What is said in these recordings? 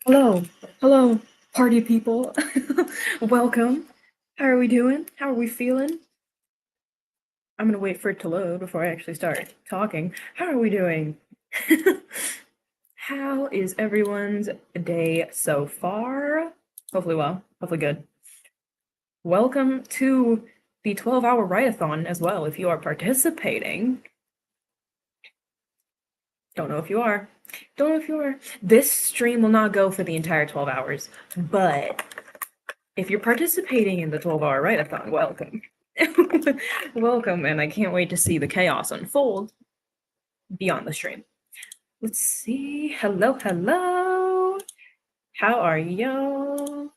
Hello, hello, party people. Welcome. How are we doing? How are we feeling? I'm gonna wait for it to load before I actually start talking. How are we doing? How is everyone's day so far? Hopefully well, hopefully good. Welcome to the 12-hour write-a-thon as well, if you are participating. Don't know if you are. Don't know if you are. This stream will not go for the entire 12 hours, but if you're participating in the 12-hour write-a-thon, welcome. Welcome, and I can't wait to see the chaos unfold beyond the stream. Let's see. Hello, hello. How are y'all?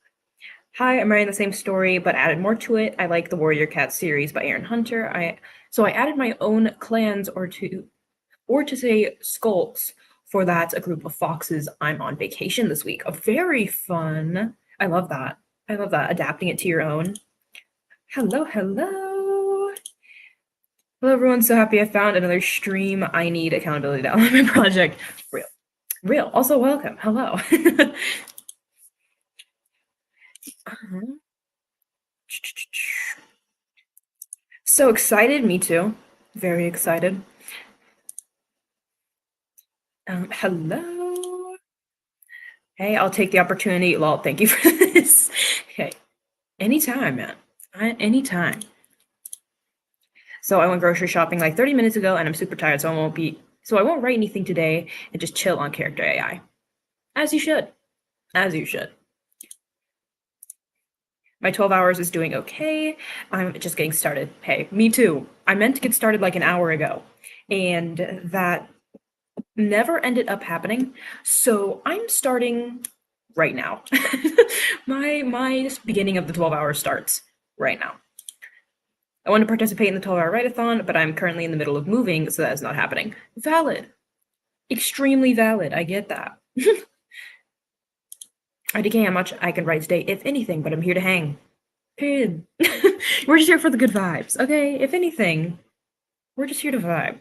Hi, I'm writing the same story, but added more to it. I like the Warrior Cat series by Aaron Hunter. So I added my own clans or to say skulks, for that's a group of foxes. I'm on vacation this week. A very fun. I love that. I love that. Adapting it to your own. Hello, hello. Hello, everyone. So happy I found another stream. I need accountability to my project. Real. Also, welcome. Hello. So excited. Me too. Very excited. Hello. Hey, I'll take the opportunity. Well, thank you for this. Okay. Anytime, man. Anytime. So I went grocery shopping like 30 minutes ago, and I'm super tired, so I won't write anything today and just chill on character AI. As you should. As you should. My 12 hours is doing okay. I'm just getting started. Hey, me too. I meant to get started like an hour ago, and that never ended up happening. So I'm starting right now. my beginning of the 12 hours starts right now. I want to participate in the 12-hour write-a-thon, but I'm currently in the middle of moving, so that is not happening. Valid. Extremely valid. I get that. I decay how much I can write today, if anything, but I'm here to hang. Period. We're just here for the good vibes, okay? If anything, we're just here to vibe.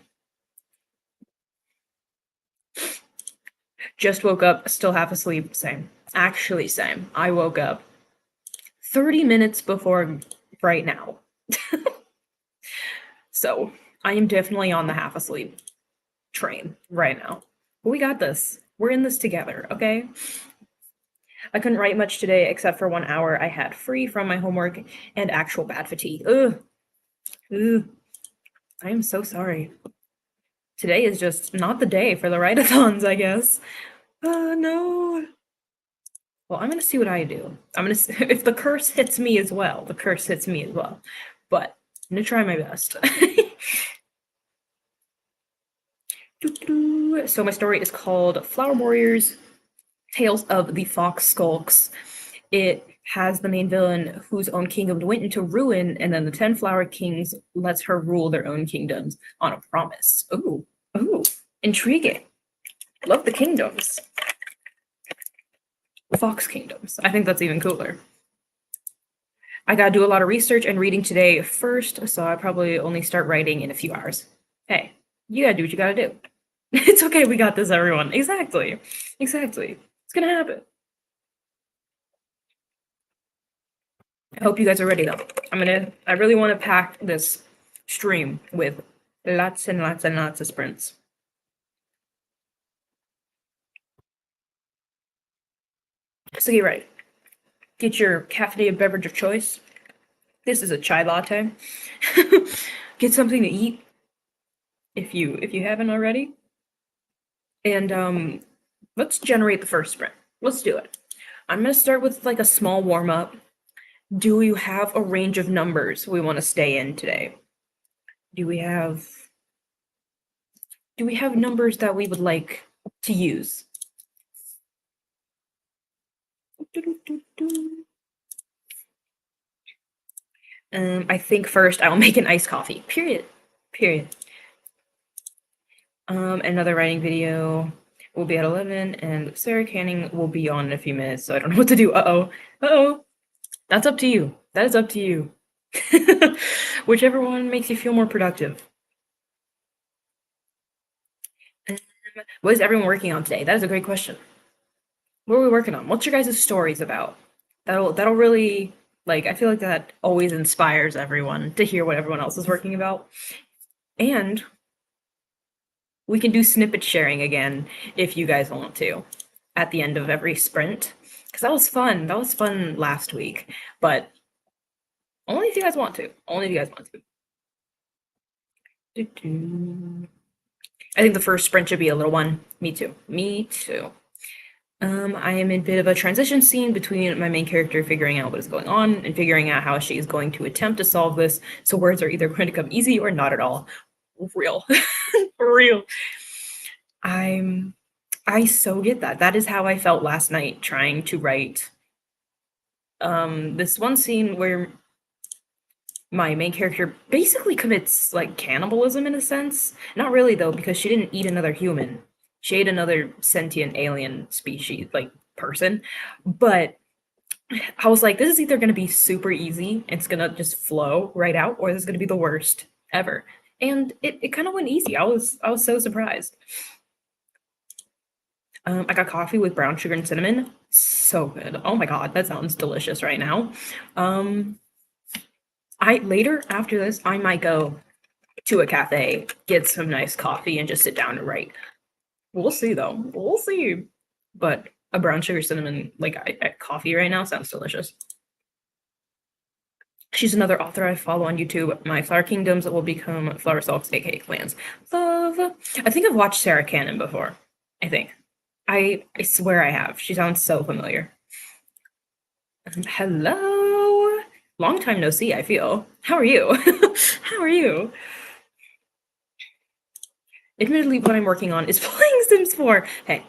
Just woke up, still half asleep. Same. Actually, same. I woke up 30 minutes before right now. So I am definitely on the half asleep train right now. But we got this. We're in this together, okay? I couldn't write much today except for 1 hour I had free from my homework and actual bad fatigue. Ugh. Ugh. I am so sorry. Today is just not the day for the write-a-thons, I guess. No. Well, I'm gonna see what I do. I'm gonna see, if the curse hits me as well, the curse hits me as well. But I'm gonna try my best. So my story is called Flower Warriors, Tales of the Fox Skulks. It has the main villain whose own kingdom went into ruin, and then the 10 Flower Kings lets her rule their own kingdoms on a promise. Ooh, intriguing. Love the kingdoms. Fox kingdoms. I think that's even cooler. I gotta do a lot of research and reading today first, so I probably only start writing in a few hours. Hey, you gotta do what you gotta do. It's okay, we got this, everyone. Exactly. It's gonna happen. I hope you guys are ready though. I really want to pack this stream with lots and lots and lots of sprints. So get ready. Get your caffeinated beverage of choice. This is a chai latte. Get something to eat if you haven't already. And let's generate the first sprint. Let's do it. I'm gonna start with like a small warm-up. Do you have a range of numbers we want to stay in today? Do we have numbers that we would like to use? I think first I will make an iced coffee. Period. Another writing video will be at 11, and Sarah Canning will be on in a few minutes, so I don't know what to do. Uh-oh. That's up to you. That is up to you. Whichever one makes you feel more productive. What is everyone working on today? That is a great question. What are we working on? What's your guys' stories about? That'll really, like, I feel like that always inspires everyone to hear what everyone else is working about. And we can do snippet sharing again if you guys want to at the end of every sprint. Because that was fun. That was fun last week. But only if you guys want to. Only if you guys want to. I think the first sprint should be a little one. Me too. Me too. I am in a bit of a transition scene between my main character figuring out what is going on and figuring out how she is going to attempt to solve this. So words are either going to come easy or not at all. Real. Real. I so get that. That is how I felt last night trying to write this one scene where my main character basically commits like cannibalism in a sense. Not really though, because she didn't eat another human. She ate another sentient alien species, like person. But I was like, this is either going to be super easy, it's going to just flow right out, or this is going to be the worst ever. And it kind of went easy. I was so surprised. I got coffee with brown sugar and cinnamon. So good. Oh my god, that sounds delicious right now. I later after this, I might go to a cafe, get some nice coffee, and just sit down and write. We'll see though. We'll see. But a brown sugar cinnamon coffee right now sounds delicious. She's another author I follow on YouTube. My Flower Kingdoms will become Flower Salts, aka Clans. Love. I think I've watched Sarah Cannon before. I think. I swear I have. She sounds so familiar. Hello. Long time no see, I feel. How are you? How are you? Admittedly, what I'm working on is playing Sims 4. Hey,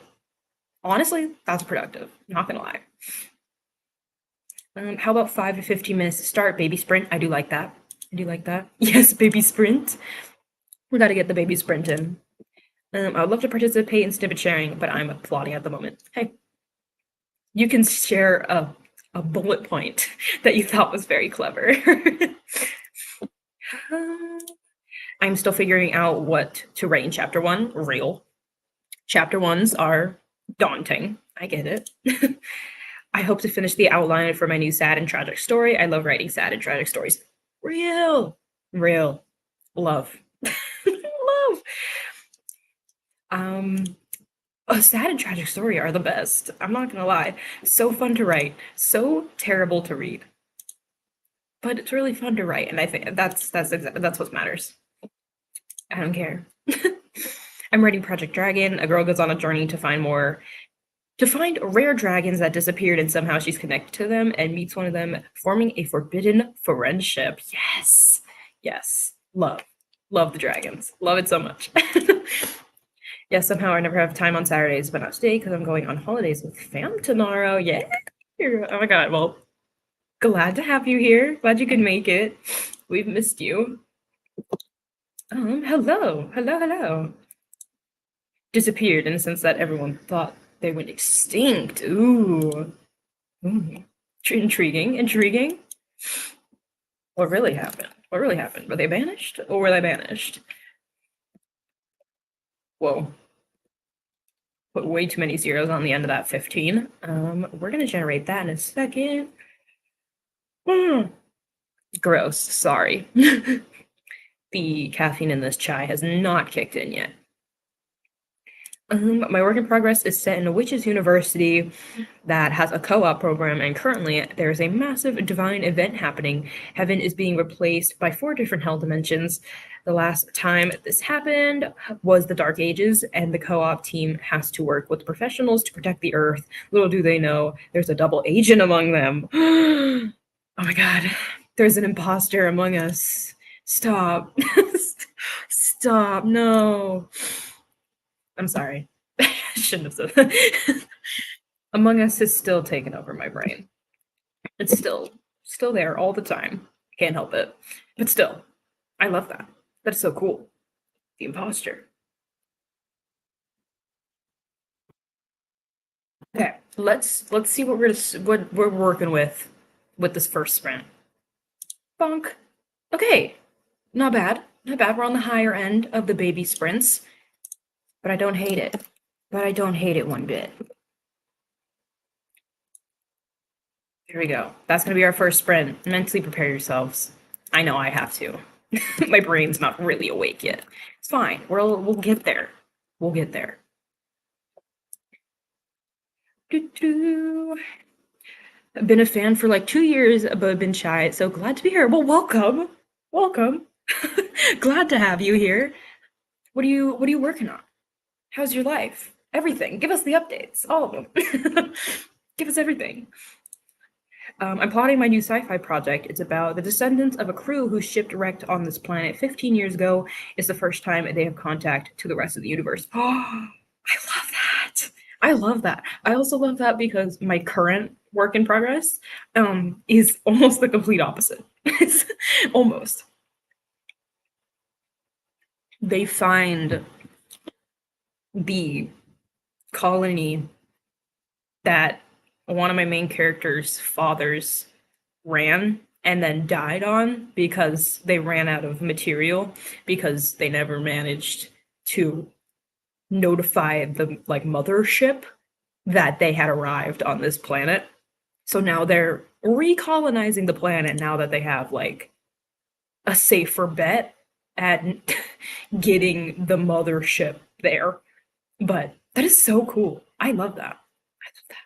honestly, that's productive. Not gonna lie. How about 5 to 15 minutes to start? Baby sprint. I do like that. I do like that. Yes, baby sprint. We gotta get the baby sprint in. I would love to participate in snippet sharing, but I'm plotting at the moment. Hey, you can share a bullet point that you thought was very clever. I'm still figuring out what to write in chapter 1. Real. Chapter 1s are daunting. I get it. I hope to finish the outline for my new sad and tragic story. I love writing sad and tragic stories. Real. Real. Love. Love. A sad and tragic story are the best. I'm not gonna lie. So fun to write. So terrible to read. But it's really fun to write, and I think that's what matters. I don't care. I'm writing Project Dragon. A girl goes on a journey to find rare dragons that disappeared, and somehow she's connected to them and meets one of them, forming a forbidden friendship. Yes. Yes. Love the dragons. Love it so much. Yeah, somehow I never have time on Saturdays, but not today because I'm going on holidays with fam tomorrow. Yeah. Oh my god. Well, glad to have you here. Glad you could make it. We've missed you. Hello. Disappeared in the sense that everyone thought they went extinct. Ooh. Intriguing. What really happened? Were they banished? Or were they banished? Whoa. Put way too many zeros on the end of that 15. We're gonna generate that in a second. Gross, sorry. The caffeine in this chai has not kicked in yet. My work in progress is set in a witches university that has a co-op program, and currently there's a massive divine event happening. Heaven is being replaced by 4 different hell dimensions. The last time this happened was the Dark Ages, and the co-op team has to work with professionals to protect the Earth. Little do they know, there's a double agent among them. Oh my god, there's an imposter among us. Stop. Stop, no. I'm sorry. I shouldn't have said that. Among Us is still taken over my brain. It's still there all the time. Can't help it. But still, I love that. That's so cool. The imposter. Okay, let's see what we're working with this first sprint. Bonk. Okay, not bad. We're on the higher end of the baby sprints. But I don't hate it. One bit. There we go. That's going to be our first sprint. Mentally prepare yourselves. I know I have to. My brain's not really awake yet. It's fine. We'll get there. We'll get there. Doo-doo. I've been a fan for like 2 years, but I've been shy. So glad to be here. Well, welcome. Welcome. Glad to have you here. What are you working on? How's your life? Everything. Give us the updates. All of them. Give us everything. I'm plotting my new sci-fi project. It's about the descendants of a crew who shipwrecked on this planet 15 years ago. It's the first time they have contact to the rest of the universe. Oh, I love that. I love that. I also love that because my current work in progress is almost the complete opposite. It's almost. They find the colony that one of my main characters' fathers ran and then died on because they ran out of material because they never managed to notify the like mothership that they had arrived on this planet. So now they're recolonizing the planet now that they have like a safer bet at getting the mothership there. But that is so cool. I love that. I love that.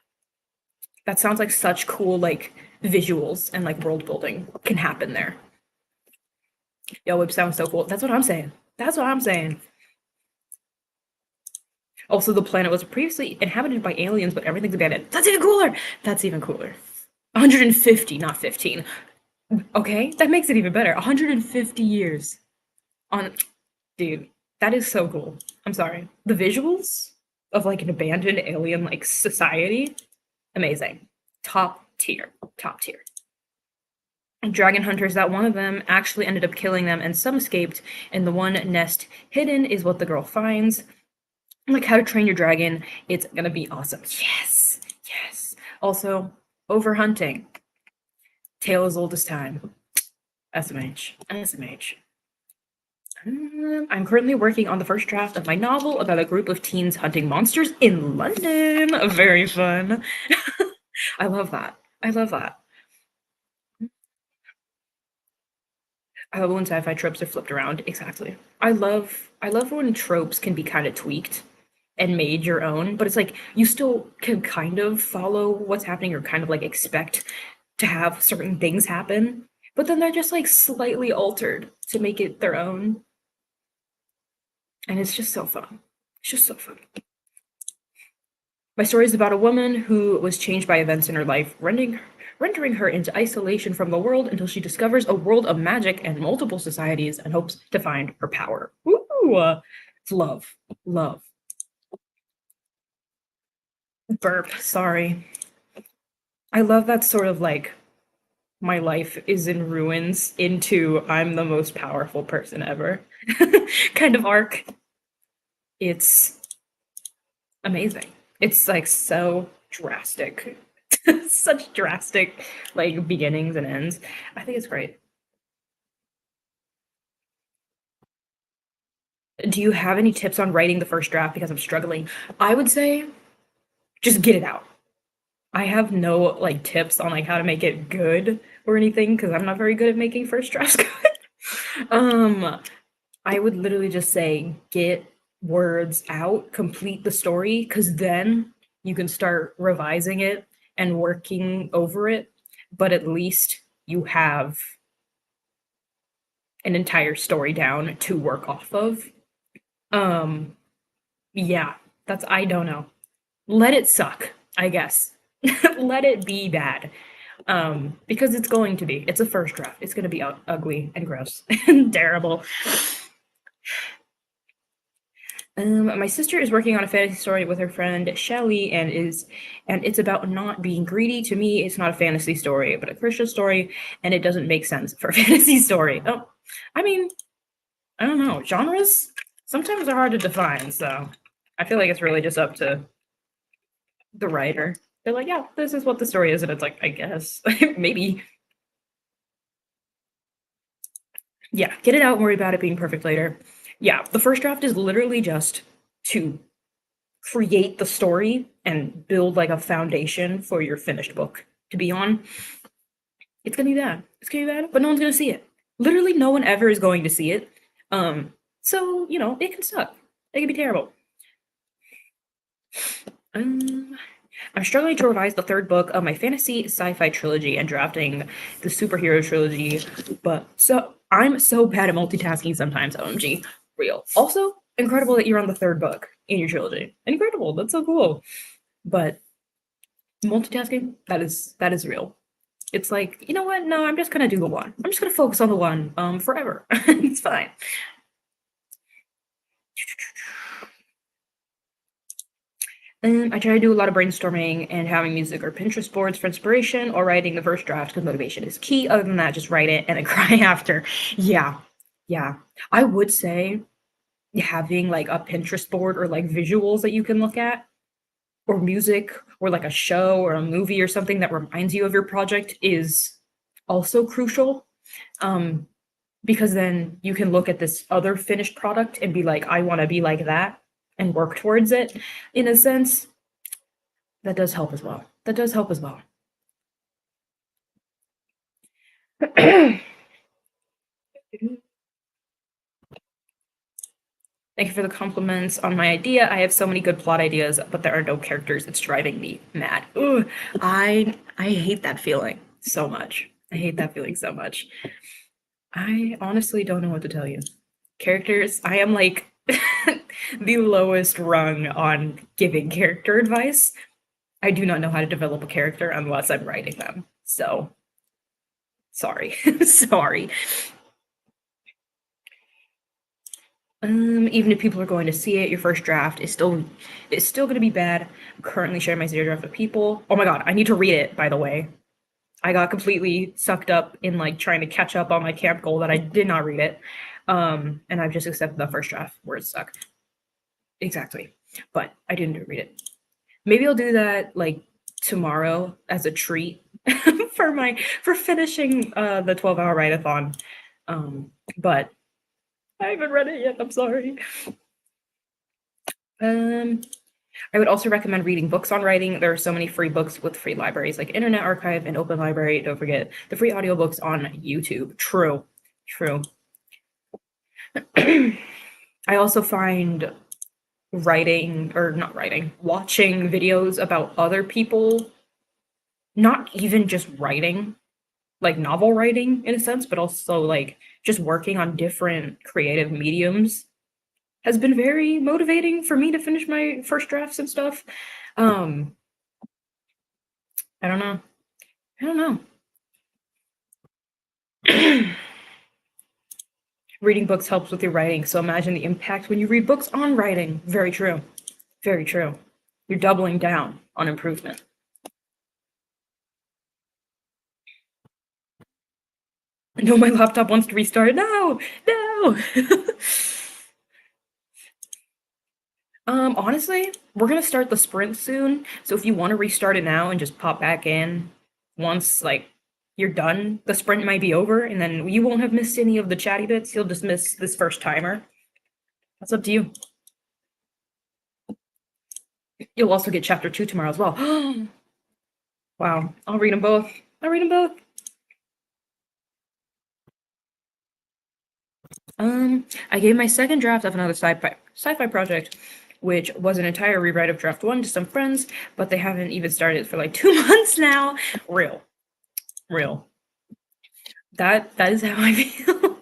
That sounds like such cool like visuals and like world building can happen there. Yo, it sounds so cool. That's what I'm saying. That's what I'm saying. Also, the planet was previously inhabited by aliens, but everything's abandoned. That's even cooler. That's even cooler. 150, not 15. Okay, that makes it even better. 150 years on, dude. That is so cool. I'm sorry. The visuals of like an abandoned alien like society, amazing. Top tier. Top tier. Dragon hunters, that one of them actually ended up killing them and some escaped, and the one nest hidden is what the girl finds. Like How to Train Your Dragon, it's gonna be awesome. Yes, yes. Also, overhunting. Tale as old as time. SMH. SMH. I'm currently working on the first draft of my novel about a group of teens hunting monsters in London. Very fun. I love that. I love that. I love when sci-fi tropes are flipped around. Exactly. I love when tropes can be kind of tweaked and made your own, but it's like you still can kind of follow what's happening or kind of like expect to have certain things happen, but then they're just like slightly altered to make it their own. And it's just so fun. It's just so fun. My story is about a woman who was changed by events in her life, rendering her into isolation from the world until she discovers a world of magic and multiple societies and hopes to find her power. Ooh, it's love. Love. Burp, sorry. I love that sort of like my life is in ruins into I'm the most powerful person ever kind of arc. It's amazing. It's like so drastic. Such drastic like beginnings and ends. I think it's great. Do you have any tips on writing the first draft because I'm struggling? I would say just get it out. I have no like tips on like how to make it good or anything because I'm not very good at making first drafts good. I would literally just say get words out, complete the story, because then you can start revising it and working over it. But at least you have an entire story down to work off of. Um, yeah, that's I don't know. Let it suck, I guess. Let it be bad. Because it's going to be. It's a first draft. It's going to be ugly and gross and terrible. My sister is working on a fantasy story with her friend Shelly, and it's about not being greedy. To me, it's not a fantasy story, but a Christian story, and it doesn't make sense for a fantasy story. Oh, I mean, I don't know. Genres sometimes are hard to define, so I feel like it's really just up to the writer. They're like, yeah, this is what the story is, and it's like, I guess maybe. Yeah, get it out and worry about it being perfect later. Yeah, the first draft is literally just to create the story and build like a foundation for your finished book to be on, it's gonna be bad. It's gonna be bad, but no one's gonna see it. Literally, no one ever is going to see it. So you know, it can suck. It can be terrible. Um, I'm struggling to revise the third book of my fantasy sci-fi trilogy and drafting the superhero trilogy, but I'm so bad at multitasking sometimes. OMG, real. Also, incredible that you're on the third book in your trilogy. Incredible. That's so cool. But multitasking, that is real. It's like, you know what? No, I'm just gonna do the one. I'm just gonna focus on the one forever. It's fine. I try to do a lot of brainstorming and having music or Pinterest boards for inspiration or writing the first draft because motivation is key. Other than that, just write it and then cry after. Yeah. Yeah. I would say having like a Pinterest board or like visuals that you can look at or music or like a show or a movie or something that reminds you of your project is also crucial. Because then you can look at this other finished product and be like, I want to be like that and work towards it in a sense. That does help as well. That does help as well. Thank you for the compliments on my idea. I have so many good plot ideas, but there are no characters. It's driving me mad. Ugh, I hate that feeling so much. I hate that feeling so much. I honestly don't know what to tell you. Characters, I am like the lowest rung on giving character advice. I do not know how to develop a character unless I'm writing them. So, sorry. Sorry. Even if people are going to see it, your first draft is still going to be bad. I'm currently sharing my zero draft with people. Oh my god, I need to read it, by the way. I got completely sucked up in like trying to catch up on my camp goal that I did not read it. And I've just accepted the first draft where it sucked. Exactly. But I didn't read it. Maybe I'll do that like tomorrow as a treat for finishing the 12-hour write-a-thon. But I haven't read it yet. I'm sorry. I would also recommend reading books on writing. There are so many free books with free libraries like Internet Archive and Open Library. Don't forget the free audiobooks on YouTube. True. I also find watching videos about other people, not even just writing, like novel writing in a sense, but also like just working on different creative mediums has been very motivating for me to finish my first drafts and stuff. I don't know. Reading books helps with your writing, so imagine the impact when you read books on writing. Very true. Very true. You're doubling down on improvement. No, my laptop wants to restart. No. Honestly, we're gonna start the sprint soon. So if you want to restart it now and just pop back in once like you're done, the sprint might be over, and then you won't have missed any of the chatty bits. You'll just miss this first timer. That's up to you. You'll also get chapter 2 tomorrow as well. Wow, I'll read them both. I gave my second draft of another sci-fi project, which was an entire rewrite of draft 1 to some friends, but they haven't even started for like 2 months now. Real. That is how I feel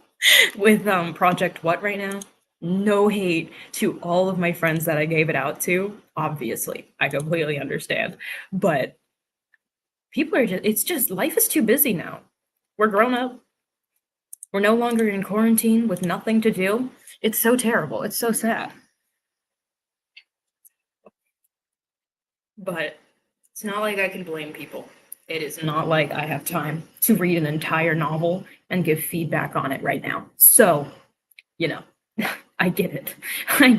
with project what right now. No hate to all of my friends that I gave it out to. Obviously, I completely understand, but people are just life is too busy now. We're grown up. We're no longer in quarantine with nothing to do. It's so terrible. It's so sad. But it's not like I can blame people. It is not like I have time to read an entire novel and give feedback on it right now. So, you know, I get it. I'm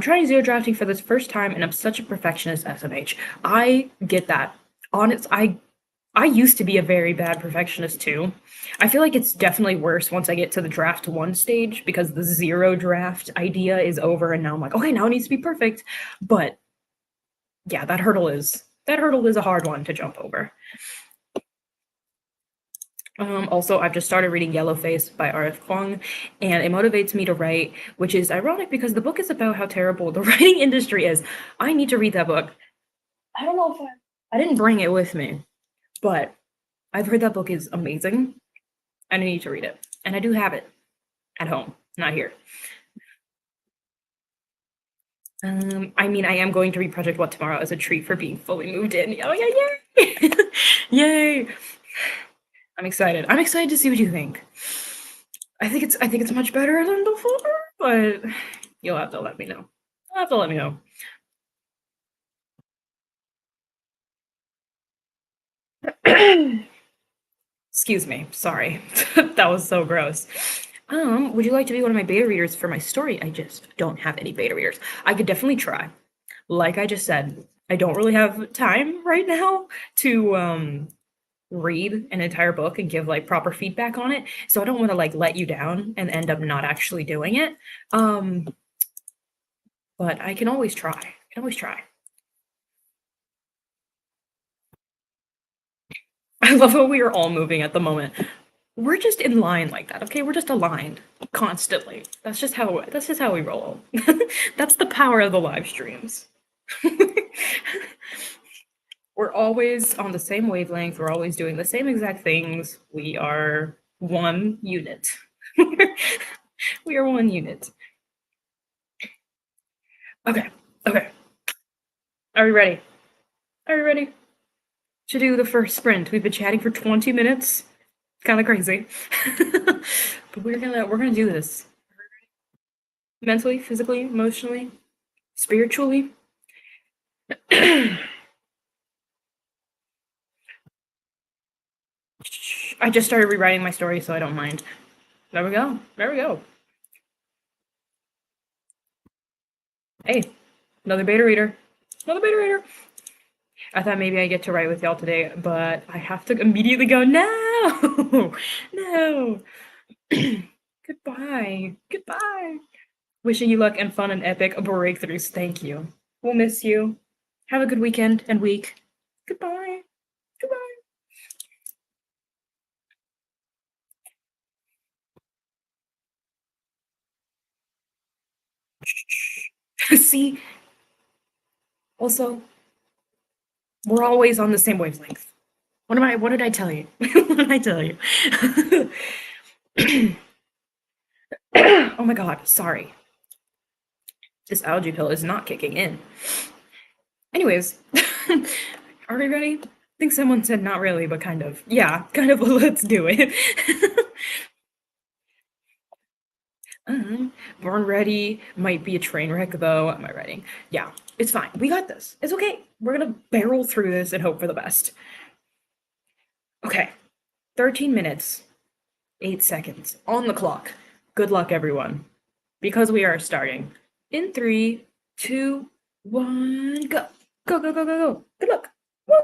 trying zero drafting for this first time, and I'm such a perfectionist, SMH. I get that. I used to be a very bad perfectionist too. I feel like it's definitely worse once I get to the draft 1 stage because the zero draft idea is over and now I'm like, okay, now it needs to be perfect. But yeah, that hurdle is a hard one to jump over. Also, I've just started reading Yellowface by R.F. Kuang, and it motivates me to write, which is ironic because the book is about how terrible the writing industry is. I need to read that book. I don't know if I didn't bring it with me, but I've heard that book is amazing, and I need to read it. And I do have it at home, not here. I mean, I am going to read Project What tomorrow as a treat for being fully moved in. Oh yeah, yay! Yay! I'm excited. I'm excited to see what you think. I think it's much better than before, but you'll have to let me know. You'll have to let me know. Excuse me. Sorry. That was so gross. Would you like to be one of my beta readers for my story? I just don't have any beta readers. I could definitely try. Like I just said, I don't really have time right now to read an entire book and give like proper feedback on it. So I don't want to like let you down and end up not actually doing it. Um, but I can always try. I can always try. I love how we are all moving at the moment. We're just in line like that, okay? We're just aligned constantly. That's just how we roll. That's the power of the live streams. We're always on the same wavelength. We're always doing the same exact things. We are one unit. We are one unit. Okay. Okay. Are we ready? Are we ready to do the first sprint? We've been chatting for 20 minutes. Kind of crazy. But we're gonna do this. Mentally, physically, emotionally, spiritually. I just started rewriting my story, so I don't mind. There we go. There we go. Hey, another beta reader. Another beta reader. I thought maybe I get to write with y'all today, but I have to immediately go. No, no. Goodbye. Goodbye. Wishing you luck and fun and epic breakthroughs. Thank you. We'll miss you. Have a good weekend and week. Goodbye. Goodbye. See, also, we're always on the same wavelength. What did I tell you? What did I tell you? Oh my god, sorry. This algae pill is not kicking in. Anyways, are we ready? I think someone said not really, but kind of. Yeah, kind of. Let's do it. Born ready might be a train wreck though. Am I writing? Yeah, it's fine. We got this. It's okay. We're gonna barrel through this and hope for the best. Okay, 13 minutes, 8 seconds on the clock. Good luck, everyone, because we are starting in 3, 2, 1, go. Go, go, go, go, go. Good luck. Woo!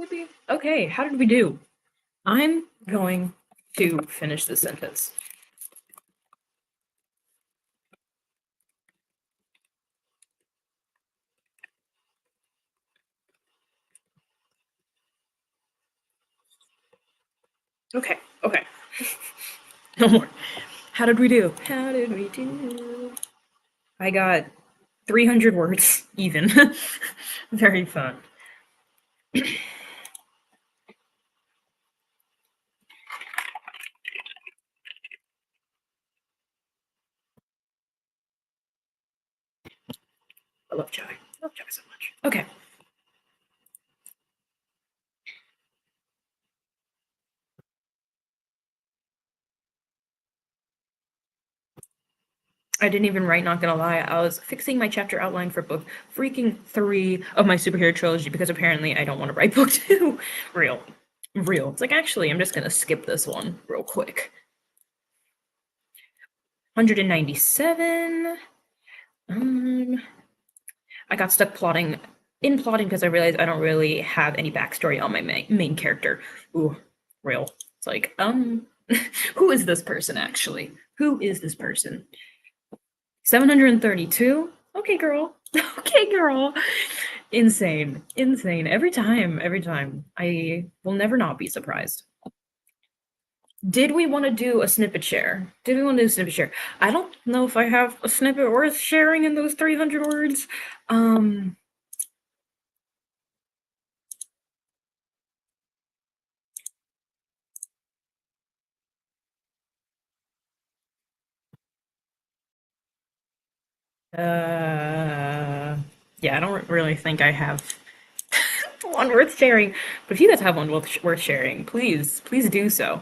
maybe? Okay, how did we do? I'm going to finish the sentence. Okay, okay. No more. How did we do? How did we do? I got 300 words even. Very fun. I love chai. I love chai so much. Okay. I didn't even write, not gonna lie. I was fixing my chapter outline for book freaking 3 of my superhero trilogy because apparently I don't want to write book 2. Real. Real. It's like, actually, I'm just gonna skip this one real quick. 197. I got stuck plotting because I realized I don't really have any backstory on my main character. Ooh, real. It's like, who is this person actually? Who is this person? 732? Okay, girl. Okay, girl. Insane. Insane. Every time. Every time. I will never not be surprised. Did we want to do a snippet share? Did we want to do a snippet share? I don't know if I have a snippet worth sharing in those 300 words. Yeah, I don't really think I have one worth sharing. But if you guys have one worth sharing, please do so.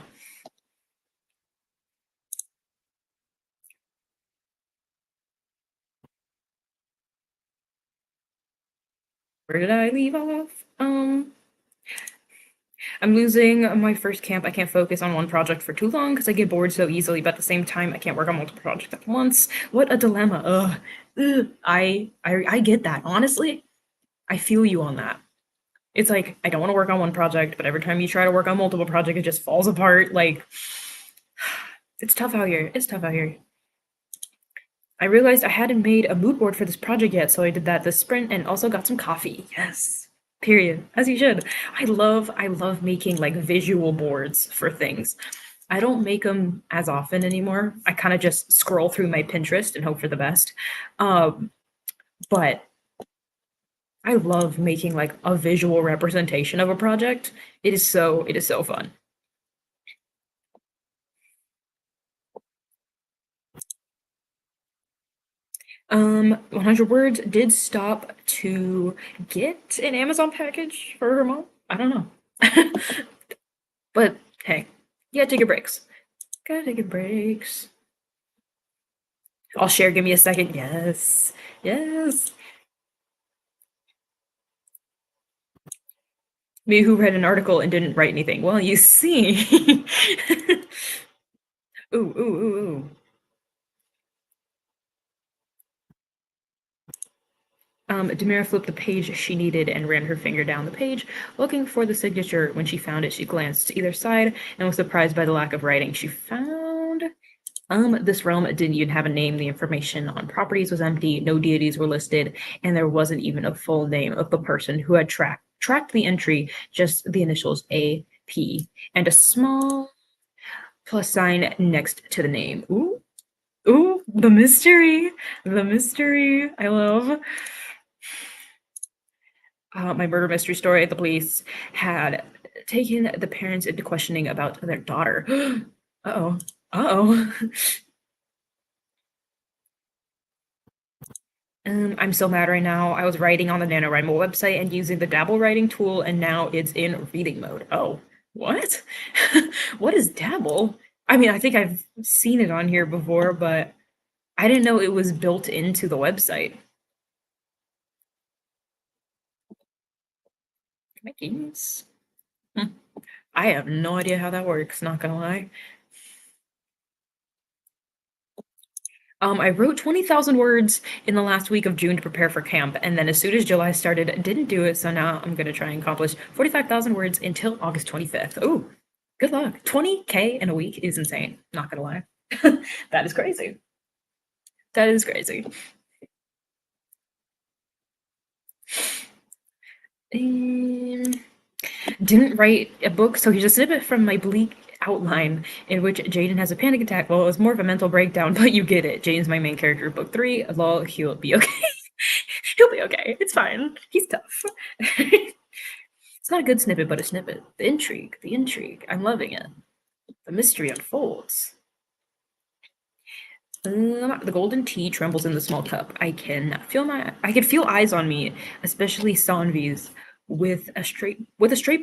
Where did I leave off? I'm losing my first camp. I can't focus on one project for too long because I get bored so easily, but at the same time, I can't work on multiple projects at once. What a dilemma. Ugh. Ugh. I get that. Honestly, I feel you on that. It's like, I don't want to work on one project, but every time you try to work on multiple projects, it just falls apart. Like, it's tough out here. It's tough out here. I realized I hadn't made a mood board for this project yet, so I did that this sprint and also got some coffee. Yes. Period. As you should. I love making like visual boards for things. I don't make them as often anymore. I kind of just scroll through my Pinterest and hope for the best. But I love making like a visual representation of a project. It is so fun. 100 words did stop to get an Amazon package for her mom. I don't know. But hey, yeah, take your breaks. Gotta take your breaks. I'll share. Give me a second. Yes. Yes. Me who read an article and didn't write anything. Well, you see. Ooh, ooh, ooh, ooh. Demira flipped the page she needed and ran her finger down the page, looking for the signature. When she found it, she glanced to either side and was surprised by the lack of writing she found. This realm didn't even have a name. The information on properties was empty. No deities were listed, and there wasn't even a full name of the person who had tracked the entry. Just the initials A, P, and a small plus sign next to the name. Ooh, ooh, the mystery, the mystery. I love. My murder mystery story. The police had taken the parents into questioning about their daughter. Uh-oh. Uh-oh. I'm so mad right now. I was writing on the NaNoWriMo website and using the Dabble writing tool, and now it's in reading mode. Oh, what? What is Dabble? I mean, I think I've seen it on here before, but I didn't know it was built into the website. My games. I have no idea how that works, not gonna lie. I wrote 20,000 words in the last week of June to prepare for camp, and then as soon as July started, didn't do it, so now I'm gonna try and accomplish 45,000 words until August 25th. Ooh, good luck. 20K in a week is insane, not gonna lie. That is crazy. That is crazy. Didn't write a book, so here's a snippet from my bleak outline in which Jaden has a panic attack. Well, it was more of a mental breakdown, but you get it. Jaden's my main character of book 3. Lol, he'll be okay. He'll be okay. It's fine. He's tough. It's not a good snippet, but a snippet. The intrigue, the intrigue. I'm loving it. The mystery unfolds. The golden tea trembles in the small cup. I can feel eyes on me, especially Sanvi's, with a straight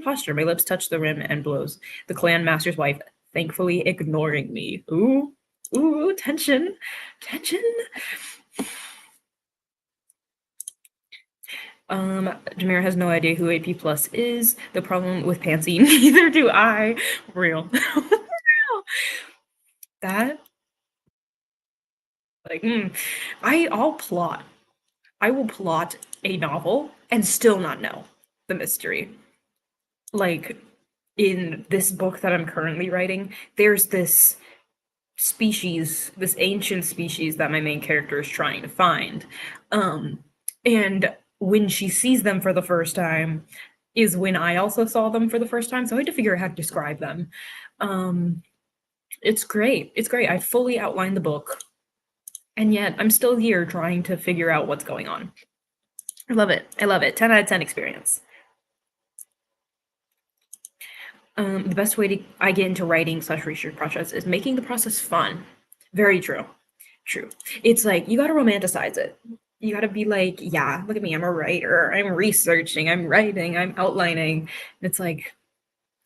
posture. My lips touch the rim and blows. The clan master's wife, thankfully ignoring me. Ooh, ooh, tension, tension. Jameer has no idea who AP Plus is. The problem with Pansy, neither do I. Real. Real. That like I will plot a novel and still not know the mystery. Like in this book that I'm currently writing, there's this species, this ancient species that my main character is trying to find. And when she sees them for the first time is when I also saw them for the first time, so I had to figure out how to describe them. It's great. It's great. I fully outlined the book, and yet I'm still here trying to figure out what's going on. I love it. I love it. 10 out of 10 experience. The best way I get into writing / research process is making the process fun. Very true. True. It's like, you gotta romanticize it. You gotta be like, yeah, look at me, I'm a writer, I'm researching, I'm writing, I'm outlining. And it's like,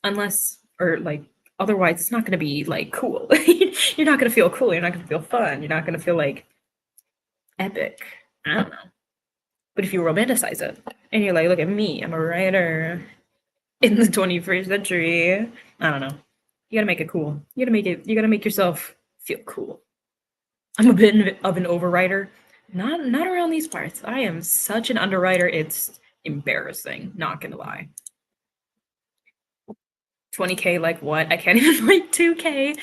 unless, or like, otherwise it's not gonna be like cool. You're not gonna feel cool, you're not gonna feel fun, you're not gonna feel like epic. I don't know. But if you romanticize it, and you're like, look at me, I'm a writer in the 21st century, I don't know. You gotta make it cool. You gotta make yourself feel cool. I'm a bit of an overwriter. Not around these parts. I am such an underwriter, it's embarrassing, not gonna lie. 20K, like what? I can't even write 2K.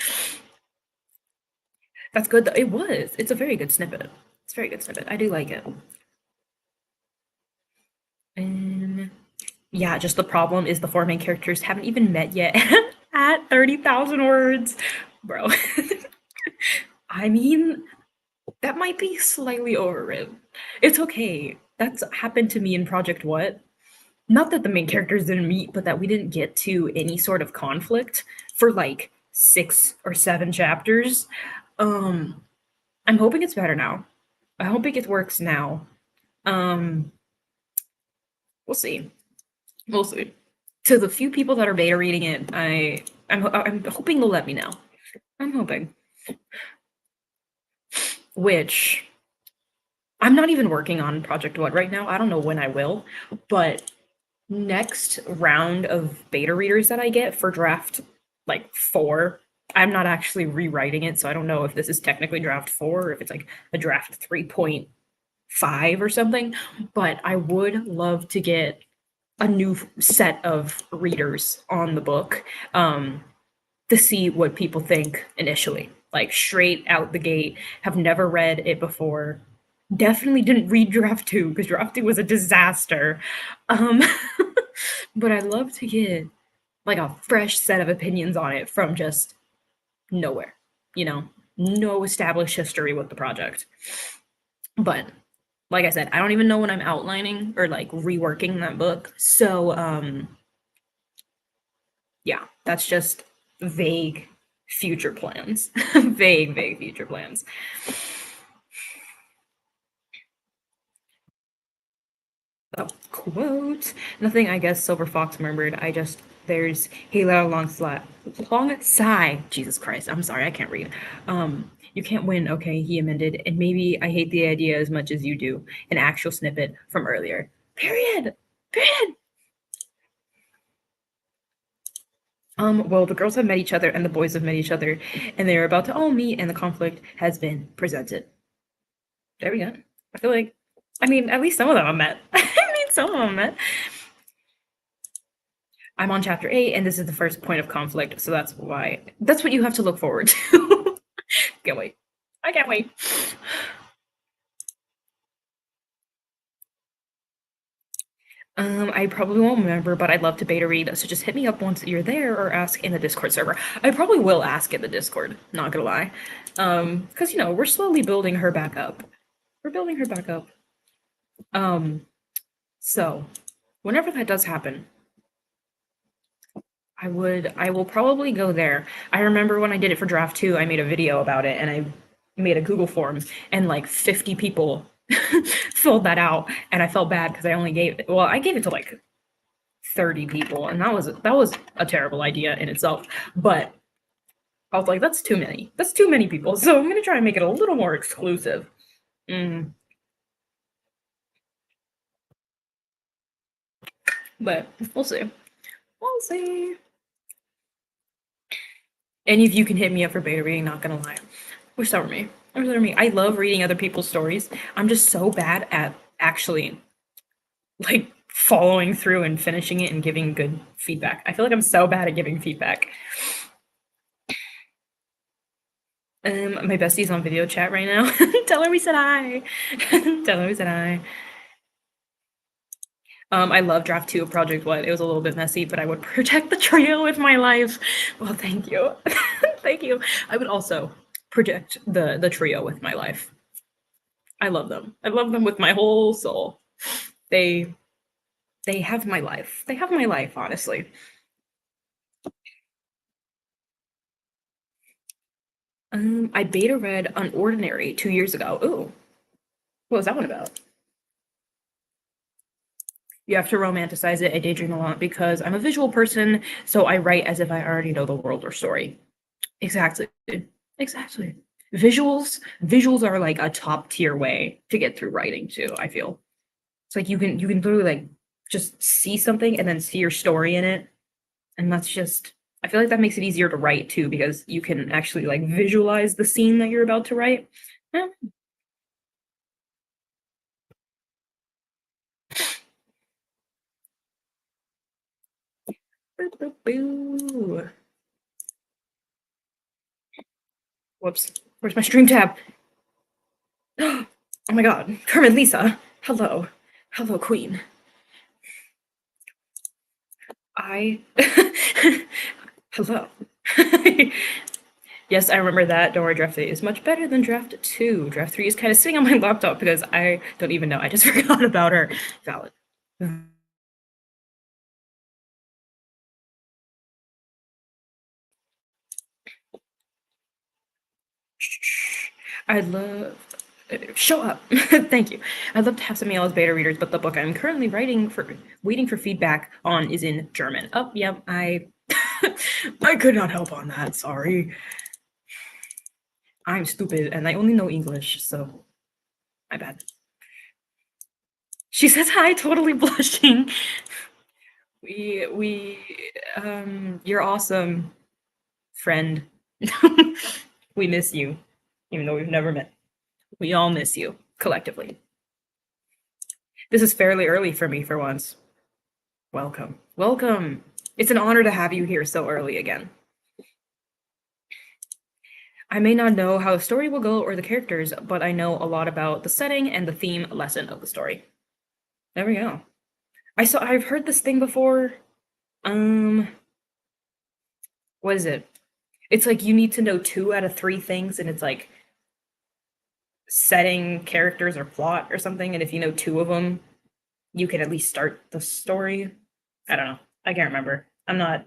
That's good though. It was. It's a very good snippet. It's a very good snippet. I do like it. And yeah, just the problem is the 4 main characters haven't even met yet at 30,000 words. Bro. I mean, that might be slightly overwritten. It's okay. That's happened to me in Project What? Not that the main characters didn't meet, but that we didn't get to any sort of conflict for like 6 or 7 chapters. I'm hoping it's better now. I hope it works now. We'll see. We'll see. To the few people that are beta reading it, I'm hoping they'll let me know. I'm hoping. Which I'm not even working on Project What right now. I don't know when I will, but next round of beta readers that I get for draft like 4, I'm not actually rewriting it, so I don't know if this is technically draft 4 or if it's like a draft 3.5 or something, but I would love to get a new set of readers on the book to see what people think initially. Like straight out the gate, have never read it before. Definitely didn't read draft 2 because draft 2 was a disaster. But I'd love to get like a fresh set of opinions on it from just nowhere, you know, no established history with the project. But like I said, I don't even know when I'm outlining or like reworking that book. So yeah, that's just vague future plans. Vague future plans. Oh, quote. Nothing, I guess, Silver Fox murmured. There's he let a long sigh. Jesus Christ, I'm sorry, I can't read. You can't win, okay, he amended, and maybe I hate the idea as much as you do. An actual snippet from earlier. Period. Period. Well, the girls have met each other and the boys have met each other, and they're about to all meet, and the conflict has been presented. There we go. I feel like, I mean, at least some of them I met. I mean, some of them I met. I'm on chapter 8, and this is the first point of conflict, so that's why. That's what you have to look forward to. Can't wait. I can't wait. I probably won't remember, but I'd love to beta read. So just hit me up once you're there, or ask in the Discord server. I probably will ask in the Discord. Not gonna lie, because we're slowly building her back up. We're building her back up. So whenever that does happen, I will probably go there. I remember when I did it for draft 2, I made a video about it, and I made a Google form, and like 50 people filled that out, and I felt bad because I gave it to like 30 people, and that was a terrible idea in itself. But I was like, that's too many. That's too many people. So I'm gonna try and make it a little more exclusive. But we'll see. We'll see. Any of you can hit me up for beta reading, not gonna lie. Wish that were me. Wish that were me. I love reading other people's stories. I'm just so bad at actually like following through and finishing it and giving good feedback. I feel like I'm so bad at giving feedback. My bestie's on video chat right now. Tell her we said hi. Tell her we said hi. I love draft 2 of Project What. It was a little bit messy, but I would protect the trio with my life. Well, thank you. Thank you. I would also protect the trio with my life. I love them. I love them with my whole soul. They have my life. They have my life, honestly. I beta read Unordinary 2 years ago. Ooh. What was that one about? You have to romanticize it. I daydream a lot because I'm a visual person, so I write as if I already know the world or story. Exactly. Exactly. Visuals are like a top tier way to get through writing too, I feel. It's like you can literally like just see something and then see your story in it. And that's just I feel like that makes it easier to write too, because you can actually like visualize the scene that you're about to write. Yeah. Boo, boo, boo. Whoops. Where's my stream tab? Oh my god. Carmen Lisa. Hello. Hello, Queen. I Hello. Yes, I remember that. Don't worry, draft 3 is much better than draft 2. Draft 3 is kind of sitting on my laptop because I don't even know. I just forgot about her. Valid. I'd love. Show up. Thank you. I'd love to have some else beta readers, but the book I'm currently waiting for feedback on is in German. Oh, yep. I could not help on that. Sorry. I'm stupid and I only know English, so my bad. She says hi, totally blushing. You're awesome, friend. We miss you, even though we've never met. We all miss you, collectively. This is fairly early for me for once. Welcome. Welcome. It's an honor to have you here so early again. I may not know how the story will go or the characters, but I know a lot about the setting and the theme lesson of the story. There we go. I've heard this thing before. What is it? It's like you need to know 2 out of 3 things, and it's like setting, characters, or plot or something. And if you know 2 of them, you can at least start the story. I don't know. I can't remember. I'm not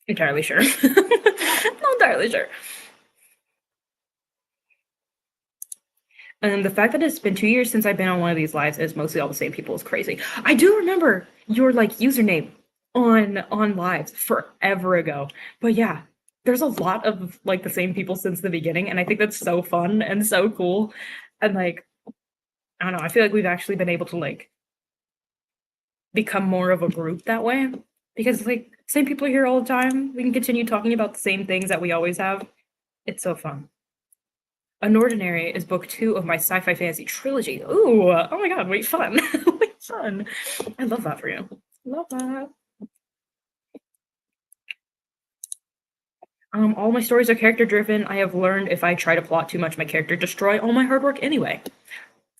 entirely sure. Not entirely sure. And the fact that it's been 2 years since I've been on one of these lives, and it's mostly all the same people, is crazy. I do remember your like username on lives forever ago. But yeah, there's a lot of like the same people since the beginning, and I think that's so fun and so cool. And like, I don't know, I feel like we've actually been able to like become more of a group that way. Because like same people are here all the time. We can continue talking about the same things that we always have. It's so fun. Unordinary is book 2 of my sci-fi fantasy trilogy. Ooh, oh my god, wait, fun. Wait, fun. I love that for you. Love that. All my stories are character driven. I have learned if I try to plot too much, my character destroy all my hard work anyway.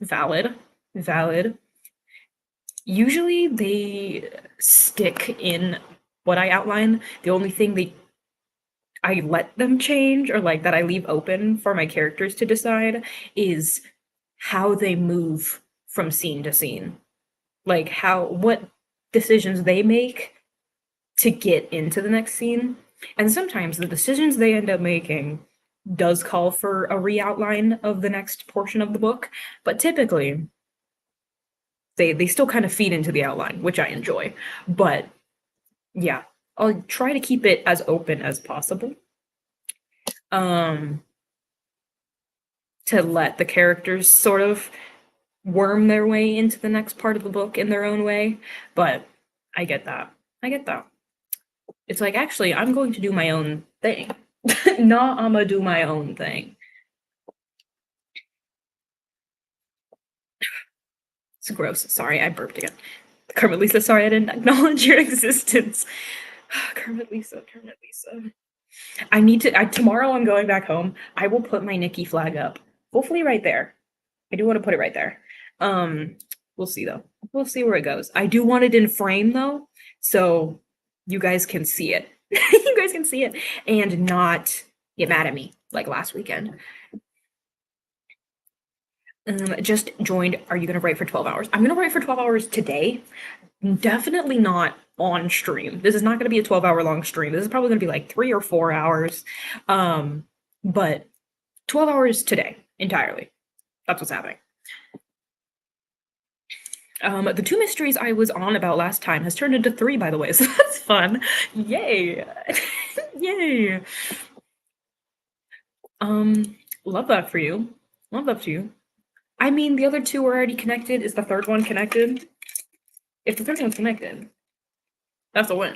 Valid. Valid. Usually they stick in what I outline. The only thing I let them change or like that I leave open for my characters to decide is how they move from scene to scene. Like what decisions they make to get into the next scene. And sometimes the decisions they end up making does call for a re-outline of the next portion of the book, but typically they still kind of feed into the outline, which I enjoy. But yeah, I'll try to keep it as open as possible. Um to let the characters sort of worm their way into the next part of the book in their own way, but I get that. I get that. It's like, actually, I'm going to do my own thing. Not I'ma do my own thing. It's gross. Sorry, I burped again. Kermit Lisa, sorry I didn't acknowledge your existence. Kermit Lisa, Kermit Lisa. Tomorrow I'm going back home. I will put my Nikki flag up. Hopefully right there. I do want to put it right there. We'll see though. We'll see where it goes. I do want it in frame though, so you guys can see it. You guys can see it and not get mad at me like last weekend. Just joined. Are you gonna write for 12 hours? I'm gonna write for 12 hours today. Definitely not on stream. This is not gonna be a 12-hour long stream. This is probably gonna be like 3 or 4 hours. But 12 hours today entirely. That's what's happening. The 2 mysteries I was on about last time has turned into 3, by the way, so that's fun. Yay. Yay. Love that for you. Love that for you. I mean, the other 2 are already connected. Is the 3rd one connected? If the 3rd one's connected, that's a win.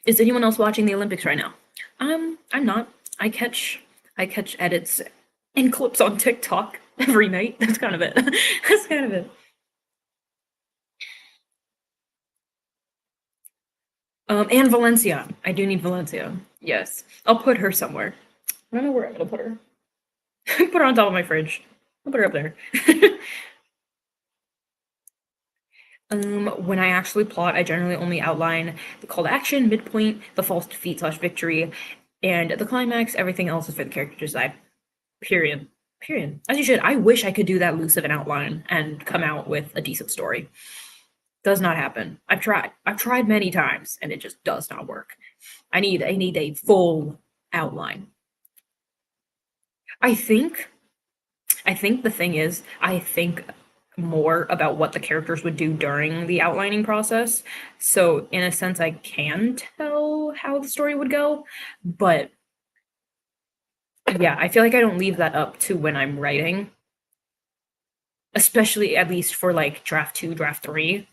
Is anyone else watching the Olympics right now? I'm not. I catch edits and clips on TikTok every night. That's kind of it. That's kind of it. And Valencia. I do need Valencia. Yes. I'll put her somewhere. I don't know where I'm gonna put her. Put her on top of my fridge. I'll put her up there. When I actually plot, I generally only outline the call to action, midpoint, the false defeat / victory, and the climax. Everything else is for the character to decide. Period. Period. As you should. I wish I could do that loose of an outline and come out with a decent story. Does not happen. I've tried. I've tried many times, and it just does not work. I need a full outline. I think the thing is, I think more about what the characters would do during the outlining process. So in a sense, I can tell how the story would go, but yeah, I feel like I don't leave that up to when I'm writing, especially at least for like draft 2, draft 3.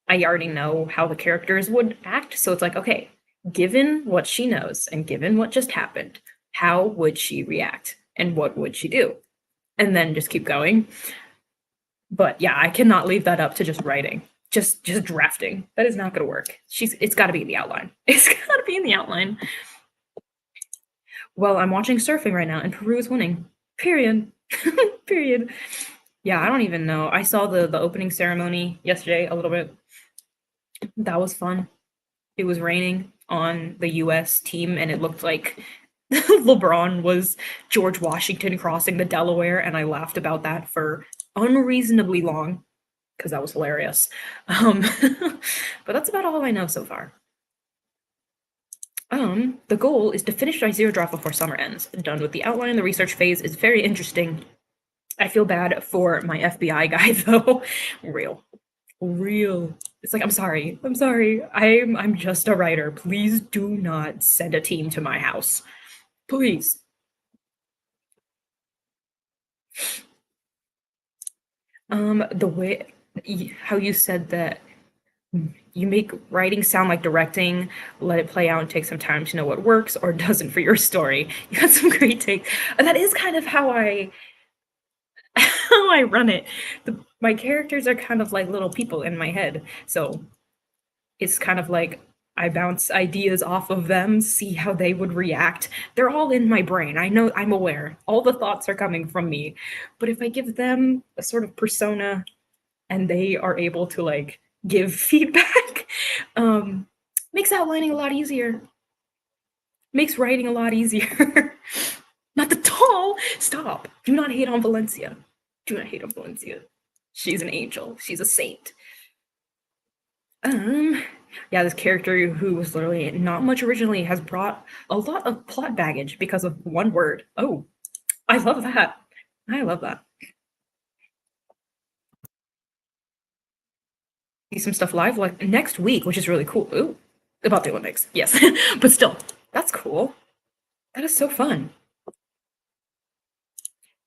I already know how the characters would act, so it's like, okay, given what she knows and given what just happened, how would she react and what would she do? And then just keep going. But yeah, I cannot leave that up to just writing, just drafting. That is not going to work. It's got to be in the outline. It's got to be in the outline. Well, I'm watching surfing right now, and Peru is winning. Period. Period. Yeah, I don't even know. I saw the opening ceremony yesterday a little bit. That was fun. It was raining on the U.S. team, and it looked like LeBron was George Washington crossing the Delaware, and I laughed about that for unreasonably long because that was hilarious. But that's about all I know so far. The goal is to finish my 0 draft before summer ends. Done with the outline. The research phase is very interesting. I feel bad for my FBI guy though. Real. It's like, I'm sorry. I'm just a writer. Please do not send a team to my house. Please. The way how you said that You make writing sound like directing, let it play out and take some time to know what works or doesn't for your story. You got some great takes. And that is kind of how I how I run it. My characters are kind of like little people in my head. So it's kind of like I bounce ideas off of them, see how they would react. They're all in my brain. I know, I'm aware. All the thoughts are coming from me. But if I give them a sort of persona and they are able to like give feedback, um, makes outlining a lot easier. Makes writing a lot easier. Not the tall. Stop. Do not hate on Valencia. Do not hate on Valencia. She's an angel. She's a saint. Yeah, this character who was literally not much originally has brought a lot of plot baggage because of one word. Oh, I love that. I love that. See some stuff live like next week, which is really cool. Ooh, about the Olympics, yes, but still, that's cool. That is so fun.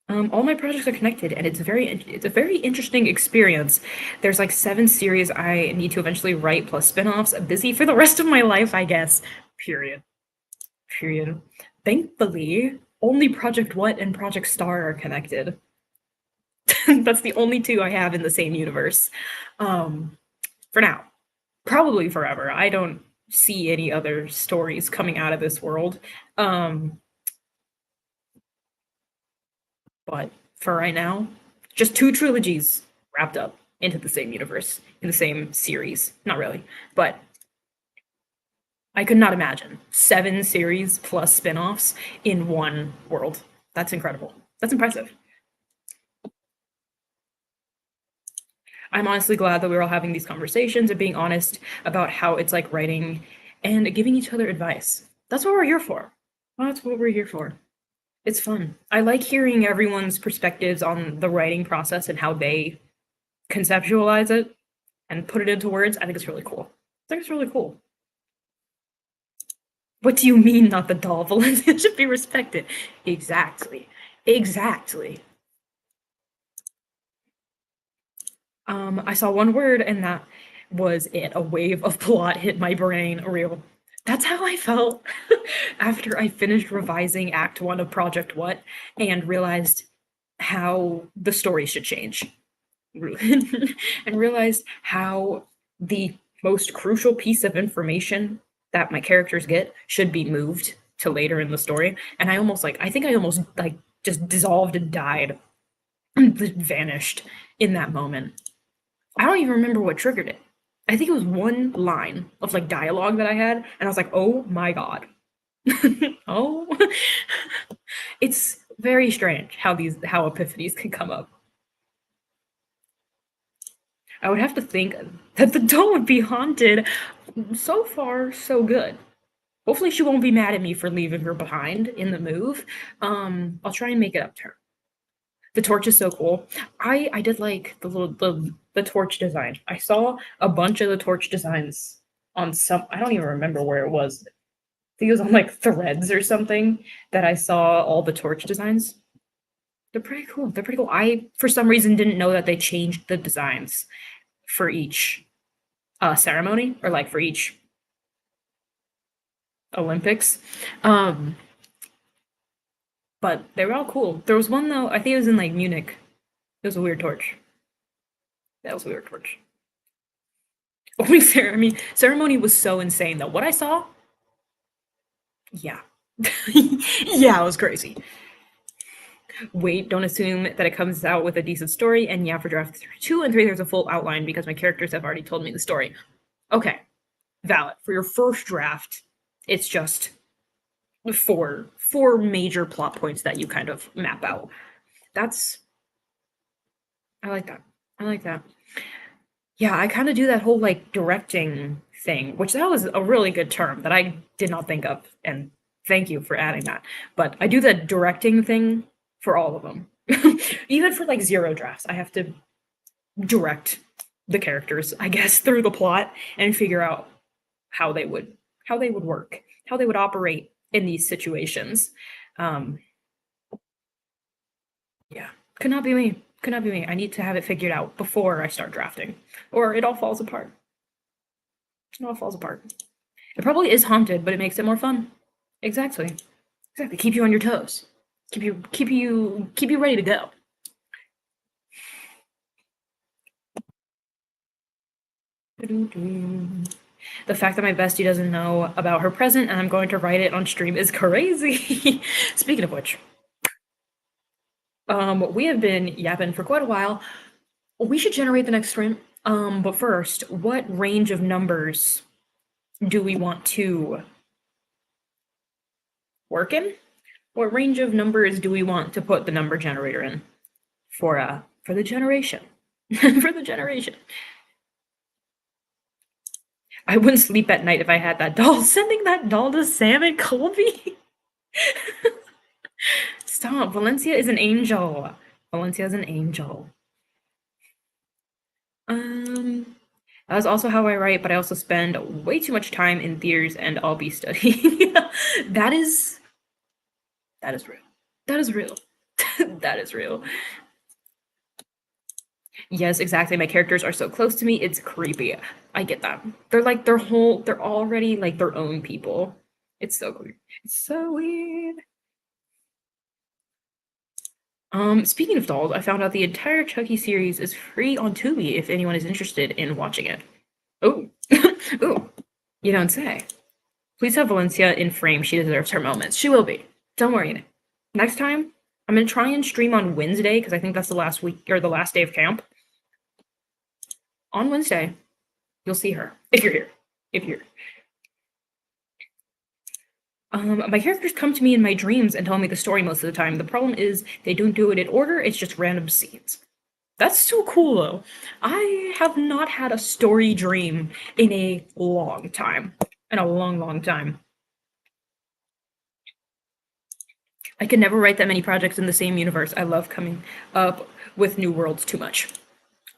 All my projects are connected, and it's a very interesting experience. There's like 7 series I need to eventually write plus spin-offs. I'm busy for the rest of my life, I guess. Period. Period. Thankfully, only Project What and Project Star are connected. That's the only 2 I have in the same universe. For now. Probably forever. I don't see any other stories coming out of this world. But for right now, just 2 trilogies wrapped up into the same universe, in the same series. Not really, but I could not imagine 7 series plus spin-offs in one world. That's incredible. That's impressive. I'm honestly glad that we're all having these conversations and being honest about how it's like writing and giving each other advice. That's what we're here for. That's what we're here for. It's fun. I like hearing everyone's perspectives on the writing process and how they conceptualize it and put it into words. I think it's really cool. I think it's really cool. What do you mean, not the doll? Valencia should be respected. Exactly. Exactly. I saw one word and that was it. A wave of plot hit my brain. Real. That's how I felt after I finished revising Act 1 of Project What and realized how the story should change. And realized how the most crucial piece of information that my characters get should be moved to later in the story. And I think I almost like just dissolved and died, vanished in that moment. I don't even remember what triggered it. I think it was one line of like dialogue that I had, and I was like, oh my god. Oh, it's very strange how epiphanies can come up. I would have to think that the doll would be haunted. So far, so good. Hopefully, she won't be mad at me for leaving her behind in the move. I'll try and make it up to her. The torch is so cool. I did like the torch design. I saw a bunch of the torch designs on some. I don't even remember where it was. I think it was on like Threads or something that I saw all the torch designs. They're pretty cool. They're pretty cool. I for some reason didn't know that they changed the designs for each ceremony or like for each Olympics. Um, but they were all cool. There was one though. I think it was in like Munich. It was a weird torch. That was a weird torch. Only ceremony was so insane though. What I saw, yeah, yeah, it was crazy. Wait, don't assume that it comes out with a decent story. And yeah, for draft 2 and 3, there's a full outline because my characters have already told me the story. Okay, valid. For your first draft, it's just four major plot points that you kind of map out. That's I like that. I like that. Yeah, I kind of do that whole like directing thing, which that was a really good term that I did not think of, and thank you for adding that. But I do the directing thing for all of them. Even for like 0 drafts, I have to direct the characters, I guess, through the plot and figure out how they would work, how they would operate in these situations. Um, yeah, could not be me. Could not be me. I need to have it figured out before I start drafting, or it all falls apart. It all falls apart. It probably is haunted, but it makes it more fun. Exactly. Exactly. Keep you on your toes. Keep you ready to go. The fact that my bestie doesn't know about her present and I'm going to write it on stream is crazy. Speaking of which, we have been yapping for quite a while. We should generate the next stream. But first, what range of numbers do we want to work in? What range of numbers do we want to put the number generator in for the generation? For the generation. I wouldn't sleep at night if I had that doll. Sending that doll to Sam and Colby? Stop. Valencia is an angel. Valencia is an angel. That was also how I write, but I also spend way too much time in theaters and I'll be studying. That is real. That is real. That is real. Yes, exactly. My characters are so close to me, it's creepy. I get that. They're like they're already like their own people. It's so weird. It's so weird. Speaking of dolls, I found out the entire Chucky series is free on Tubi if anyone is interested in watching it. Oh, oh, you don't say. Please have Valencia in frame. She deserves her moments. She will be. Don't worry. Next time, I'm gonna try and stream on Wednesday because I think that's the last week or the last day of camp. On Wednesday, you'll see her if you're here. If you're my characters come to me in my dreams and tell me the story most of the time. The problem is they don't do it in order, it's just random scenes. That's so cool though. I have not had a story dream in a long time. In a long, long time. I can never write that many projects in the same universe. I love coming up with new worlds too much.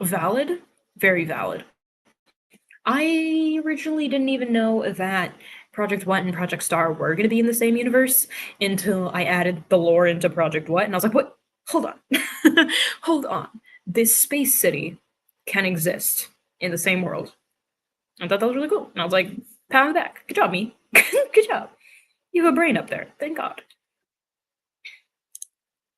Valid? Very valid. I originally didn't even know that Project What and Project Star were going to be in the same universe until I added the lore into Project What, and I was like, what? Hold on. Hold on. This space city can exist in the same world. I thought that was really cool. And I was like, pat on the back. Good job, me. Good job. You have a brain up there. Thank God.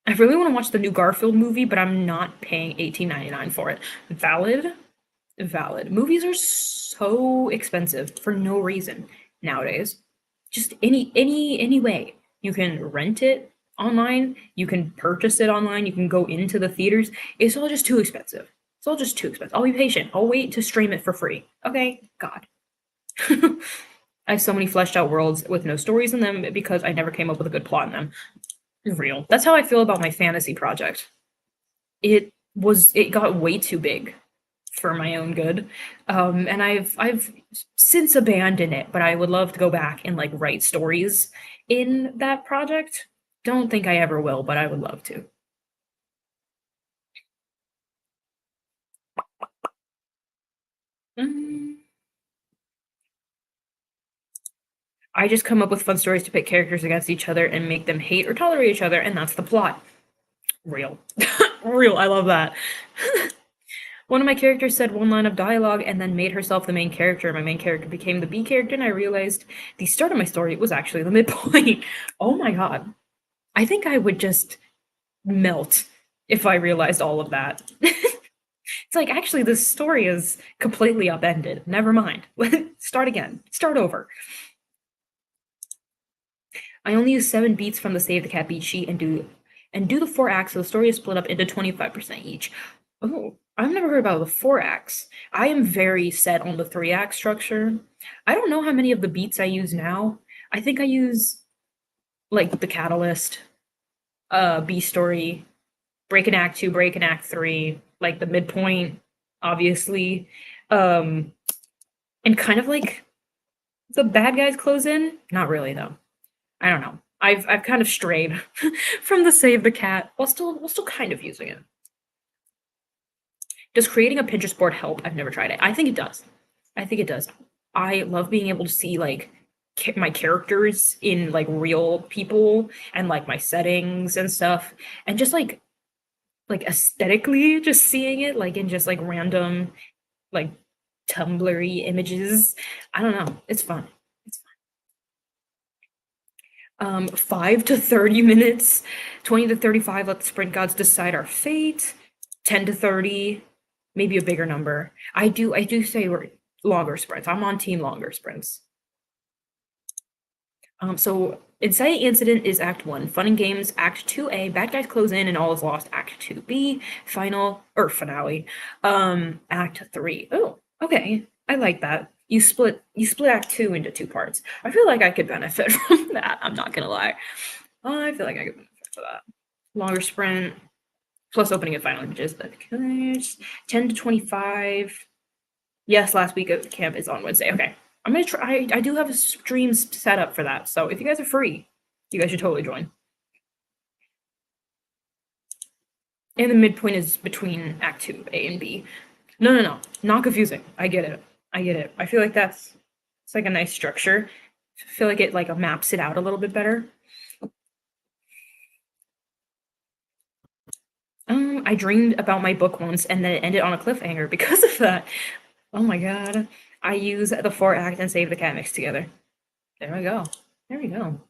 I really want to watch the new Garfield movie, but I'm not paying $18.99 for it. Valid? Valid. Movies are so expensive for no reason nowadays. Just any way. You can rent it online, you can purchase it online, you can go into the theaters. It's all just too expensive. It's all just too expensive. I'll be patient. I'll wait to stream it for free. Okay? God. I have so many fleshed out worlds with no stories in them because I never came up with a good plot in them. Real. That's how I feel about my fantasy project. It got way too big for my own good. And I've since abandoned it, but I would love to go back and like write stories in that project. Don't think I ever will, but I would love to. I just come up with fun stories to pit characters against each other and make them hate or tolerate each other, and that's the plot. Real. Real, I love that. One of my characters said one line of dialogue and then made herself the main character. My main character became the B character, and I realized the start of my story was actually the midpoint. Oh my god. I think I would just melt if I realized all of that. It's like, actually, this story is completely upended. Never mind. Start again. Start over. I only use 7 beats from the Save the Cat beat sheet and do the 4 acts, so the story is split up into 25% each. Oh, I've never heard about the 4 acts. I am very set on the 3 act structure. I don't know how many of the beats I use now. I think I use like the Catalyst, B story, break in act 2, break in act 3, like the midpoint, obviously. And kind of like the bad guys close in. Not really though. I don't know. I've kind of strayed from the Save the Cat while still kind of using it. Does creating a Pinterest board help? I've never tried it. I think it does. I think it does. I love being able to see like my characters in like real people and like my settings and stuff, and just like aesthetically just seeing it like in just like random like Tumblr-y images. I don't know. It's fun. It's fun. 5 to 30 minutes, 20 to 35, let the sprint gods decide our fate. 10 to 30, maybe a bigger number. I do say we're longer sprints. I'm on team longer sprints. So Inciting Incident is Act 1. Fun and Games, Act 2A. Bad guys close in and all is lost, Act 2B. Finale. Act 3. Oh, okay. I like that. You split Act 2 into 2 parts. I feel like I could benefit from that. I'm not gonna lie. I feel like I could benefit from that. Longer sprint, plus opening and final images. 10 to 25. Yes, last week of camp is on Wednesday. Okay. I'm gonna try. I do have a stream set up for that, so if you guys are free, you guys should totally join. And the midpoint is between Act 2, A and B. No. Not confusing. I get it. I feel like it's like a nice structure. I feel like it like maps it out a little bit better. I dreamed about my book once and then it ended on a cliffhanger because of that. Oh my god. I use the 4-act and Save the Cat mixed together. There we go. There we go.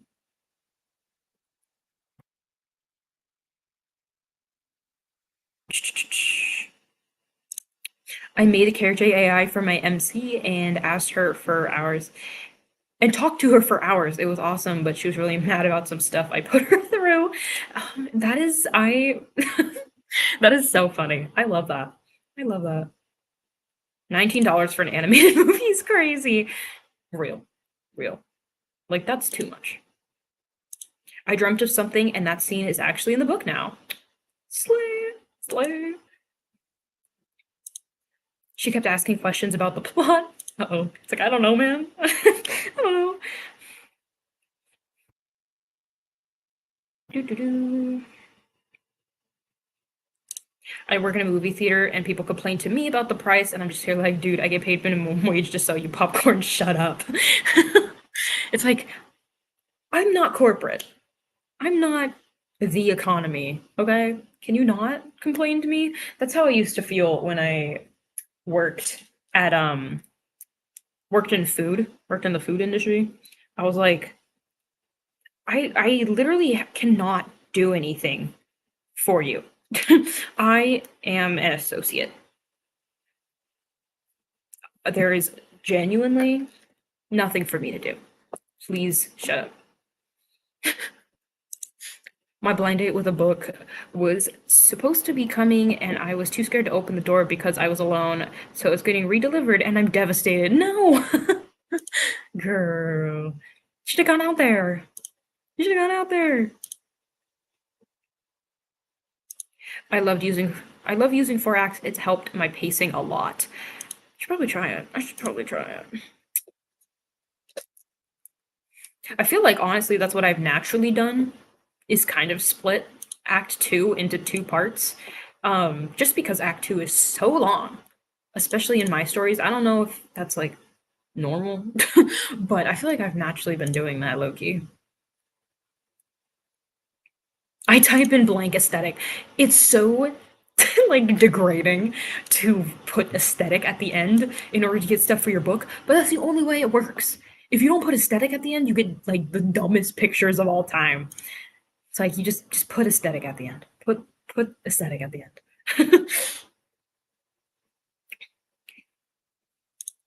I made a character AI for my MC and asked her for hours and talked to her for hours. It was awesome, but she was really mad about some stuff I put her through. That is so funny. I love that. I love that. $19 for an animated movie is crazy. Real. Like, that's too much. I dreamt of something, and that scene is actually in the book now. Slay. She kept asking questions about the plot. Uh-oh. It's like, I don't know, man. I don't know. I work in a movie theater and people complain to me about the price and I'm just here like, dude, I get paid minimum wage to sell you popcorn, shut up. It's like, I'm not corporate. I'm not the economy, okay? Can you not complain to me? That's how I used to feel when I worked at worked in the food industry. I was like, I literally cannot do anything for you. I am an associate. There is genuinely nothing for me to do. Please shut up. My blind date with a book was supposed to be coming and I was too scared to open the door because I was alone. So it's getting redelivered and I'm devastated. No! Girl. Should have gone out there. You should have gone out there. I love using 4-acts. It's helped my pacing a lot. I should probably try it. I feel like honestly that's what I've naturally done is kind of split Act 2 into 2 parts. Just because Act 2 is so long, especially in my stories. I don't know if that's like normal, but I feel like I've naturally been doing that low-key. I type in blank aesthetic. It's so like degrading to put aesthetic at the end in order to get stuff for your book, but that's the only way it works. If you don't put aesthetic at the end, you get like the dumbest pictures of all time. It's like you just put aesthetic at the end. Put aesthetic at the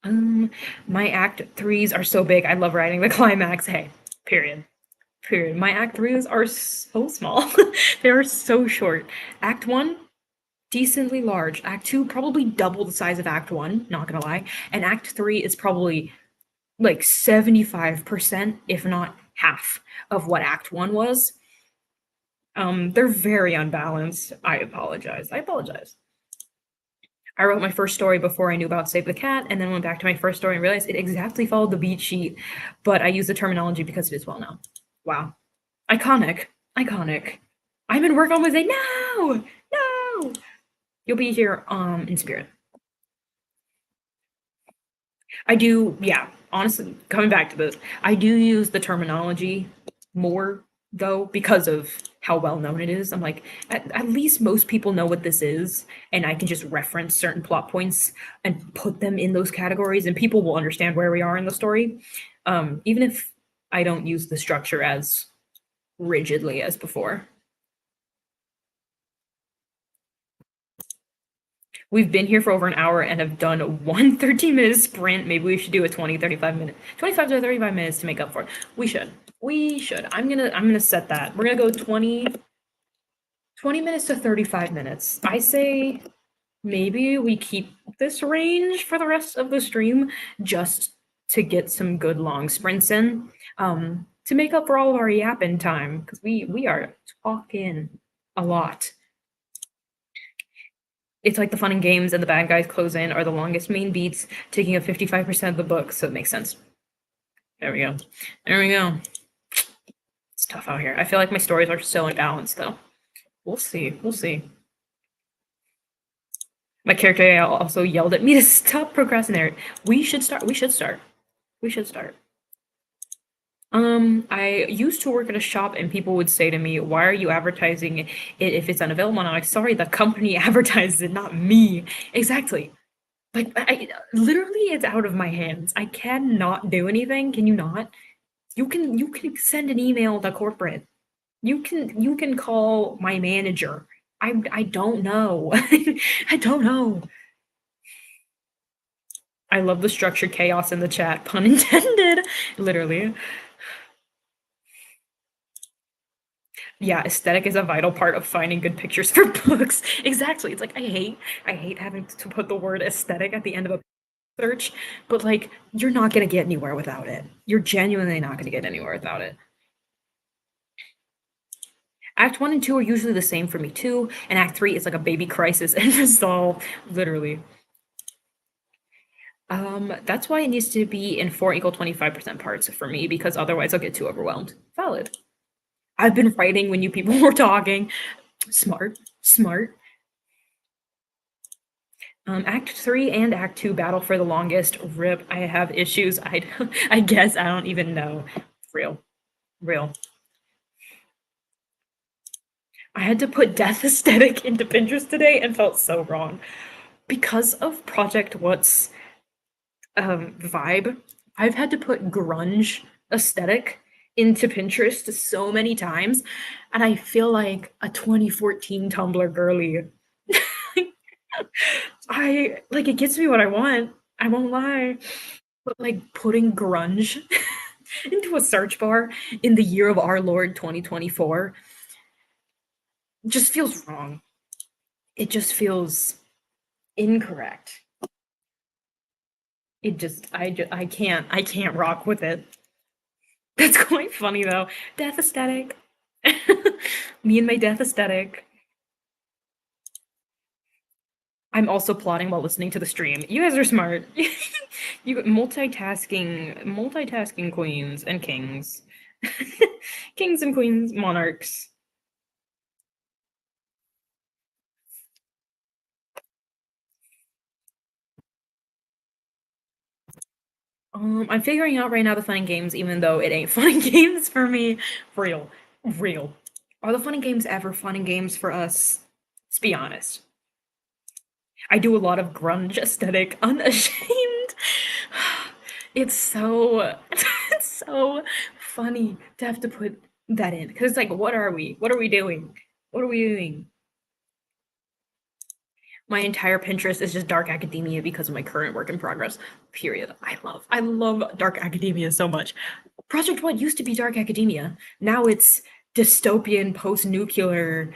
end. My Act 3s are so big. I love writing the climax. Hey, period. My Act 3s are so small. They are so short. Act 1, decently large. Act 2, probably double the size of Act 1, not gonna lie. And Act 3 is probably like 75%, if not half, of what Act 1 was. They're very unbalanced. I apologize. I wrote my first story before I knew about Save the Cat, and then went back to my first story and realized it exactly followed the beat sheet, but I use the terminology because it is well known. Wow. Iconic. I'm in work on Wednesday. No! You'll be here in spirit. I do, yeah, honestly, coming back to this, I do use the terminology more, though, because of how well known it is. I'm like, at least most people know what this is, and I can just reference certain plot points and put them in those categories, and people will understand where we are in the story, even if I don't use the structure as rigidly as before. We've been here for over an hour and have done one 13-minute sprint. Maybe we should do a 25 to 35 minutes to make up for it. We should. We should. I'm gonna set that. We're gonna go 20 minutes to 35 minutes. I say maybe we keep this range for the rest of the stream just to get some good long sprints in. To make up for all of our yapping time, because we are talking a lot. It's like the fun and games and the bad guys close in are the longest main beats, taking up 55% of the book, so it makes sense. There we go. There we go. It's tough out here. I feel like my stories are so imbalanced, though. We'll see. We'll see. My character also yelled at me to stop procrastinating. We should start. We should start. We should start. I used to work at a shop and people would say to me, "Why are you advertising it if it's unavailable?" And I'm like, "Sorry, the company advertises it, not me." Exactly. Like, literally, it's out of my hands. I cannot do anything. Can you not? You can send an email to corporate. You can call my manager. I don't know. I don't know. I love the structured chaos in the chat, pun intended. Literally. Yeah, aesthetic is a vital part of finding good pictures for books. Exactly. It's like I hate having to put the word aesthetic at the end of a search, but like you're not gonna get anywhere without it. You're genuinely not gonna get anywhere without it. Act 1 and 2 are usually the same for me too, and Act 3 is like a baby crisis and resolve, literally. That's why it needs to be in 4 equal 25% parts for me, because otherwise I'll get too overwhelmed. Valid. I've been writing when you people were talking. Smart, smart. Act 3 and Act 2 battle for the longest. Rip, I have issues. I guess I don't even know. Real. Real. I had to put death aesthetic into Pinterest today and felt so wrong. Because of Project What's vibe, I've had to put grunge aesthetic into Pinterest so many times, and I feel like a 2014 Tumblr girly. I like it gets me what I want. I won't lie. But like putting grunge into a search bar in the year of our Lord 2024 just feels wrong. It just feels incorrect. I can't rock with it. That's quite funny though. Death aesthetic. Me and my death aesthetic. I'm also plotting while listening to the stream. You guys are smart. You multitasking queens and kings. Kings and queens, monarchs. I'm figuring out right now the fun and games, even though it ain't fun and games for me. Real. Real. Are the fun and games ever fun and games for us? Let's be honest. I do a lot of grunge aesthetic, unashamed. It's so it's so funny to have to put that in because it's like, what are we? What are we doing? What are we doing? My entire Pinterest is just dark academia because of my current work in progress. Period. I love dark academia so much. Project What used to be dark academia. Now it's dystopian post-nuclear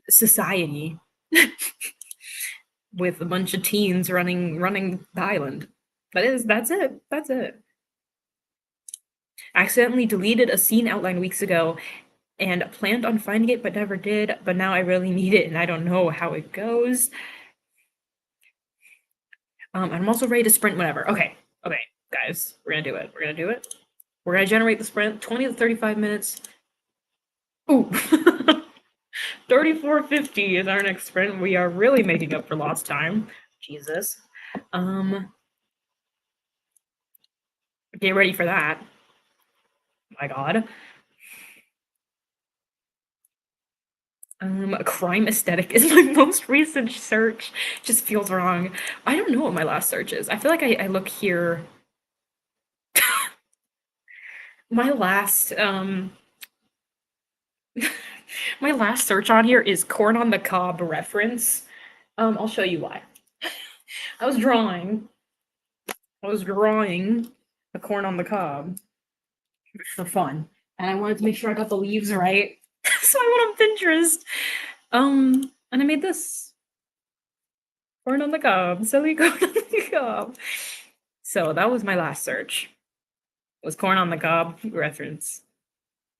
society with a bunch of teens running the island. That's it. That's it. I accidentally deleted a scene outline weeks ago and planned on finding it but never did, but now I really need it and I don't know how it goes. I'm also ready to sprint whenever. Okay, okay, guys, we're gonna do it. We're gonna do it. We're gonna generate the sprint, 20 to 35 minutes. Ooh, 34:50 is our next sprint. We are really making up for lost time. Jesus. Get ready for that. My God. Crime aesthetic is my most recent search. Just feels wrong. I don't know what my last search is. I feel like I look here. My last my last search on here is corn on the cob reference. I'll show you why. I was drawing. I was drawing the corn on the cob for fun, and I wanted to make sure I got the leaves right. So I went on Pinterest. And I made this corn on the cob, silly corn on the cob. So that was my last search. Was corn on the cob reference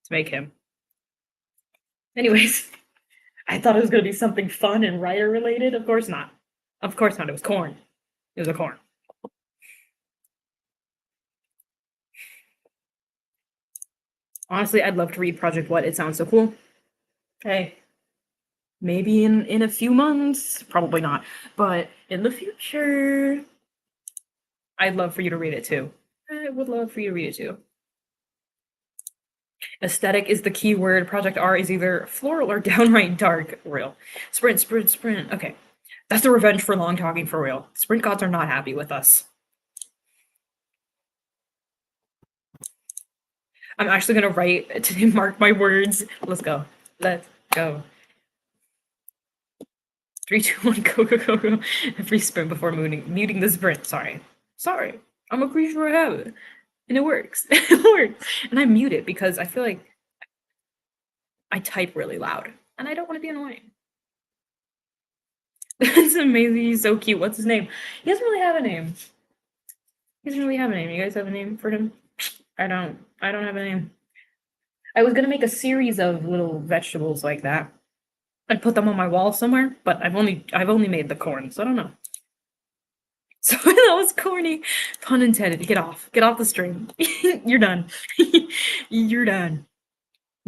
to make him. Anyways, I thought it was gonna be something fun and writer related. Of course not. Of course not. It was corn. It was a corn. Honestly, I'd love to read Project What. It sounds so cool. Hey, maybe in a few months, probably not, but in the future, I'd love for you to read it too. I would love for you to read it too. Aesthetic is the key word. Project R is either floral or downright dark. Real. Sprint, sprint, sprint. Okay. That's the revenge for long talking for real. Sprint gods are not happy with us. I'm actually gonna write to mark my words. Let's go. Let's go. 3, 2, 1, go, go, go, go. Every sprint before muting the sprint. Sorry. Sorry. I'm a creature of habit. And it works. It works. And I mute it because I feel like I type really loud. And I don't want to be annoying. That's amazing. He's so cute. What's his name? He doesn't really have a name. He doesn't really have a name. You guys have a name for him? I don't. I don't have a name. I was gonna make a series of little vegetables like that. I'd put them on my wall somewhere, but I've only made the corn, so I don't know. So that was corny. Pun intended. Get off. Get off the stream. You're done. You're done.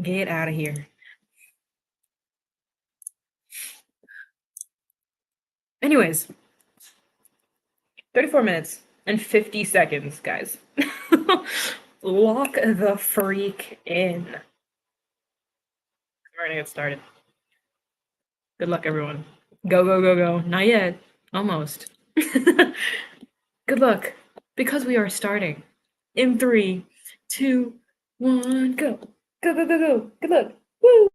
Get out of here. Anyways, 34 minutes and 50 seconds, guys. Lock the freak in. We're gonna get started. Good luck, everyone. Go, go, go, go. Not yet. Almost. Good luck, because we are starting. In 3, 2, 1, go. Go, go, go, go. Good luck. Woo!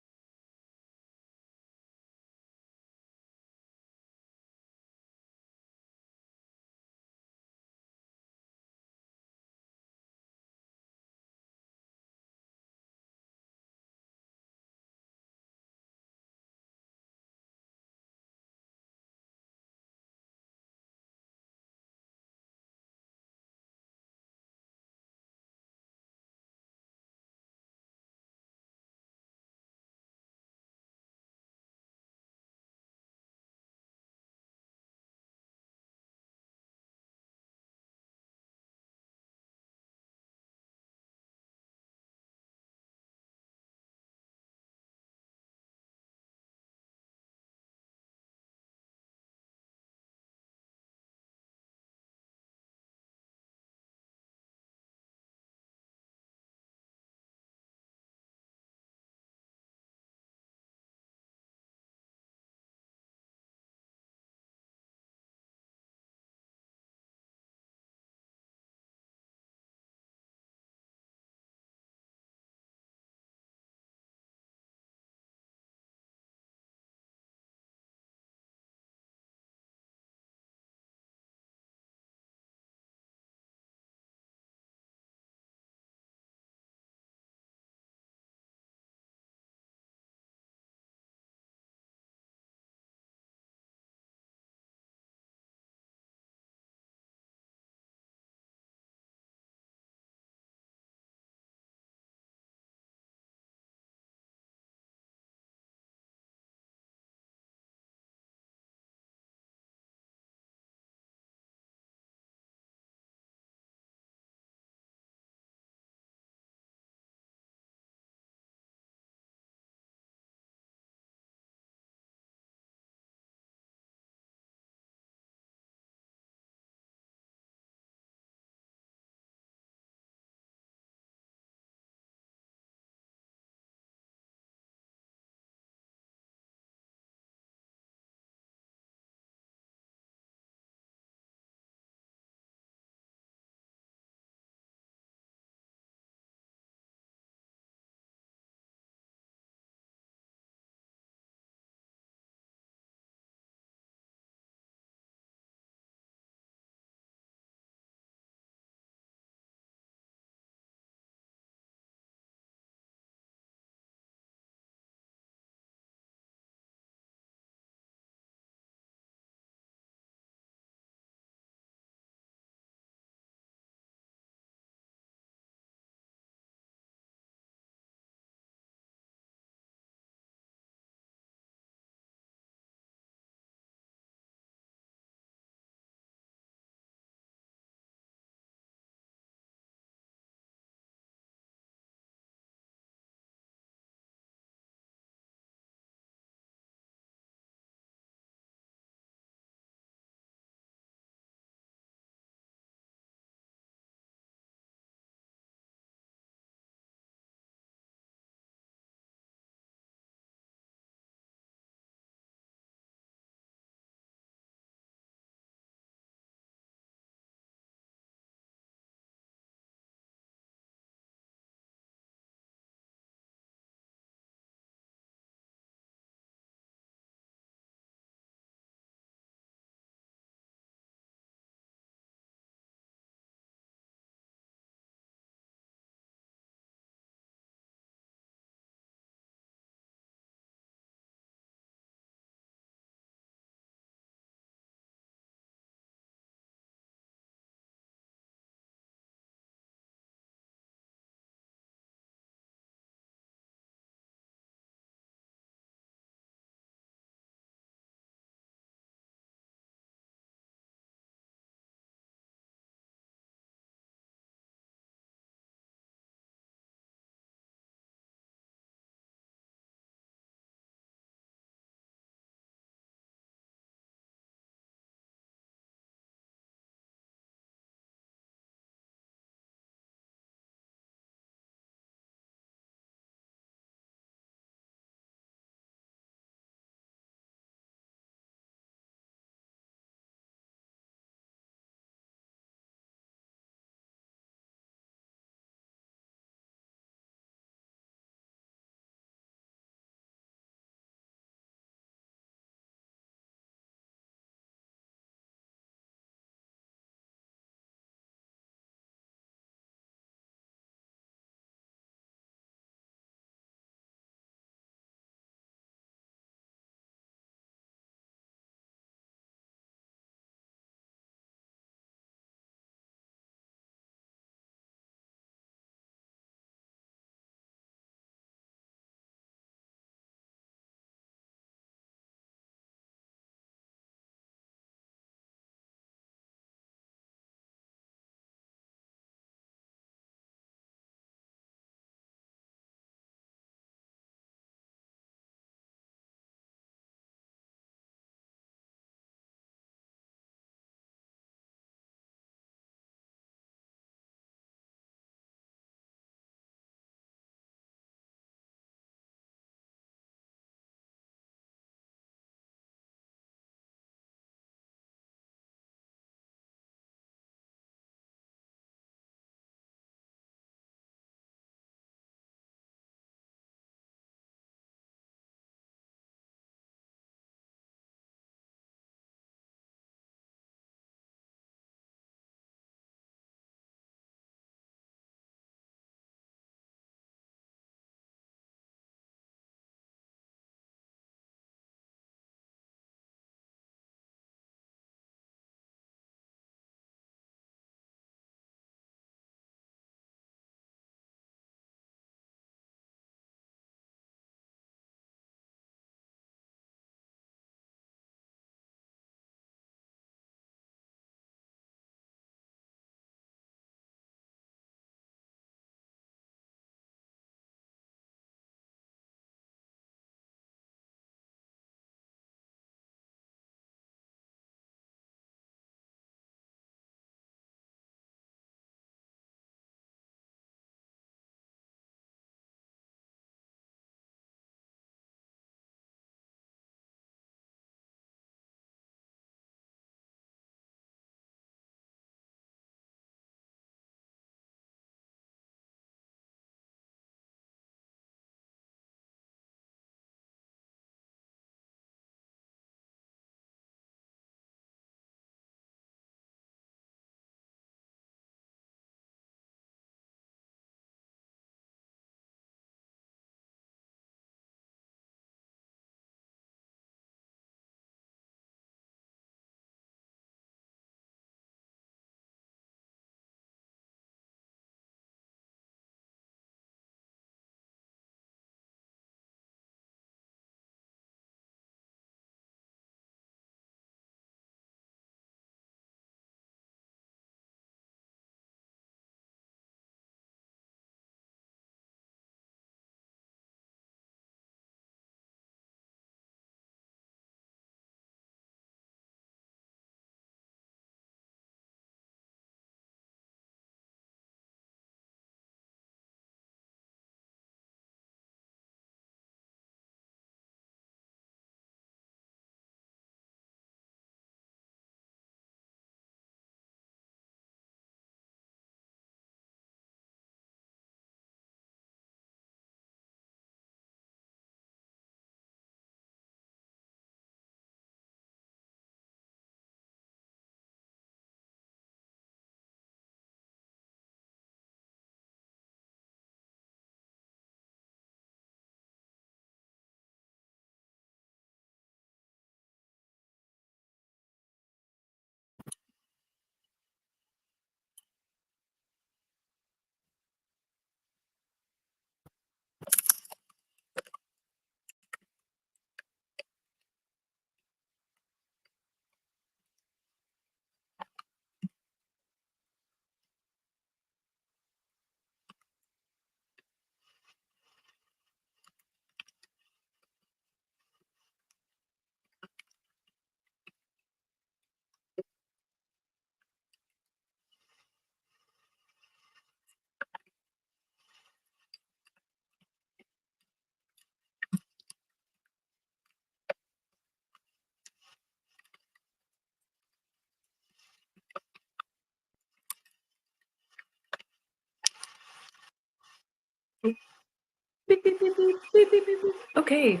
Beep, beep, beep, beep, beep, beep, beep, beep. Okay,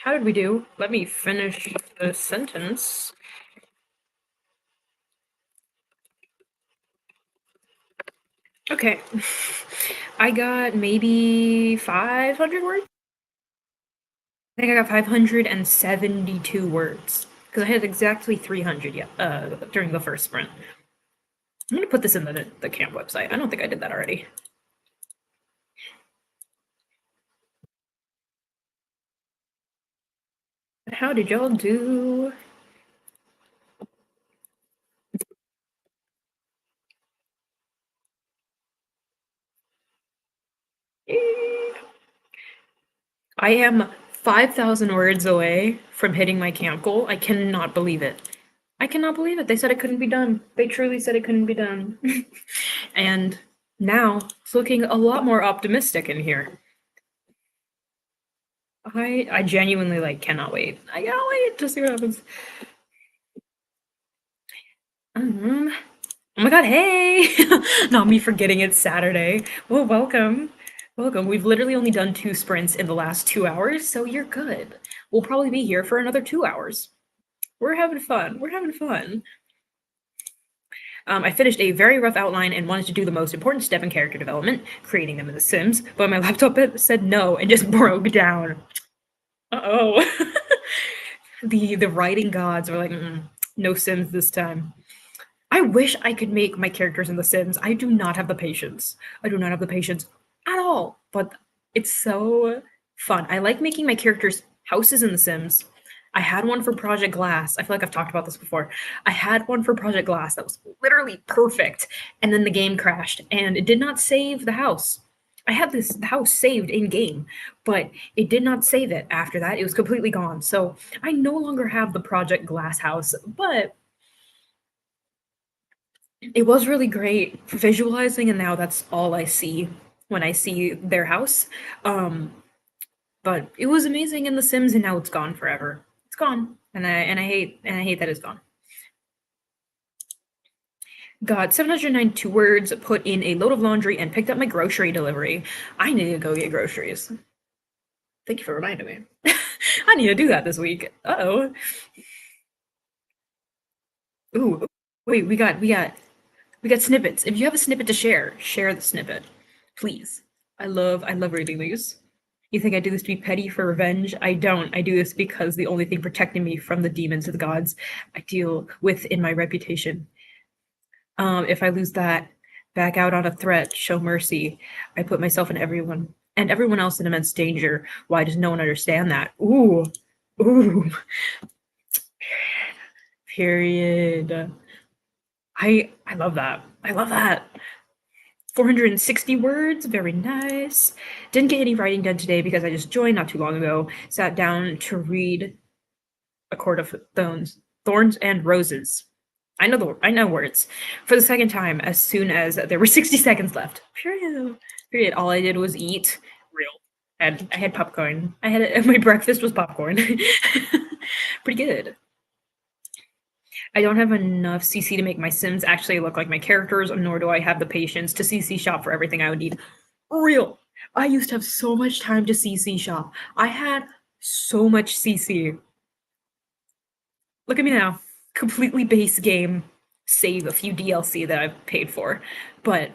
how did we do? Let me finish the sentence. Okay, I got maybe 500 words. I think I got 572 words because I had exactly 300 during the first sprint. I'm gonna put this in the camp website. I don't think I did that already. How did y'all do? I am 5,000 words away from hitting my camp goal. I cannot believe it. I cannot believe it. They said it couldn't be done. They truly said it couldn't be done. And now it's looking a lot more optimistic in here. I genuinely cannot wait. I cannot wait to see what happens. Oh my god, hey! Not me forgetting it's Saturday. Well, welcome. Welcome. We've literally only done 2 sprints in the last 2 hours, so you're good. We'll probably be here for another 2 hours. We're having fun. We're having fun. I finished a very rough outline and wanted to do the most important step in character development, creating them in The Sims, but my laptop said no and just broke down. Uh-oh. The writing gods were like, no Sims this time. I wish I could make my characters in The Sims. I do not have the patience. I do not have the patience at all, but it's so fun. I like making my characters houses in The Sims. I had one for Project Glass. I feel like I've talked about this before. I had one for Project Glass that was literally perfect, and then the game crashed, and it did not save the house. I had this house saved in game, but it did not save it after that. It was completely gone. So I no longer have the Project Glass house, but it was really great visualizing, and now that's all I see when I see their house. But it was amazing in The Sims, and now it's gone forever. It's gone, and I hate that it's gone. Got 792 words, put in a load of laundry, and picked up my grocery delivery. I need to go get groceries. Thank you for reminding me. I need to do that this week. Uh-oh. Ooh, wait, we got snippets. If you have a snippet to share, share the snippet, please. I love reading these. You think I do this to be petty for revenge? I don't. I do this because the only thing protecting me from the demons of the gods I deal with in my reputation. If I lose that, back out on a threat, show mercy. I put myself and everyone else in immense danger. Why does no one understand that? Ooh, ooh. Period. I love that. I love that. 460 words, very nice. Didn't get any writing done today because I just joined not too long ago. Sat down to read A Court of Thorns and Roses. I know words. For the second time, as soon as there were 60 seconds left. Period. Period. All I did was eat real. And I had popcorn. My breakfast was popcorn. Pretty good. I don't have enough CC to make my Sims actually look like my characters, nor do I have the patience to CC shop for everything I would need. Real. I used to have so much time to CC shop. I had so much CC. Look at me now. Completely base game, save a few DLC that I've paid for. But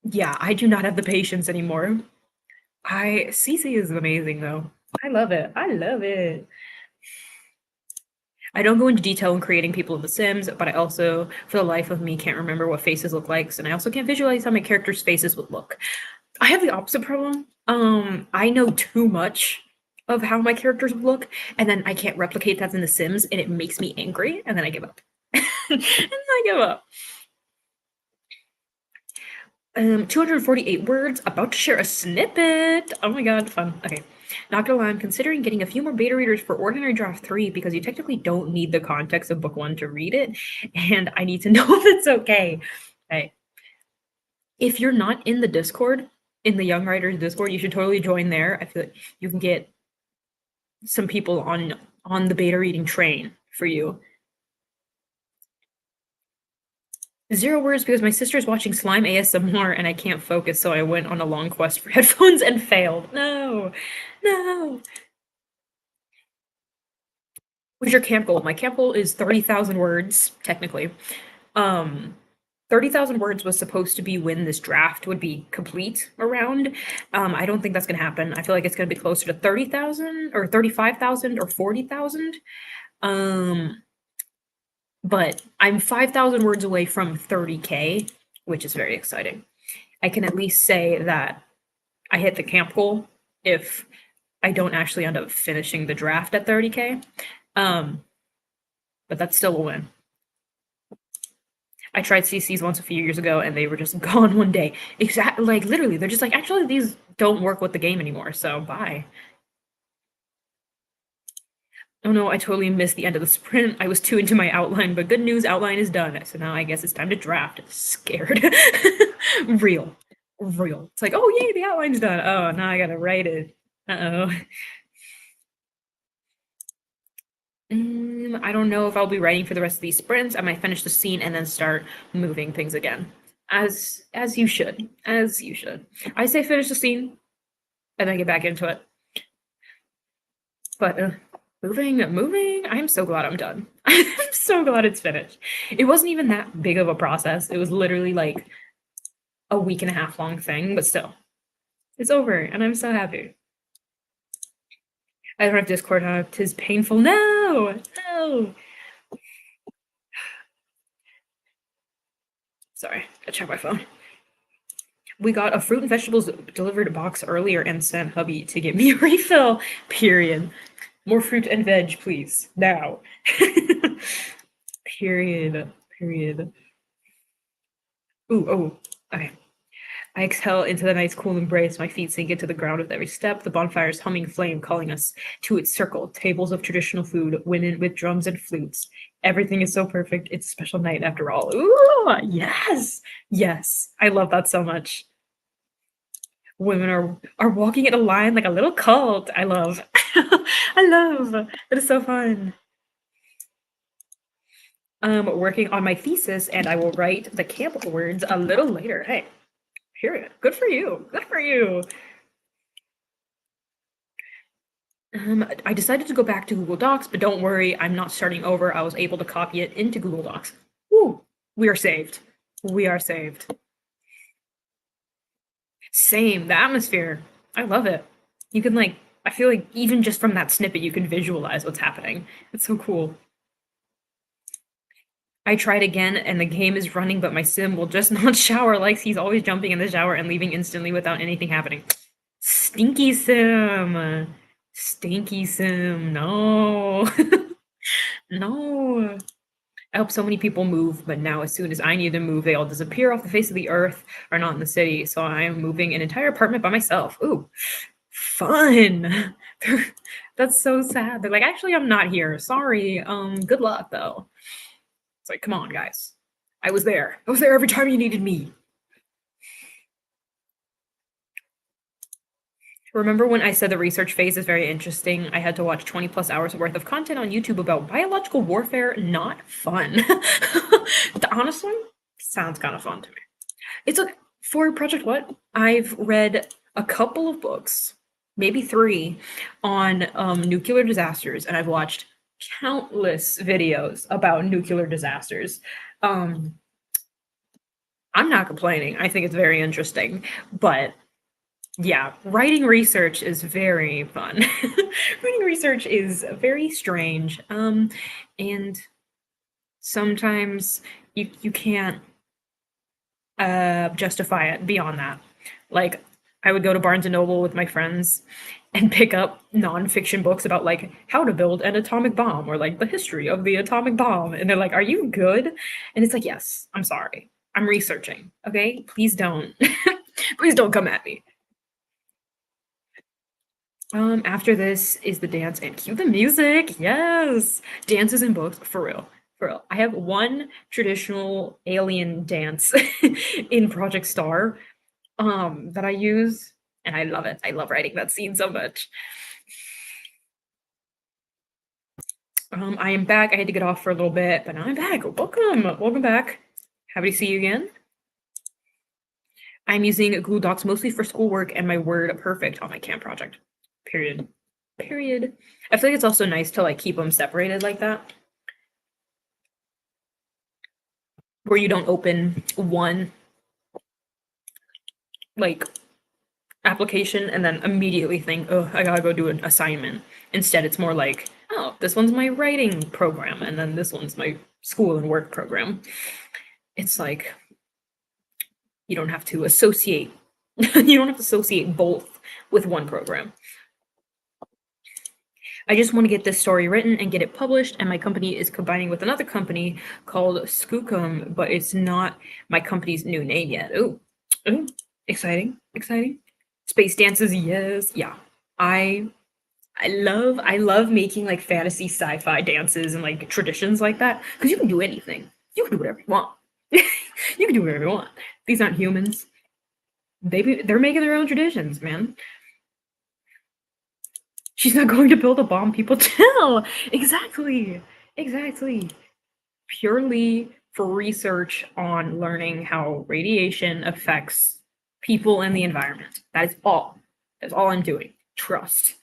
yeah, I do not have the patience anymore. CC is amazing though. I love it. I love it. I don't go into detail in creating people in The Sims, but I also, for the life of me, can't remember what faces look like, and I also can't visualize how my characters' faces would look. I have the opposite problem. I know too much of how my characters would look, and then I can't replicate that in The Sims, and it makes me angry, and then I give up. And I give up. 248 words, about to share a snippet. Oh my god, fun. Okay. Not gonna lie, I'm considering getting a few more beta readers for Ordinary Draft 3 because you technically don't need the context of book 1 to read it, and I need to know if it's okay. Okay. If you're not in the Discord, in the Young Writers Discord, you should totally join there. I feel like you can get some people on the beta reading train for you. 0 words because my sister's watching slime ASMR and I can't focus, so I went on a long quest for headphones and failed. No, no. What's your camp goal? My camp goal is 30,000 words, technically. 30,000 words was supposed to be when this draft would be complete around. I don't think that's going to happen. I feel like it's going to be closer to 30,000 or 35,000 or 40,000. But I'm 5,000 words away from 30K, which is very exciting. I can at least say that I hit the camp goal if I don't actually end up finishing the draft at 30K. But that's still a win. I tried CCs once a few years ago and they were just gone one day. Exactly, like literally, they're just like, actually, these don't work with the game anymore, so bye. Oh no, I totally missed the end of the sprint. I was too into my outline, but good news, outline is done. So now I guess it's time to draft. Scared. Real. It's like, oh yay, the outline's done. Oh, now I gotta write it. Uh-oh. I don't know if I'll be writing for the rest of these sprints. I might finish the scene and then start moving things again. As you should. As you should. I say finish the scene and then get back into it. But moving, I'm so glad I'm done. I'm so glad it's finished. It wasn't even that big of a process. It was literally like a week and a half long thing, but still. It's over and I'm so happy. I don't have Discord on. 'Tis painful. No! Sorry, I checked my phone. We got a fruit and vegetables delivered box earlier and sent hubby to get me a refill. Period. More fruit and veg, please. Now. Period. Ooh, oh, okay. I exhale into the night's cool embrace. My feet sink into the ground with every step. The bonfire's humming flame calling us to its circle. Tables of traditional food, women with drums and flutes. Everything is so perfect. It's a special night after all. Ooh, yes. I love that so much. Women are walking in a line like a little cult. I love. That is so fun. Working on my thesis, and I will write the camp words a little later. Hey. Period. Good for you. I decided to go back to Google Docs, but don't worry, I'm not starting over. I was able to copy it into Google Docs. Woo! We are saved. Same. The atmosphere. I love it. You can I feel like even just from that snippet, you can visualize what's happening. It's so cool. I tried again and the game is running, but my sim will just not shower. Like he's always jumping in the shower and leaving instantly without anything happening. Stinky sim. No. No. I hope so many people move, but now as soon as I need to move, they all disappear off the face of the earth or not in the city. So I am moving an entire apartment by myself. Ooh, fun. That's so sad. They're like, actually, I'm not here. Sorry. Good luck though. It's like, come on, guys. I was there every time you needed me. Remember when I said the research phase is very interesting? I had to watch 20 plus hours worth of content on YouTube about biological warfare. Not fun. Honestly, sounds kind of fun to me. It's like, for Project What? I've read a couple of books, maybe 3, on nuclear disasters, and I've watched countless videos about nuclear disasters. I'm not complaining. I think it's very interesting, but yeah, writing research is very fun. Writing research is very strange. And sometimes you can't justify it beyond that. Like I would go to Barnes and Noble with my friends and pick up nonfiction books about like how to build an atomic bomb or like the history of the atomic bomb. And they're like, are you good? And it's like, yes, I'm sorry. I'm researching. Okay. Please don't. Please don't come at me. After this is the dance and cue the music. Yes. Dances and books. For real. I have one traditional alien dance in Project Star that I use, and I love it. I love writing that scene so much. I am back. I had to get off for a little bit, but now I'm back. Welcome back. Happy to see you again. I'm using Google Docs mostly for schoolwork and my Word Perfect on my camp project. Period. Period. I feel like it's also nice to like keep them separated like that, where you don't open one like application and then immediately think, oh, I gotta go do an assignment. Instead, it's more like, oh, this one's my writing program, and then this one's my school and work program. It's like you don't have to associate you don't have to associate both with one program. I just want to get this story written and get it published, and my company is combining with another company called Skookum, but it's not my company's new name yet. Oh, exciting, exciting. Space dances, yes. Yeah. I love making like fantasy sci-fi dances and like traditions like that, because you can do anything. You can do whatever you want. You can do whatever you want. These aren't humans. They're making their own traditions, man. She's not going to build a bomb, people tell. Exactly. Exactly. Purely for research on learning how radiation affects people and the environment. That is all. That's all I'm doing. Trust.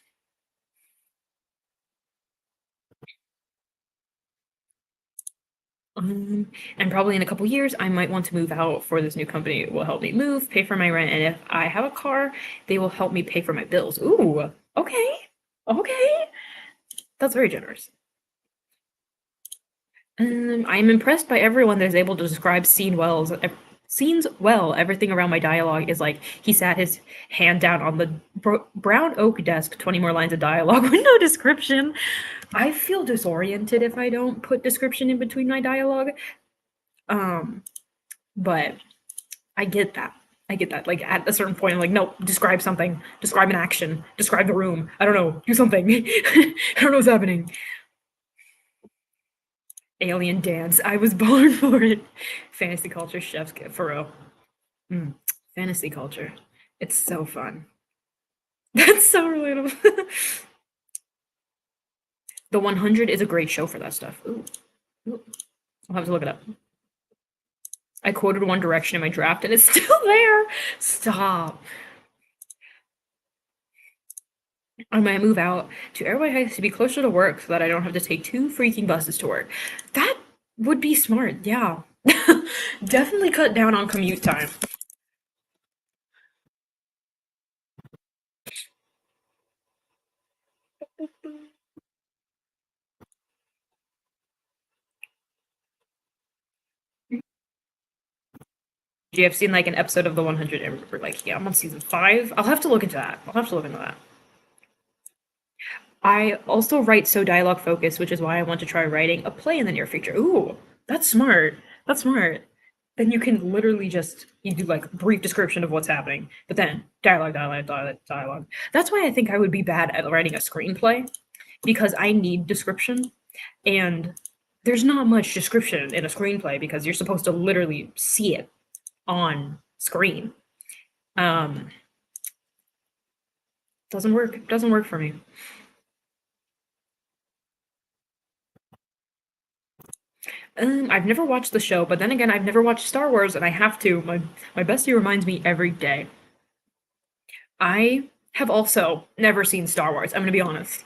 And probably in a couple years, I might want to move out for this new company. It will help me move, pay for my rent, and if I have a car, they will help me pay for my bills. Ooh, okay, okay. That's very generous. I'm impressed by everyone that is able to describe scenes well. Everything around my dialogue is like he sat his hand down on the brown oak desk, 20 more lines of dialogue with no description. I feel disoriented if I don't put description in between my dialogue. But I get that. I get that. Like at a certain point, I'm like, no, describe something. Describe an action. Describe the room. I don't know. Do something. I don't know what's happening. Alien dance. I was born for it. Fantasy culture chef's kit for real. Fantasy culture. It's so fun. That's so relatable. The 100 is a great show for that stuff. Ooh. I'll have to look it up. I quoted One Direction in my draft and it's still there. Stop. I might move out to Airway Heights to be closer to work so that I don't have to take 2 freaking buses to work. That would be smart, yeah. Definitely cut down on commute time. You have seen like an episode of the 100 and we're like, yeah, I'm on season 5. I'll have to look into that. I also write so dialogue focused, which is why I want to try writing a play in the near future. Ooh, that's smart. That's smart. Then you can literally just you do like brief description of what's happening, but then dialogue, dialogue, dialogue, dialogue. That's why I think I would be bad at writing a screenplay, because I need description, and there's not much description in a screenplay because you're supposed to literally see it on screen. Doesn't work for me. I've never watched the show, but then again, I've never watched Star Wars, and I have to. My bestie reminds me every day. I have also never seen Star Wars. I'm gonna be honest.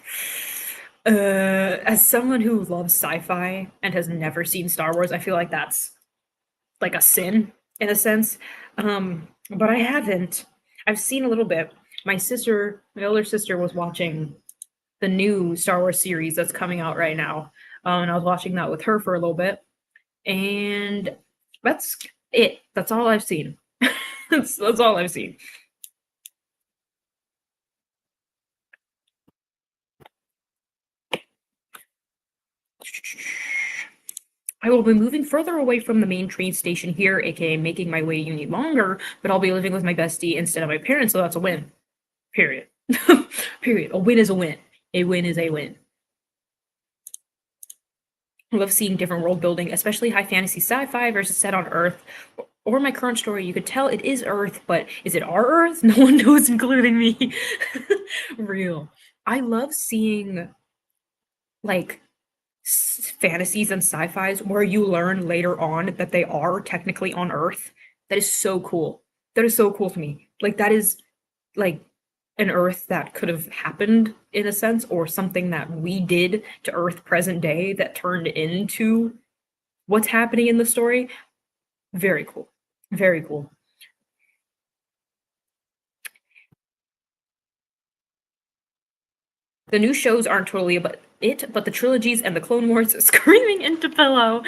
As someone who loves sci-fi and has never seen Star Wars, I feel like that's like a sin in a sense. But I haven't. I've seen a little bit. My older sister was watching the new Star Wars series that's coming out right now. And I was watching that with her for a little bit. And that's it. That's all I've seen. That's all I've seen. I will be moving further away from the main train station here, aka making my way to uni longer, but I'll be living with my bestie instead of my parents, so that's a win. Period. Period. A win is a win. A win is a win. I love seeing different world building, especially high fantasy sci-fi versus set on Earth. Or my current story, you could tell it is Earth, but is it our Earth? No one knows, including me. Real. I love seeing like fantasies and sci-fis where you learn later on that they are technically on Earth. That is so cool. That is so cool to me. Like that is like an Earth that could have happened in a sense, or something that we did to Earth present day that turned into what's happening in the story. Very cool. Very cool. The new shows aren't totally about it, but the trilogies and the Clone Wars screaming into pillow.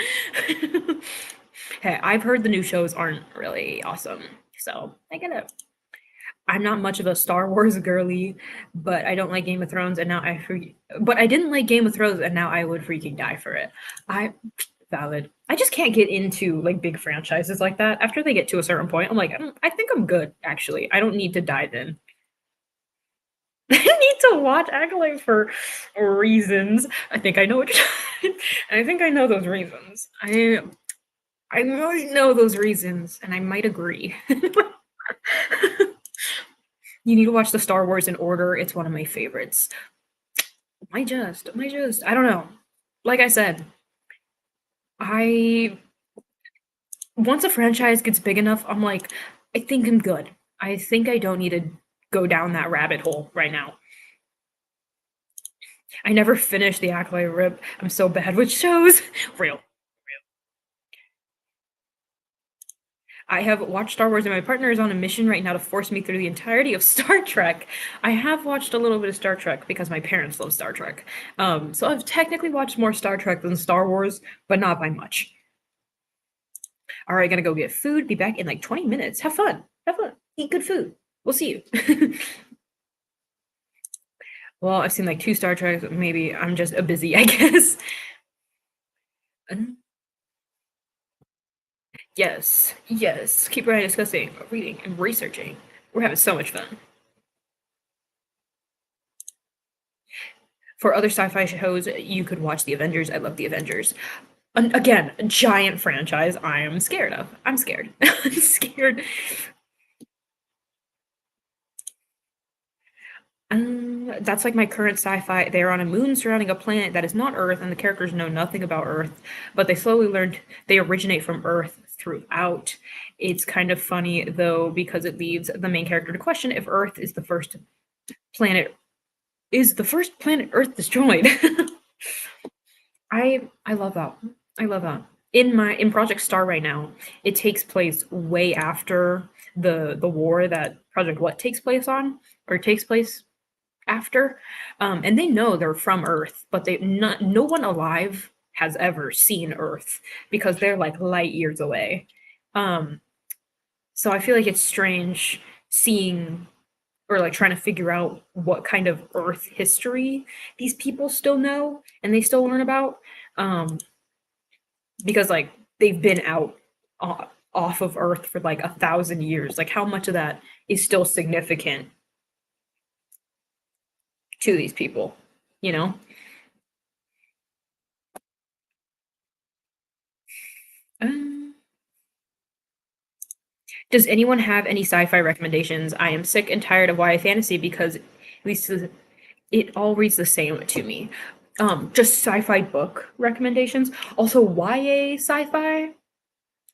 Hey, I've heard the new shows aren't really awesome, so I get it. I'm not much of a Star Wars girly, but I don't like Game of Thrones, and now but I didn't like Game of Thrones, and now I would freaking die for it. I valid. I just can't get into like big franchises like that. After they get to a certain point, I'm like, I think I'm good. Actually, I don't need to dive in. I need to watch Acolyte for reasons. I think I know what. I think I know those reasons. I might know those reasons, and I might agree. You need to watch the Star Wars in order. It's one of my favorites. Might just. I don't know. Like I said, I once a franchise gets big enough, I'm like, I think I'm good. I think I don't need to go down that rabbit hole right now. I never finished the Acolyte rip. I'm so bad with shows. Real. I have watched Star Wars, and my partner is on a mission right now to force me through the entirety of Star Trek. I have watched a little bit of Star Trek because my parents love Star Trek. So I've technically watched more Star Trek than Star Wars, but not by much. All right, gonna go get food. Be back in like 20 minutes. Have fun. Have fun. Eat good food. We'll see you. Well, I've seen like 2 Star Treks. Maybe I'm just a busy, I guess. Yes, yes. Keep writing, discussing, reading, and researching. We're having so much fun. For other sci-fi shows, you could watch The Avengers. I love The Avengers. Again, a giant franchise I am scared of. I'm scared. I'm scared. That's like my current sci-fi. They're on a moon surrounding a planet that is not Earth, and the characters know nothing about Earth, but they slowly learned they originate from Earth throughout. It's kind of funny though, because it leaves the main character to question if Earth planet is the first planet Earth destroyed. I love that. I love that. In Project Star right now, it takes place way after the war that Project What takes place on, or takes place after. And they know they're from Earth, but no one alive has ever seen Earth because they're like light years away. Um, so I feel like it's strange seeing, or like trying to figure out what kind of Earth history these people still know and they still learn about. Because like they've been out off of Earth for like 1,000 years. Like how much of that is still significant to these people, you know? Um, does anyone have any sci-fi recommendations? I am sick and tired of YA fantasy because at least it all reads the same to me. Just sci-fi book recommendations. Also YA sci-fi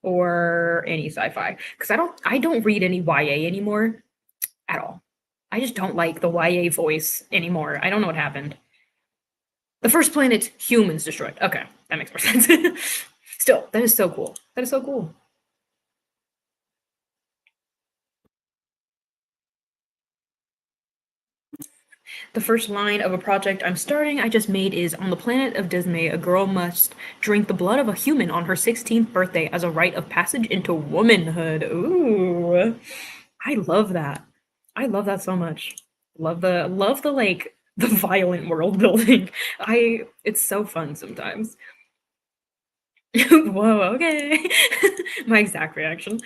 or any sci-fi, because I don't read any YA anymore at all. I just don't like the YA voice anymore. I don't know what happened. The first planet humans destroyed. Okay, that makes more sense. Still, that is so cool. That is so cool. The first line of a project I'm starting I just made is on the planet of Dismay, a girl must drink the blood of a human on her 16th birthday as a rite of passage into womanhood. Ooh. I love that. I love that so much. Love the like the violent world building. It's so fun sometimes. Whoa, okay. My exact reaction.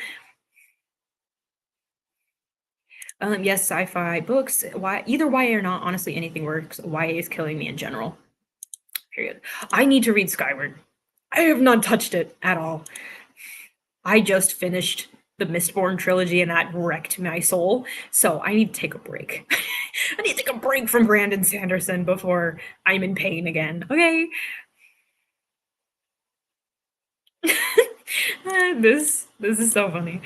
Yes, sci-fi books. Why either YA or not, honestly, anything works. YA is killing me in general. Period. I need to read Skyward. I have not touched it at all. I just finished the Mistborn trilogy and that wrecked my soul. So I need to take a break. I need to take a break from Brandon Sanderson before I'm in pain again. Okay. This is so funny.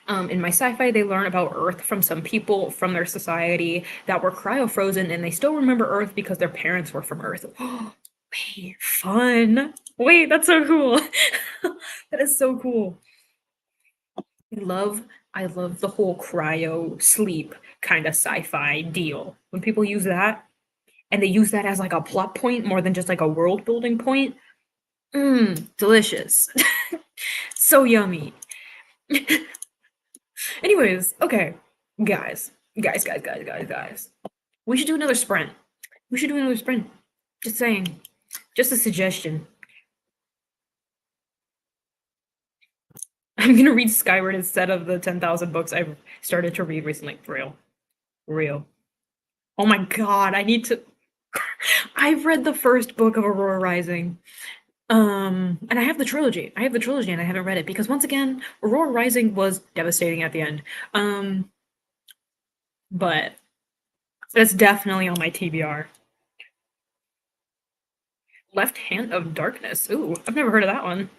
In my sci-fi, they learn about Earth from some people from their society that were cryo-frozen, and they still remember Earth because their parents were from Earth. Wait, fun. Wait, that's so cool. That is so cool. I love the whole cryo sleep kind of sci-fi deal. When people use that, and they use that as like a plot point more than just like a world building point. Delicious. So yummy. Anyways, okay. Guys. We should do another sprint. We should do another sprint. Just saying. Just a suggestion. I'm gonna read Skyward instead of the 10,000 books I've started to read recently. For real. Real. Oh my god, I need to. I've read the first book of Aurora Rising. And I have the trilogy. I have the trilogy and I haven't read it because once again, Aurora Rising was devastating at the end. But that's definitely on my TBR. Left Hand of Darkness. Ooh, I've never heard of that one.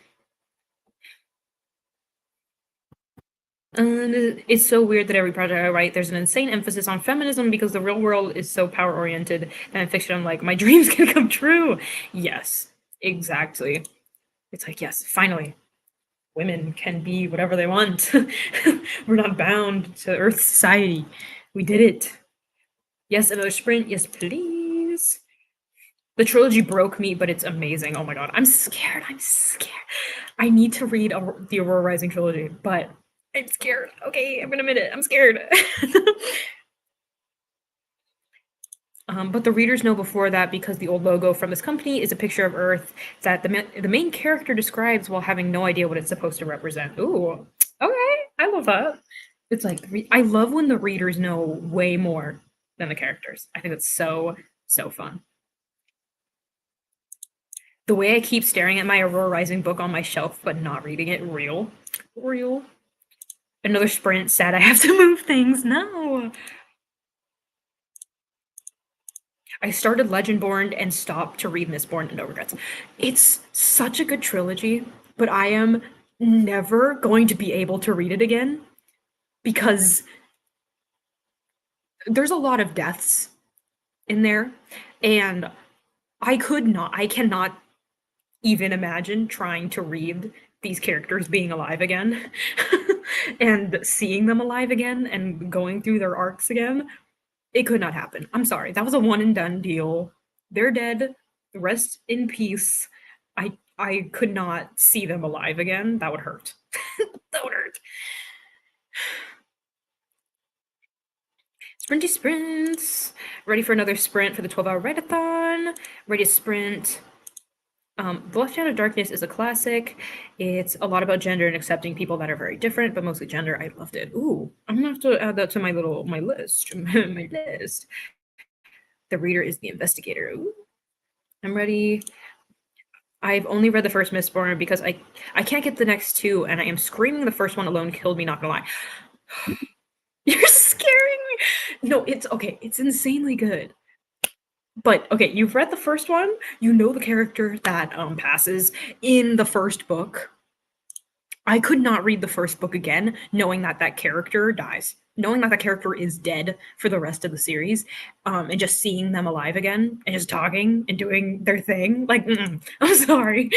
It's so weird that every project I write, there's an insane emphasis on feminism because the real world is so power oriented. And in fiction, I'm like, my dreams can come true. Yes, exactly. It's like, yes, finally, women can be whatever they want. We're not bound to Earth society. We did it. Yes, another sprint. Yes, please. The trilogy broke me, but it's amazing. Oh my god, I'm scared. I'm scared. I need to read the Aurora Rising trilogy, but I'm scared. Okay, I'm gonna admit it. I'm scared. But the readers know before that because the old logo from this company is a picture of Earth that the main character describes while having no idea what it's supposed to represent. Ooh, okay, I love that. It's like I love when the readers know way more than the characters. I think it's so fun. The way I keep staring at my Aurora Rising book on my shelf but not reading it, real. Another sprint. Sad I have to move things. No. I started Legendborn and stopped to read Mistborn and No Regrets. It's such a good trilogy, but I am never going to be able to read it again because there's a lot of deaths in there, and I cannot even imagine trying to read these characters being alive again and seeing them alive again and going through their arcs again. It could not happen. I'm sorry. That was a one and done deal. They're dead. Rest in peace. I could not see them alive again. That would hurt. That would hurt. Sprinty sprints. Ready for another sprint for the 12-hour write-a-thon. Ready to sprint. The Left Hand of Darkness is a classic. It's a lot about gender and accepting people that are very different, but mostly gender. I loved it. Ooh, I'm gonna have to add that to my list. My list. The reader is the investigator. Ooh. I'm ready. I've only read the first Mistborn because I can't get the next two, and I am screaming the first one alone killed me, not gonna lie. You're scaring me. No, it's okay. It's insanely good. But okay, you've read the first one. You know the character that passes in the first book. I could not read the first book again, knowing that that character dies, knowing that that character is dead for the rest of the series, and just seeing them alive again and just talking and doing their thing. Like, I'm sorry,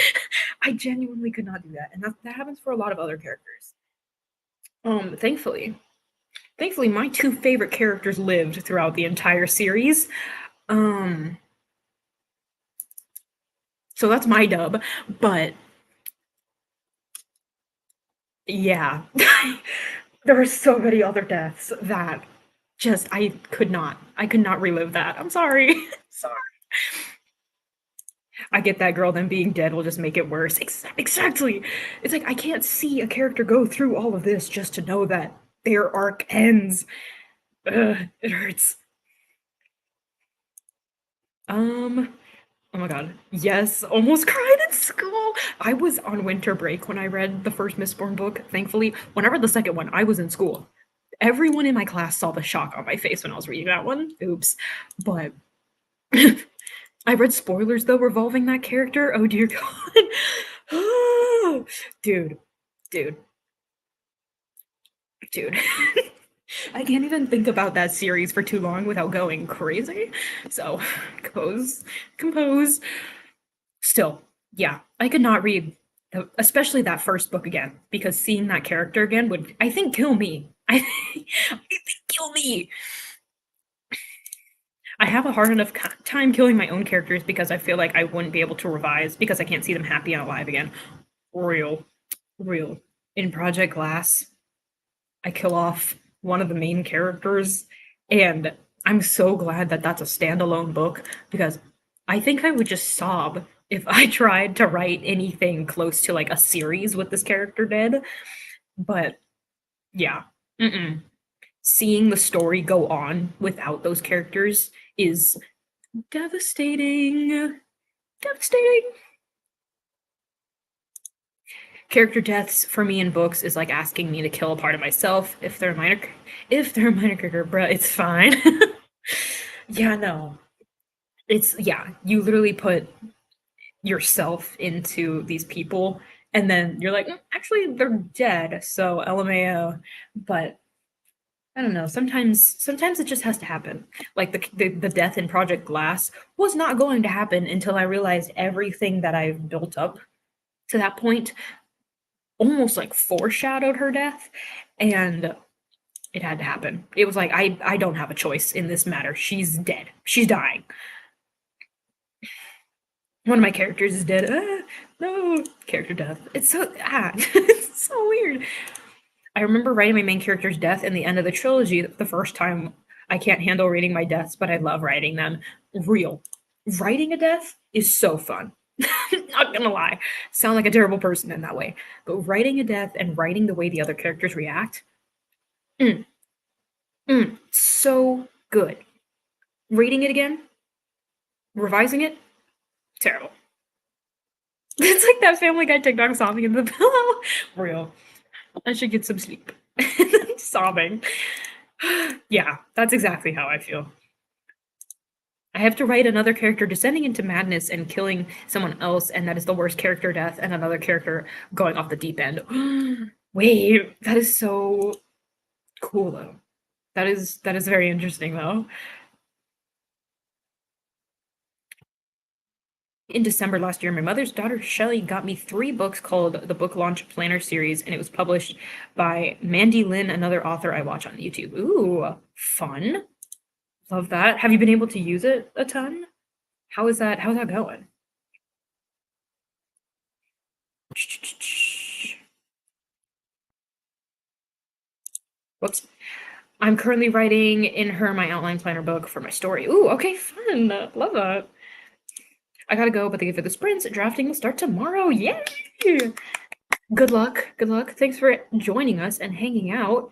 I genuinely could not do that, and that happens for a lot of other characters. Thankfully, my two favorite characters lived throughout the entire series. So that's my dub, but yeah. There were so many other deaths that just I could not relive that. I'm sorry. Sorry. I get that girl then being dead will just make it worse. Exactly. It's like I can't see a character go through all of this just to know that their arc ends. Ugh, it hurts. Oh my god. Yes, almost cried at school. I was on winter break when I read the first Mistborn book, thankfully. When I read the second one, I was in school. Everyone in my class saw the shock on my face when I was reading that one. Oops. But I read spoilers though revolving that character. Oh dear God. Dude, dude, dude. I can't even think about that series for too long without going crazy. So, compose, compose. Still, yeah, I could not read, especially that first book again, because seeing that character again would, I think, kill me. I think kill me. I have a hard enough time killing my own characters because I feel like I wouldn't be able to revise because I can't see them happy and alive again. Real, real. In Project Glass, I kill off one of the main characters, and I'm so glad that that's a standalone book because I think I would just sob if I tried to write anything close to like a series with this character dead. But yeah, mm-mm. Seeing the story go on without those characters is devastating. Devastating. Character deaths for me in books is like asking me to kill a part of myself if they're a minor character, bruh, it's fine. Yeah, no. It's yeah, you literally put yourself into these people and then you're like, actually they're dead, so LMAO. But I don't know, sometimes it just has to happen. Like the death in Project Glass was not going to happen until I realized everything that I've built up to that point almost like foreshadowed her death, and it had to happen. It was like I don't have a choice in this matter. She's dead. She's dying. One of my characters is dead. No character death. It's so it's so weird. I remember writing my main character's death in the end of the trilogy the first time. I can't handle reading my deaths, but I love writing them. Real. Writing a death is so fun. Not gonna lie. Sound like a terrible person in that way. But writing a death and writing the way the other characters react, mm, so good. Reading it again, revising it, terrible. It's like that Family Guy TikTok sobbing in the pillow. Real. I should get some sleep. Sobbing. Yeah, that's exactly how I feel. I have to write another character descending into madness and killing someone else, and that is the worst character death, and another character going off the deep end. Wait, that is so cool though. That is very interesting though. In December last year, my mother's daughter Shelley got me 3 books called the Book Launch Planner Series, and it was published by Mandy Lynn, another author I watch on YouTube. Ooh, fun. Love that. Have you been able to use it a ton? How's that going? Whoops. I'm currently writing in her my outline planner book for my story. Ooh, okay, fun. Love that. I gotta go, but they give it the sprints. Drafting will start tomorrow. Yay! Good luck. Good luck. Thanks for joining us and hanging out.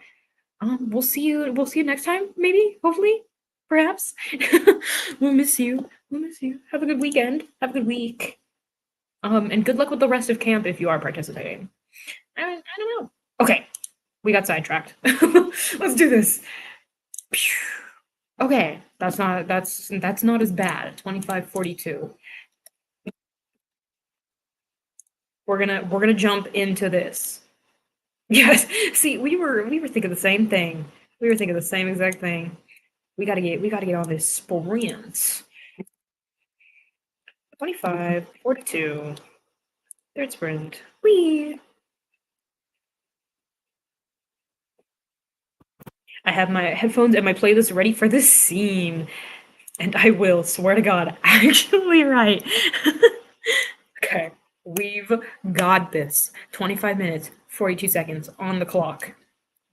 We'll see you next time, maybe, hopefully, perhaps. We'll miss you. We'll miss you. Have a good weekend. Have a good week. And good luck with the rest of camp if you are participating. I don't know. Okay, we got sidetracked. Let's do this. Okay, that's not as bad. 2542. We're gonna jump into this. Yes. See, we were thinking the same thing. We were thinking the same exact thing. We gotta get on this sprint. 25, 42. Third sprint. Whee! I have my headphones and my playlist ready for this scene. And I will, swear to God, actually write. Okay, we've got this. 25 minutes, 42 seconds on the clock.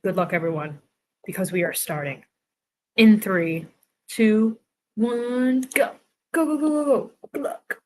Good luck, everyone, because we are starting. In 3, 2, 1, go. Go, go, go, go, go. Good luck.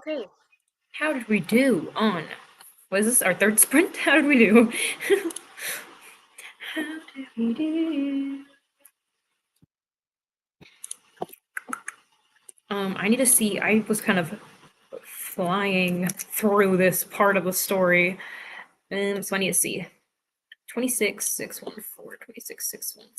Okay, how did we do on, was this our third sprint? How did we do? How did we do? I need to see, I was kind of flying through this part of the story. So I need to see. 26,614, 26,614.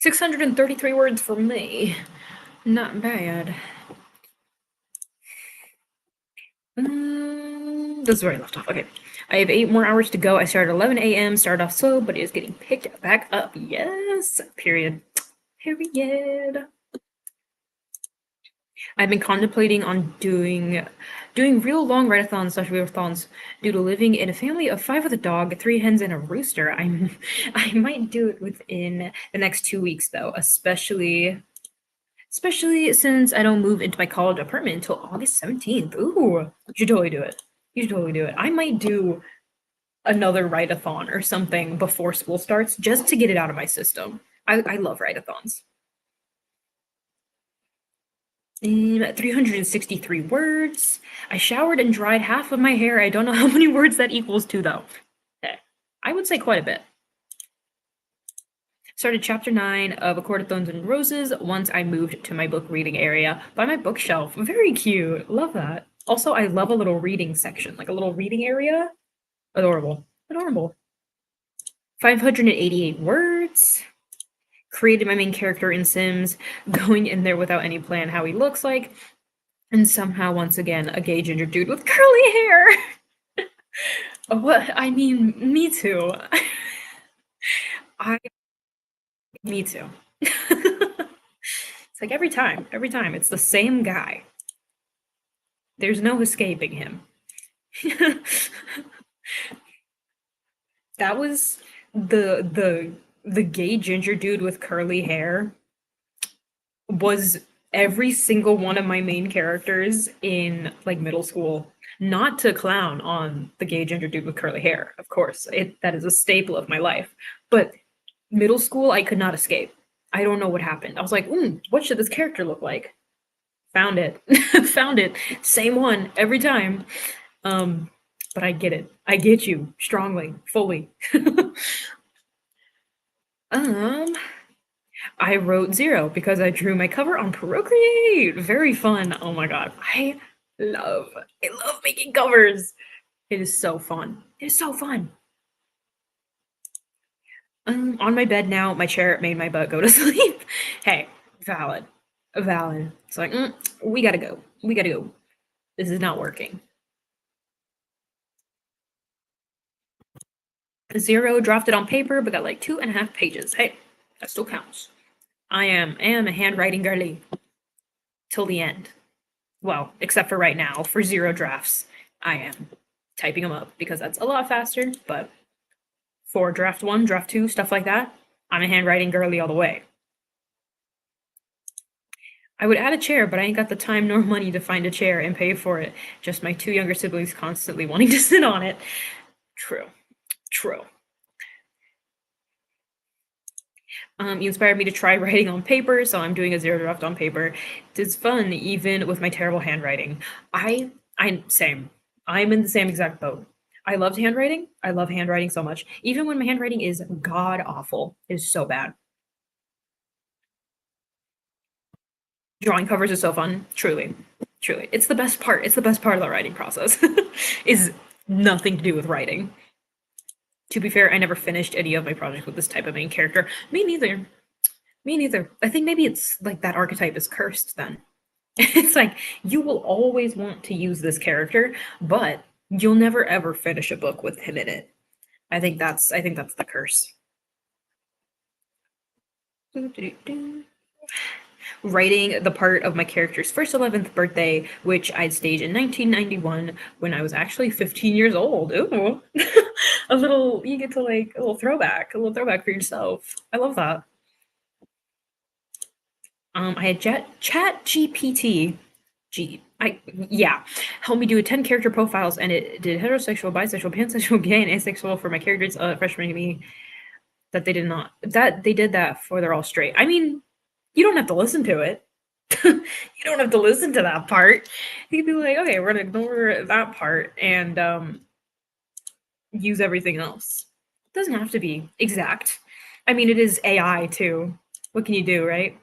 633 words for me. Not bad. This is where I left off. Okay. I have 8 more hours to go. I started at 11 a.m. Started off slow, but it is getting picked back up. Yes. Period. Period. I've been contemplating on doing real long write-a-thons slash readathons due to living in a family of 5 with a dog, 3 hens, and a rooster. I might do it within the next 2 weeks though, especially since I don't move into my college apartment until August 17th. Ooh, you should totally do it. You should totally do it. I might do another write-a-thon or something before school starts just to get it out of my system. I love write-a-thons. 363 words. I showered and dried half of my hair. I don't know how many words that equals to, though. Okay. I would say quite a bit. Started chapter 9 of A Court of Thorns and Roses once I moved to my book reading area by my bookshelf. Very cute. Love that. Also, I love a little reading section, like a little reading area. Adorable. Adorable. 588 words. Created my main character in Sims, going in there without any plan how he looks like, and somehow, once again, a gay ginger dude with curly hair. What? I mean, me too. Me too. It's like every time, it's the same guy. There's no escaping him. That was the gay ginger dude with curly hair was every single one of my main characters in like middle school. Not to clown on the gay ginger dude with curly hair, of course. That is a staple of my life. But middle school, I could not escape. I don't know what happened. I was like, what should this character look like? Found it. Found it. Same one every time. But I get it. I get you strongly, fully. I wrote 0 because I drew my cover on Procreate. Very fun. Oh my god. I love making covers. It is so fun. It is so fun. On my bed now, my chair made my butt go to sleep. Hey, valid. Valid. It's like, we gotta go. We gotta go. This is not working. 0 drafted on paper, but got like 2.5 pages. Hey, that still counts. I am a handwriting girly. Till the end. Well, except for right now, for 0 drafts, I am typing them up because that's a lot faster, but for draft 1, draft 2, stuff like that, I'm a handwriting girly all the way. I would add a chair, but I ain't got the time nor money to find a chair and pay for it. Just my 2 younger siblings constantly wanting to sit on it. True. True. You inspired me to try writing on paper, so I'm doing a 0 draft on paper. It's fun, even with my terrible handwriting. Same. I'm in the same exact boat. I loved handwriting. I love handwriting so much. Even when my handwriting is god awful. It is so bad. Drawing covers is so fun. Truly. Truly. It's the best part. It's the best part of the writing process. Is nothing to do with writing. To be fair, I never finished any of my projects with this type of main character. Me neither. Me neither. I think maybe it's like that archetype is cursed then. It's like you will always want to use this character, but you'll never ever finish a book with him in it. I think that's the curse. Writing the part of my character's first 11th birthday, which I'd staged in 1991 when I was actually 15 years old. Ooh. You get to like a little throwback for yourself. I love that. I had Chat GPT. Yeah, help me do 10 character profiles, and it did heterosexual, bisexual, pansexual, gay, and asexual for my characters. Freshman me that they did not that they did that for they're all straight. I mean, you don't have to listen to it. You don't have to listen to that part. You can be like, okay, we're gonna ignore that part and use everything else. It doesn't have to be exact. I mean, it is AI too. What can you do, right?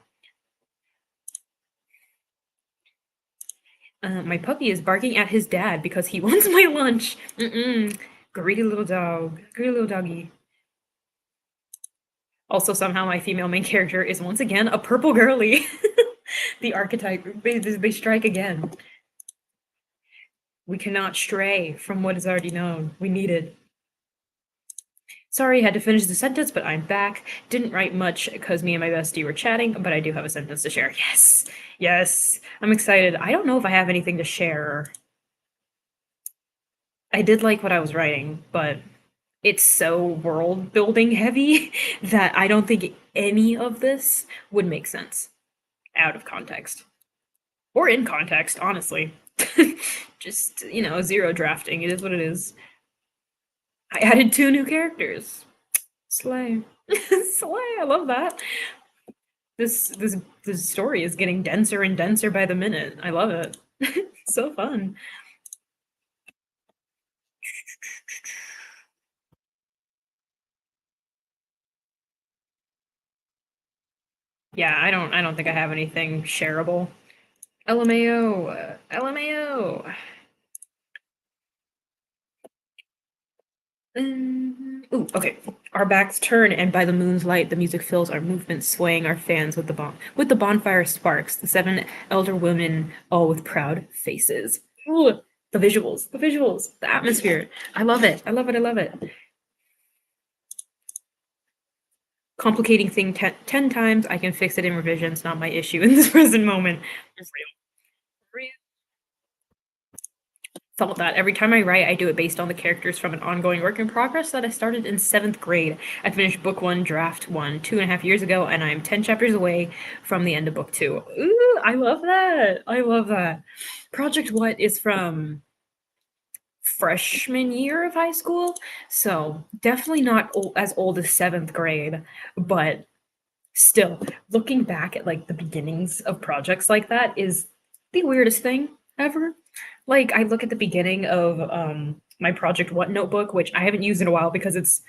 My puppy is barking at his dad because he wants my lunch. Mm-mm. Greedy little dog. Greedy little doggy. Also, somehow my female main character is once again a purple girly. The archetype, they strike again. We cannot stray from what is already known. We need it. Sorry, had to finish the sentence, but I'm back. Didn't write much because me and my bestie were chatting, but I do have a sentence to share. Yes, yes, I'm excited. I don't know if I have anything to share. I did like what I was writing, but it's so world building heavy that I don't think any of this would make sense out of context or in context, honestly. Just, zero drafting. It is what it is. I added 2 new characters. Slay. Slay. I love that. This story is getting denser and denser by the minute. I love it. So fun. Yeah, I don't think I have anything shareable. LMAO. LMAO. Ooh, okay. Our backs turn, and by the moon's light, the music fills our movements, swaying our fans with the bonfire sparks. The 7 elder women, all with proud faces. Ooh, the visuals, the atmosphere. I love it. I love it. I love it. Complicating thing 10 times. I can fix it in revisions. Not my issue in this present moment. It's real. Felt that every time I write, I do it based on the characters from an ongoing work in progress that I started in 7th grade. I finished book 1, draft 1, 2.5 years ago, and I'm 10 chapters away from the end of book 2. Ooh, I love that. I love that. Project What is from freshman year of high school, so definitely not as old as 7th grade, but still, looking back at like the beginnings of projects like that is the weirdest thing ever. Like I look at the beginning of my Project What notebook, which I haven't used in a while because it's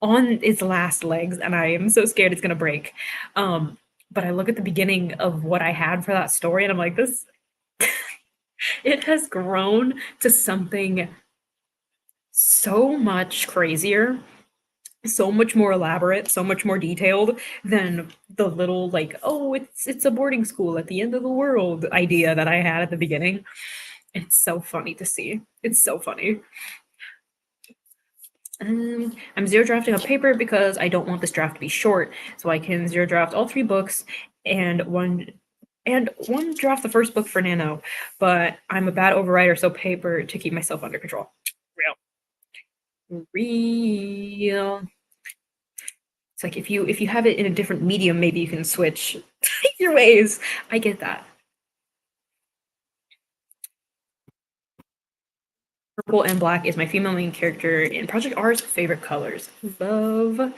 on its last legs and I am so scared it's gonna break. But I look at the beginning of what I had for that story and I'm like, this it has grown to something so much crazier, so much more elaborate, so much more detailed than the little like, oh, it's a boarding school at the end of the world idea that I had at the beginning. It's so funny to see. It's so funny. I'm zero drafting on paper because I don't want this draft to be short, so I can zero draft all 3 books and one draft the first book for Nano. But I'm a bad overwriter, so paper to keep myself under control. Real. It's like if you have it in a different medium, maybe you can switch your ways. I get that. Purple and black is my female main character in Project R's favorite colors. Love.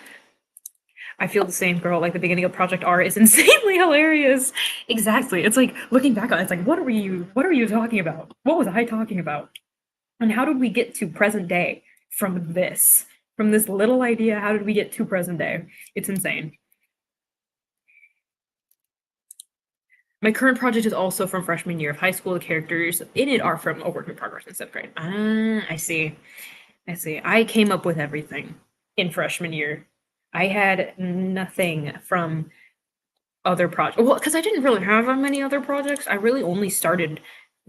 I feel the same, girl. Like the beginning of Project R is insanely hilarious. Exactly. It's like looking back on it, it's like, what were you talking about? What was I talking about? And how did we get to present day from this? From this little idea, how did we get to present day? It's insane. My current project is also from freshman year of high school. The characters in it are from a work in progress in 7th grade. I see. I see. I came up with everything in freshman year. I had nothing from other projects. Well, because I didn't really have that many other projects. I really only started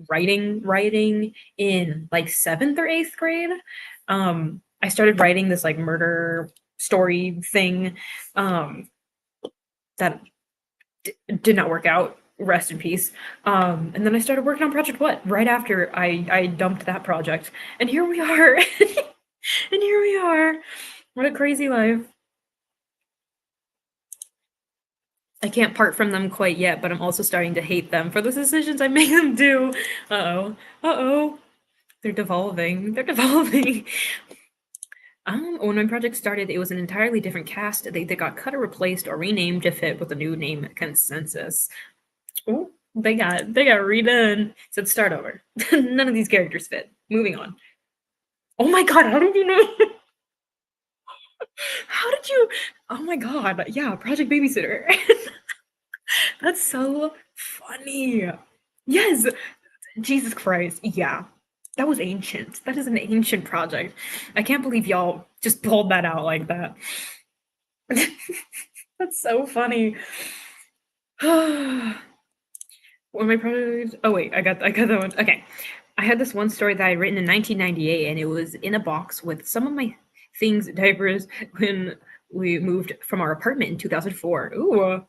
writing in like 7th or 8th grade. I started writing this like murder story thing that did not work out. Rest in peace. And then I started working on Project What right after I dumped that project, and here we are. And here we are. What a crazy life. I can't part from them quite yet, but I'm also starting to hate them for the decisions I make them do. Uh-oh. Uh-oh. They're devolving. They're devolving. When my project started, it was an entirely different cast. They got cut or replaced or renamed to fit with the new name consensus. Oh, they got redone. Said start over. None of these characters fit. Moving on. Oh my god, how did you know? How did you? Oh my god, yeah, Project Babysitter. That's so funny. Yes, Jesus Christ, yeah. That was ancient. That is an ancient project. I can't believe y'all just pulled that out like that. That's so funny. When my project, oh wait, I got that one. Okay. I had this one story that I'd written in 1998, and it was in a box with some of my things, diapers, when we moved from our apartment in 2004. Ooh,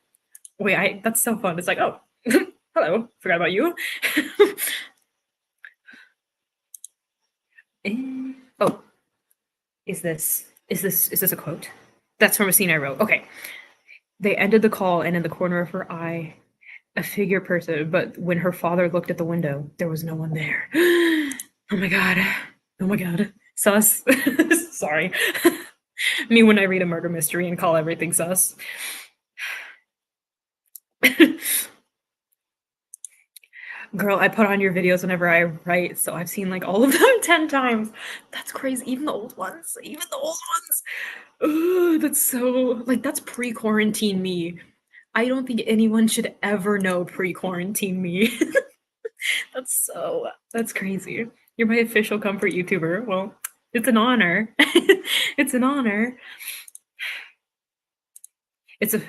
wait, that's so fun. It's like, oh, hello, forgot about you. Oh, is this a quote? That's from a scene I wrote. Okay. They ended the call, and in the corner of her eye, a figure person, but when her father looked at the window, there was no one there. Oh my god. Oh my god. Sus. Sorry. Me when I read a murder mystery and call everything sus. Girl, I put on your videos whenever I write, so I've seen like all of them 10 times. That's crazy. Even the old ones. Even the old ones. Ugh, that's so like that's pre-quarantine me. I don't think anyone should ever know pre-quarantine me. That's crazy. You're my official comfort YouTuber. Well, it's an honor. It's an honor. It's a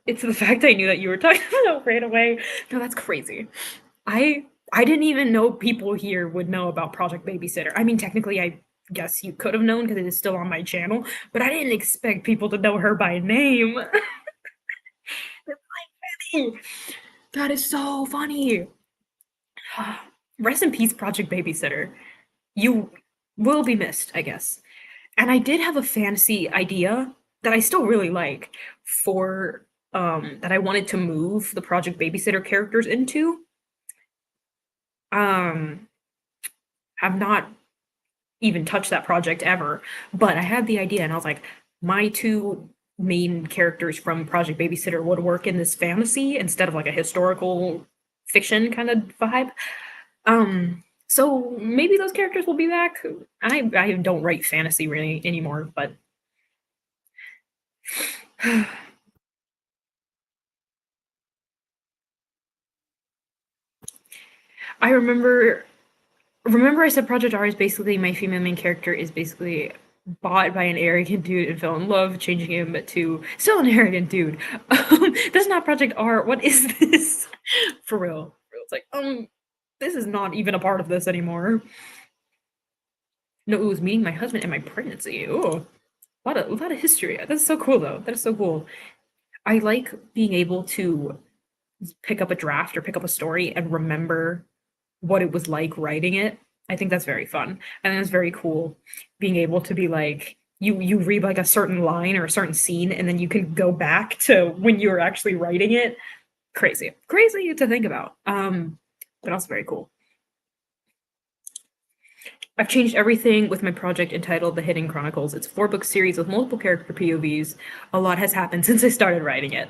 it's the fact I knew that you were talking about right away. No, that's crazy. I didn't even know people here would know about Project Babysitter. I mean, technically, I guess you could have known because it is still on my channel, but I didn't expect people to know her by name. That's like funny. That is so funny. Rest in peace, Project Babysitter. You will be missed, I guess. And I did have a fantasy idea that I still really like for that I wanted to move the Project Babysitter characters into. Have not even touched that project ever, but I had the idea and I was like, my two main characters from Project Babysitter would work in this fantasy instead of like a historical fiction kind of vibe. So maybe those characters will be back. I don't write fantasy really anymore, but I remember I said Project R is basically my female main character is basically bought by an arrogant dude and fell in love, changing him to still an arrogant dude. That's not Project R. What is this? For real. It's like, this is not even a part of this anymore. No, it was meeting my husband and my pregnancy. Ooh. A lot of history. That's so cool though. That is so cool. I like being able to pick up a draft or pick up a story and remember what it was like writing it. I think that's very fun. And it's very cool being able to be like you read like a certain line or a certain scene and then you can go back to when you were actually writing it. Crazy. Crazy to think about. But also very cool. I've changed everything with my project entitled The Hidden Chronicles. It's a 4-book series with multiple character POVs. A lot has happened since I started writing it.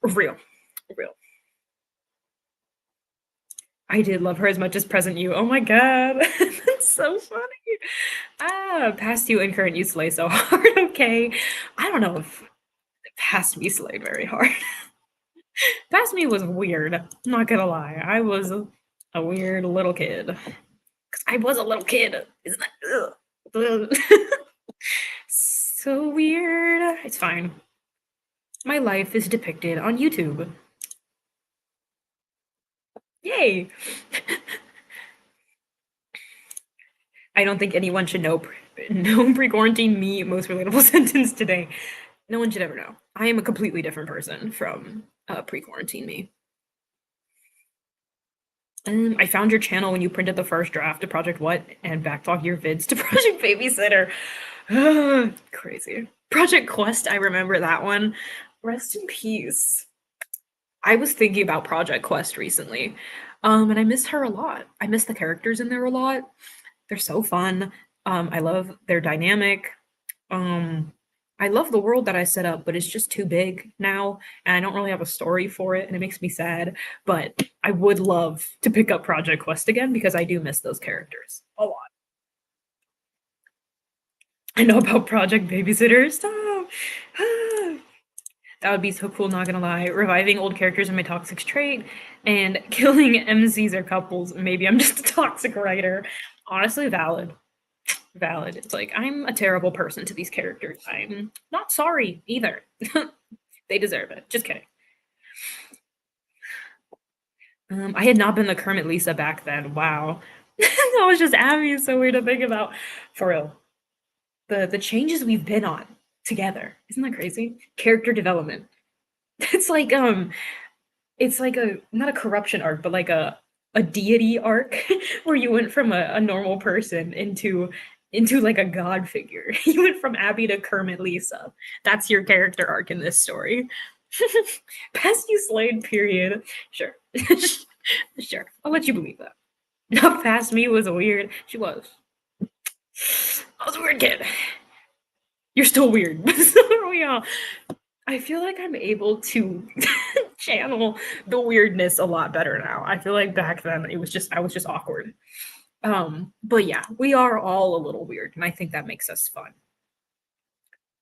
Real. I did love her as much as present you. Oh my god. That's so funny. Past you and current you slay so hard, okay. I don't know if past me slayed very hard. Past me was weird. I'm not gonna lie. I was a weird little kid. Cause I was a little kid. Isn't that ugh. So weird. It's fine. My life is depicted on YouTube. Yay! I don't think anyone should know pre-quarantine me most relatable sentence today. No one should ever know. I am a completely different person from pre-quarantine me. I found your channel when you printed the first draft of Project What and backlogged your vids to Project Babysitter. Crazy. Project Quest, I remember that one. Rest in peace. I was thinking about Project Quest recently, and I miss her a lot. I miss the characters in there a lot. They're so fun. I love their dynamic. Um, I love the world that I set up, but it's just too big now, and I don't really have a story for it, and it makes me sad. But I would love to pick up Project Quest again because I do miss those characters a lot. I know about Project Babysitter. Stop. That would be so cool, not gonna lie. Reviving old characters in my toxic trait and killing MCs or couples. Maybe I'm just a toxic writer. Honestly, valid. Valid. It's like, I'm a terrible person to these characters. I'm not sorry either. They deserve it. Just kidding. I had not been the Kermit Lisa back then. Wow. That was just Abby. It's so weird to think about. For real. The changes we've been on together. Isn't that crazy? Character development. It's like it's like a not a corruption arc, but like a deity arc where you went from a normal person into like a god figure. You went from Abby to Kermit Lisa. That's your character arc in this story. Past you Slade, period. Sure. Sure. I'll let you believe that. Not past me was weird. She was. I was a weird kid. You're still weird, but so are we all. I feel like I'm able to channel the weirdness a lot better now. I feel like back then it was just I was just awkward. But yeah, we are all a little weird, and I think that makes us fun.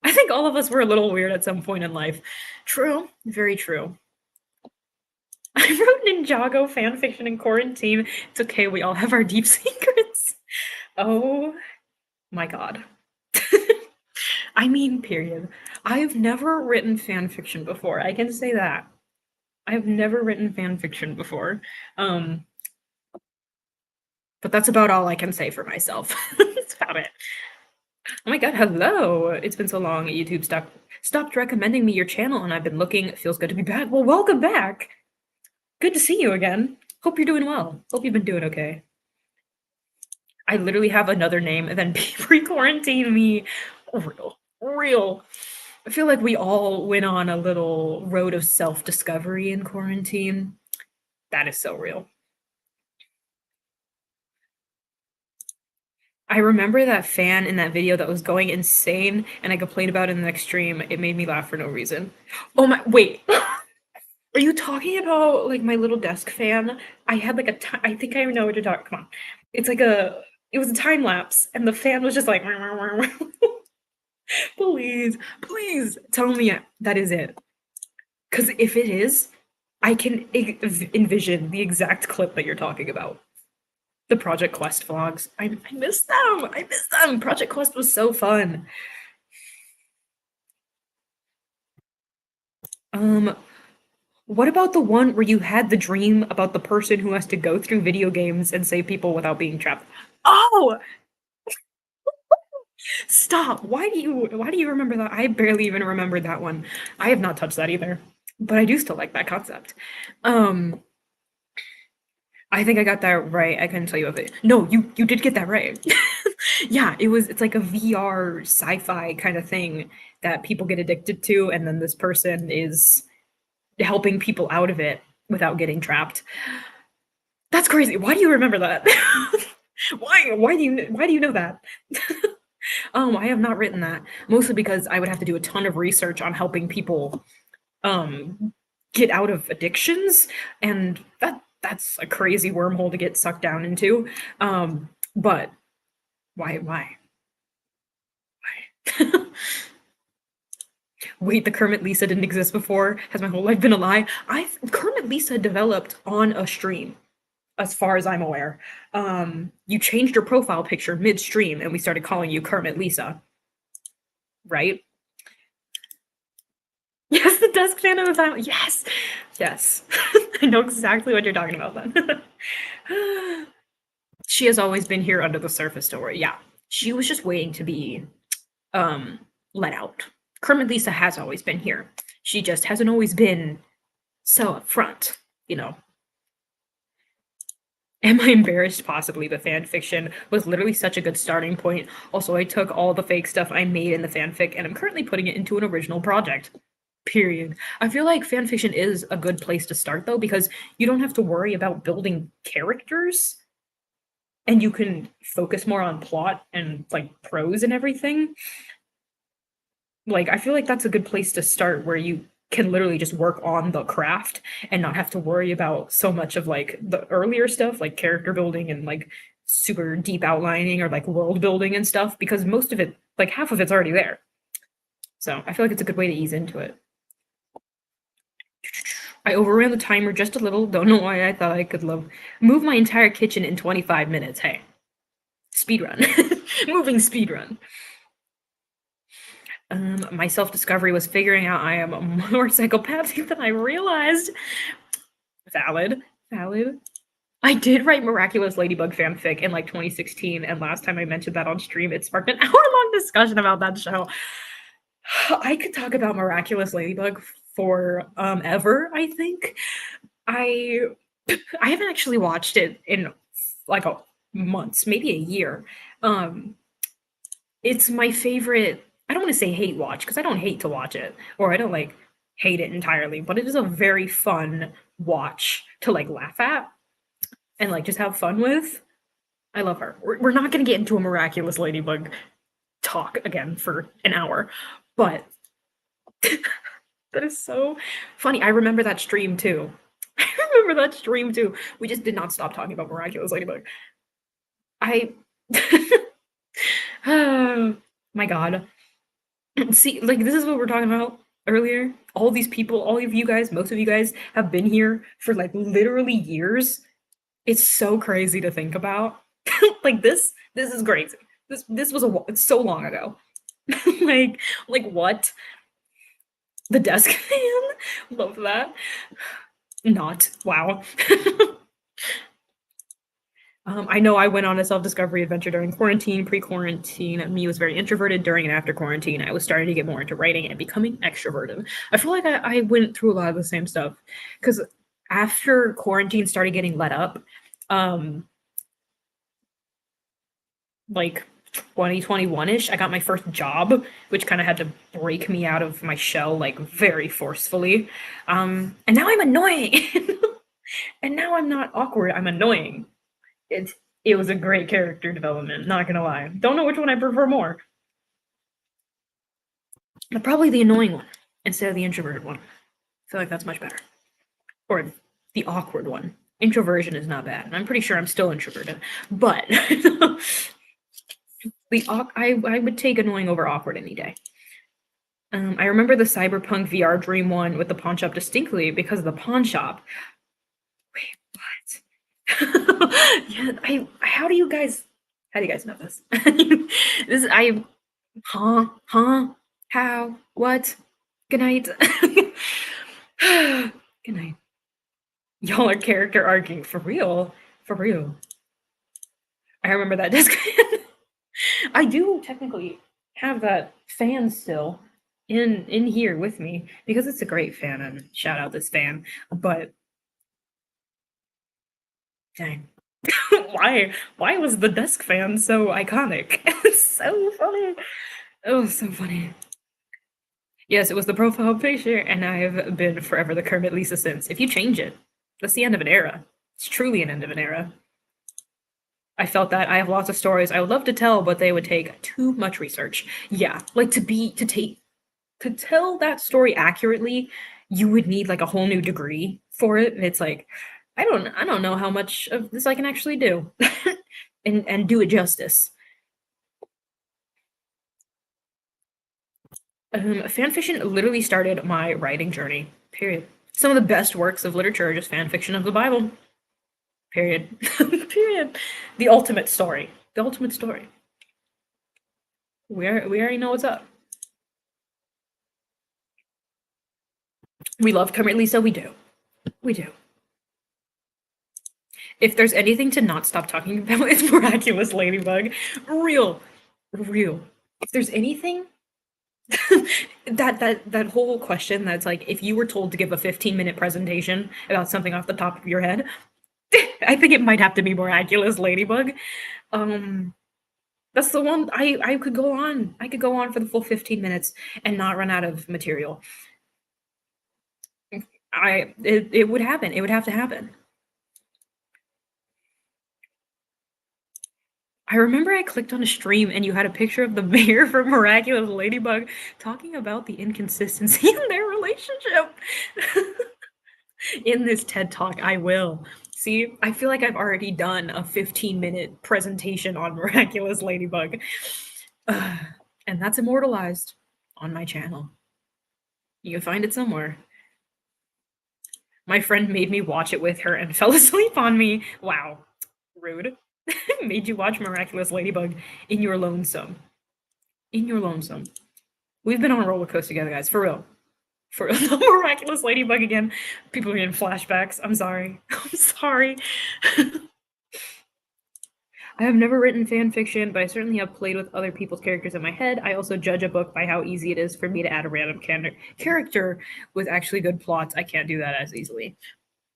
I think all of us were a little weird at some point in life. True, very true. I wrote Ninjago fanfiction in quarantine. It's okay, we all have our deep secrets. Oh my god. I mean, period. I've never written fan fiction before. I can say that. I've never written fan fiction before. But that's about all I can say for myself. That's about it. Oh my god, hello. It's been so long. YouTube stopped recommending me your channel and I've been looking. It feels good to be back. Well, welcome back. Good to see you again. Hope you're doing well. Hope you've been doing okay. I literally have another name than pre-quarantine me. Real. I feel like we all went on a little road of self-discovery in quarantine. That is so real. I remember that fan in that video that was going insane, and I complained about it in the next stream. It made me laugh for no reason. Oh my, wait. Are you talking about, like, my little desk fan? I had, like, I think I know what you're talking. Come on. It's like it was a time lapse, and the fan was just like, please, please tell me that is it. Because if it is, I can envision the exact clip that you're talking about. The Project Quest vlogs. I miss them. I miss them. Project Quest was so fun. What about the one where you had the dream about the person who has to go through video games and save people without being trapped? Oh, stop. Why do you remember that? I barely even remembered that one. I have not touched that either. But I do still like that concept. I think I got that right. I couldn't tell you of it. No, you did get that right. Yeah, it's like a VR sci-fi kind of thing that people get addicted to, and then this person is helping people out of it without getting trapped. That's crazy. Why do you remember that? Why do you know that? I have not written that, mostly because I would have to do a ton of research on helping people get out of addictions, and that's a crazy wormhole to get sucked down into. But why? Wait, the Kermit Lisa didn't exist before? Has my whole life been a lie? Kermit Lisa developed on a stream, as far as I'm aware. You changed your profile picture midstream, and we started calling you Kermit Lisa. Right? Yes, the desk fan of the family. Yes, yes. I know exactly what you're talking about then. She has always been here under the surface, don't worry. Yeah, she was just waiting to be let out. Kermit Lisa has always been here. She just hasn't always been so upfront, you know. Am I embarrassed? Possibly. The fan fiction was literally such a good starting point. Also, I took all the fake stuff I made in the fanfic and I'm currently putting it into an original project. Period. I feel like fan fiction is a good place to start though, because you don't have to worry about building characters and you can focus more on plot and like prose and everything. Like I feel like that's a good place to start where you can literally just work on the craft and not have to worry about so much of like the earlier stuff like character building and like super deep outlining or like world building and stuff because most of it like half of it's already there. So I feel like it's a good way to ease into it. I overran the timer just a little. Don't know why I thought I could move my entire kitchen in 25 minutes. Hey, speed run, moving speed run. My self discovery was figuring out I am more psychopathic than I realized. Valid, valid. I did write Miraculous Ladybug fanfic in like 2016, and last time I mentioned that on stream, it sparked an hour-long discussion about that show. I could talk about Miraculous Ladybug for ever, I think. I I haven't actually watched it in like a months, maybe a year. Um it's my favorite. I don't want to say hate watch because I don't hate to watch it or I don't like hate it entirely, but it is a very fun watch to like laugh at and like just have fun with. I love her. We're not going to get into a Miraculous Ladybug talk again for an hour, but that is so funny. I remember that stream too. I remember that stream too. We just did not stop talking about Miraculous Ladybug. I oh my god. See, like this is what we're talking about earlier. All these people, all of you guys, most of you guys have been here for like literally years. It's so crazy to think about. Like this is crazy. This was it's so long ago. like what? The desk fan? Love that. Not. Wow. I know I went on a self-discovery adventure during quarantine. Pre-quarantine, me was very introverted. During and after quarantine, I was starting to get more into writing and becoming extroverted. I feel like I went through a lot of the same stuff because after quarantine started getting let up, um, like 2021-ish, I got my first job, which kind of had to break me out of my shell like very forcefully. And now I'm annoying. And now I'm not awkward, I'm annoying. It's it was a great character development, not gonna lie. Don't know which one I prefer more. But probably the annoying one instead of the introverted one. I feel like that's much better. Or the awkward one. Introversion is not bad. And I'm pretty sure I'm still introverted. But I would take annoying over awkward any day. I remember the Cyberpunk VR Dream one with the pawn shop distinctly because of the pawn shop. Wait, what? Yeah, how do you guys know this? This I huh? How? What? Good night. Good night. Y'all are character arcing for real. For real. I remember that disc. I do technically have that fan still in here with me because it's a great fan and shout out this fan. But dang. Why was the desk fan so iconic? It's so funny. Oh, so funny. Yes, it was the profile picture, and I've been forever the Kermit Lisa since. If you change it, that's the end of an era. It's truly an end of an era. I felt that I have lots of stories I would love to tell, but they would take too much research. Yeah, like to tell that story accurately, you would need like a whole new degree for it. And it's like, I don't know how much of this I can actually do and do it justice. Fanfiction literally started my writing journey. Period. Some of the best works of literature are just fanfiction of the Bible. Period. Period. The ultimate story. The ultimate story. We already know what's up. We love Kermit Lisa. We do. We do. If there's anything to not stop talking about, it's Miraculous Ladybug. Real. Real. If there's anything that whole question that's like if you were told to give a 15-minute presentation about something off the top of your head, I think it might have to be Miraculous Ladybug. That's the one I could go on. I could go on for the full 15 minutes and not run out of material. It would happen. It would have to happen. I remember I clicked on a stream and you had a picture of the mayor from Miraculous Ladybug talking about the inconsistency in their relationship. In this TED Talk, I will. See, I feel like I've already done a 15-minute presentation on Miraculous Ladybug. And that's immortalized on my channel. You can find it somewhere. My friend made me watch it with her and fell asleep on me. Wow. Rude. Made you watch Miraculous Ladybug in your lonesome. In your lonesome. We've been on a roller coaster together, guys. For real. For the Miraculous Ladybug again. People are getting flashbacks. I'm sorry. I'm sorry. I have never written fan fiction, but I certainly have played with other people's characters in my head. I also judge a book by how easy it is for me to add a random character with actually good plots. I can't do that as easily.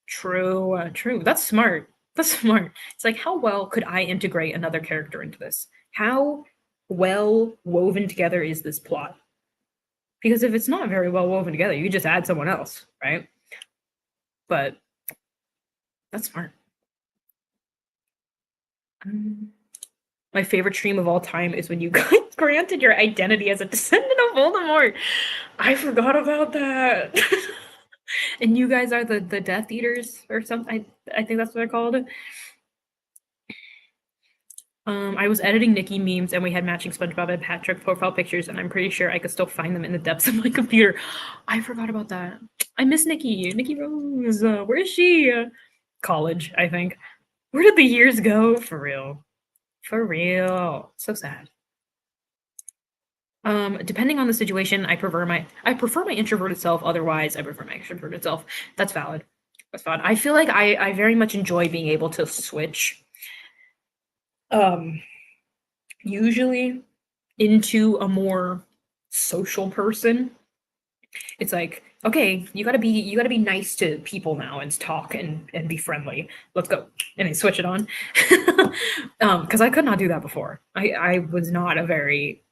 True, true. That's smart. That's smart. It's like, how well could I integrate another character into this? How well woven together is this plot? Because if it's not very well woven together, you just add someone else, right? But that's smart. My favorite stream of all time is when you got granted your identity as a descendant of Voldemort. I forgot about that. And you guys are the Death Eaters or something. I think that's what they're called. I was editing Nikki memes and we had matching SpongeBob and Patrick profile pictures, and I'm pretty sure I could still find them in the depths of my computer. I forgot about that. I miss Nikki. Nikki Rose. Where is she? College, I think. Where did the years go? For real. For real. So sad. Depending on the situation, I prefer my introverted self. Otherwise, I prefer my extroverted self. That's valid. That's valid. I feel like I very much enjoy being able to switch. Usually into a more social person. It's like, okay, you gotta be nice to people now and talk and be friendly. Let's go. And then switch it on. Because I could not do that before. I was not a very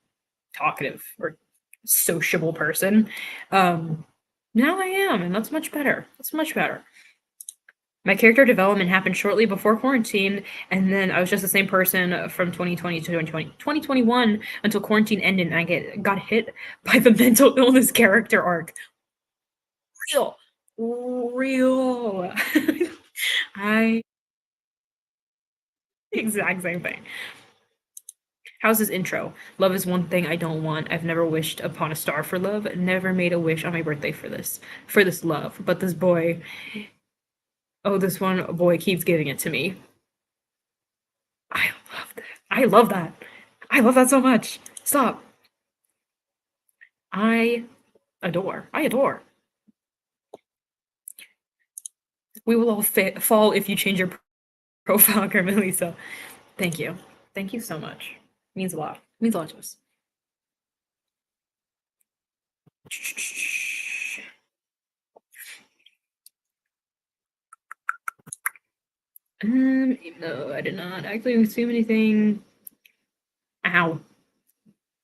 talkative or sociable person. Now I am, and that's much better. That's much better. My character development happened shortly before quarantine, and then I was just the same person from 2020 to 2021 until quarantine ended, and I got hit by the mental illness character arc. Real. I exact same thing. How's his intro? Love is one thing I don't want. I've never wished upon a star for love. Never made a wish on my birthday for this love. But this boy, oh, this one boy keeps giving it to me. I love that. I love that. I love that so much. Stop. I adore. We will all fall if you change your profile, Carmelisa. Thank you. Thank you so much. Means a lot. Means a lot to us. No, I did not actually consume anything. Ow.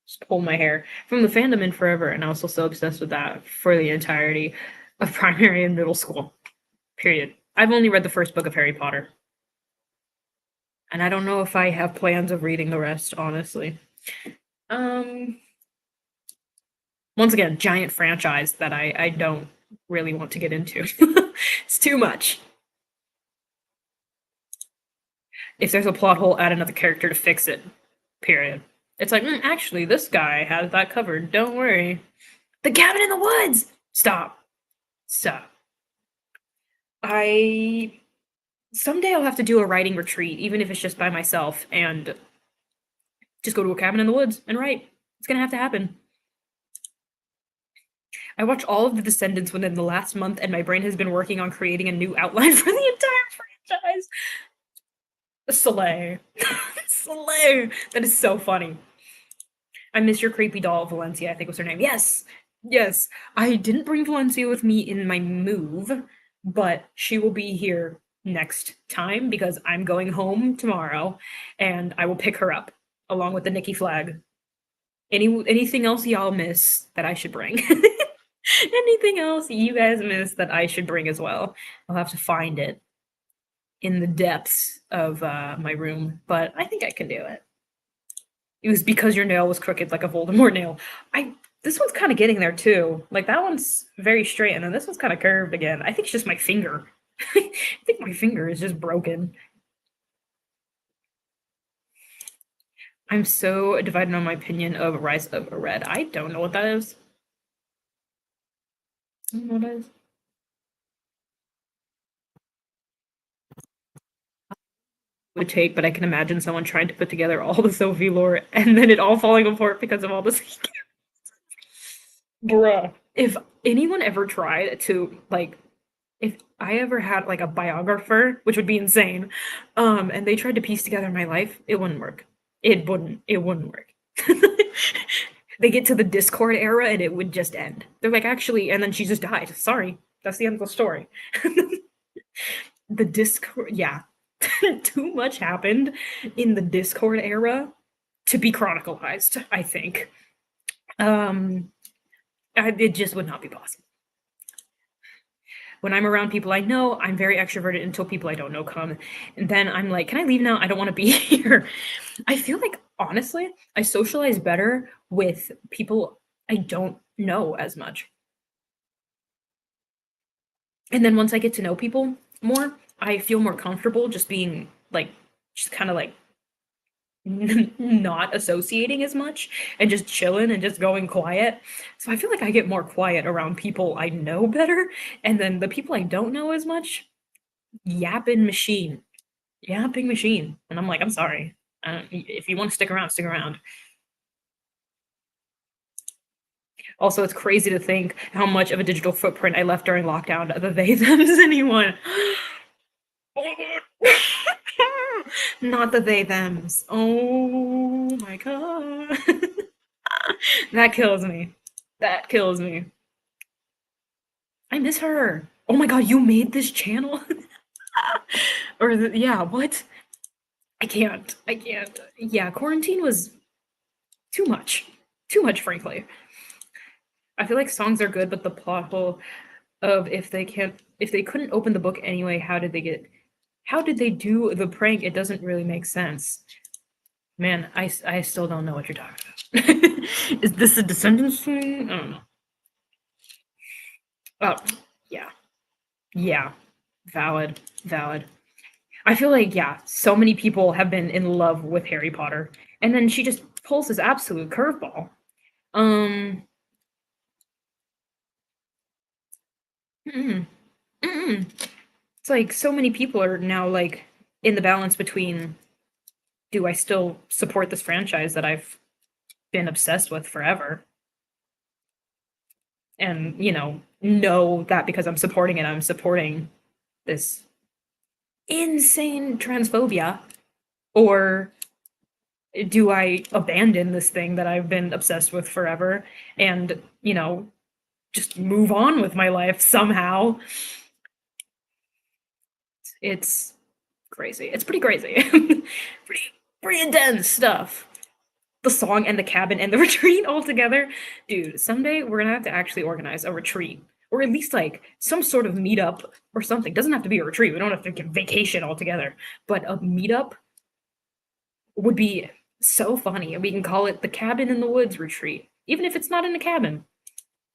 Just pulled my hair from the fandom in forever, and I was so obsessed with that for the entirety of primary and middle school. Period. I've only read the first book of Harry Potter. And I don't know if I have plans of reading the rest, honestly. Once again, giant franchise that I don't really want to get into. It's too much. If there's a plot hole, add another character to fix it. Period. It's like, actually, this guy has that covered. Don't worry. The cabin in the woods! Stop. Someday I'll have to do a writing retreat, even if it's just by myself, and just go to a cabin in the woods and write. It's gonna have to happen. I watched all of The Descendants within the last month, and my brain has been working on creating a new outline for the entire franchise. Slay. Slay. That is so funny. I miss your creepy doll, Valencia, I think was her name. Yes. Yes. I didn't bring Valencia with me in my move, but she will be here next time because I'm going home tomorrow and I will pick her up along with the Nikki flag. Anything else y'all miss that I should bring? Anything else you guys missed that I should bring as well? I'll have to find it in the depths of my room, but I think I can do it. It was because your nail was crooked like a Voldemort nail. I This one's kind of getting there too. Like that one's very straight, and then this one's kind of curved again. I think it's just my finger. I think my finger is just broken. I'm so divided on my opinion of Rise of a Red. I don't know what that is. I don't know what that is. Would take, but I can imagine someone trying to put together all the Sophie lore and then it all falling apart because of all this. Bruh. If anyone ever tried to like, if I ever had like a biographer, which would be insane, and they tried to piece together my life, it wouldn't work. It wouldn't work. They get to the Discord era and it would just end. They're like, actually, and then she just died. Sorry. That's the end of the story. The Discord, yeah. Too much happened in the Discord era to be chronicalized, I think. It just would not be possible. When I'm around people I know, I'm very extroverted until people I don't know come. And then I'm like, can I leave now? I don't want to be here. I feel like, honestly, I socialize better with people I don't know as much. And then once I get to know people more, I feel more comfortable just being like, just kind of like not associating as much and just chilling and just going quiet. So I feel like I get more quiet around people I know better. And then the people I don't know as much, yapping machine, yapping machine. And I'm like, I'm sorry. If you want to stick around, stick around. Also, it's crazy to think how much of a digital footprint I left during lockdown. The they thems anyone. Not the they thems. Oh my god. That kills me. That kills me. I miss her. Oh my god, you made this channel? Yeah, what? I can't. I can't. Yeah, quarantine was too much. Too much, frankly. I feel like songs are good, but the plot hole of if they couldn't open the book anyway, how did they do the prank? It doesn't really make sense. Man, I still don't know what you're talking about. Is this a Descendants thing? I don't know. Oh, yeah. Yeah. Valid. Valid. I feel like, yeah, so many people have been in love with Harry Potter, and then she just pulls this absolute curveball. Um, mm-mm, mm-mm. It's like so many people are now like in the balance between, do I still support this franchise that I've been obsessed with forever? And, know that because I'm supporting it, I'm supporting this insane transphobia, or do I abandon this thing that I've been obsessed with forever and, just move on with my life somehow? It's crazy. It's pretty crazy. pretty pretty intense stuff. The song and the cabin and the retreat all together. Dude, someday we're gonna have to actually organize a retreat. Or at least like some sort of meetup or something. Doesn't have to be a retreat. We don't have to get vacation altogether. But a meetup would be so funny. We can call it the cabin in the woods retreat. Even if it's not in a cabin.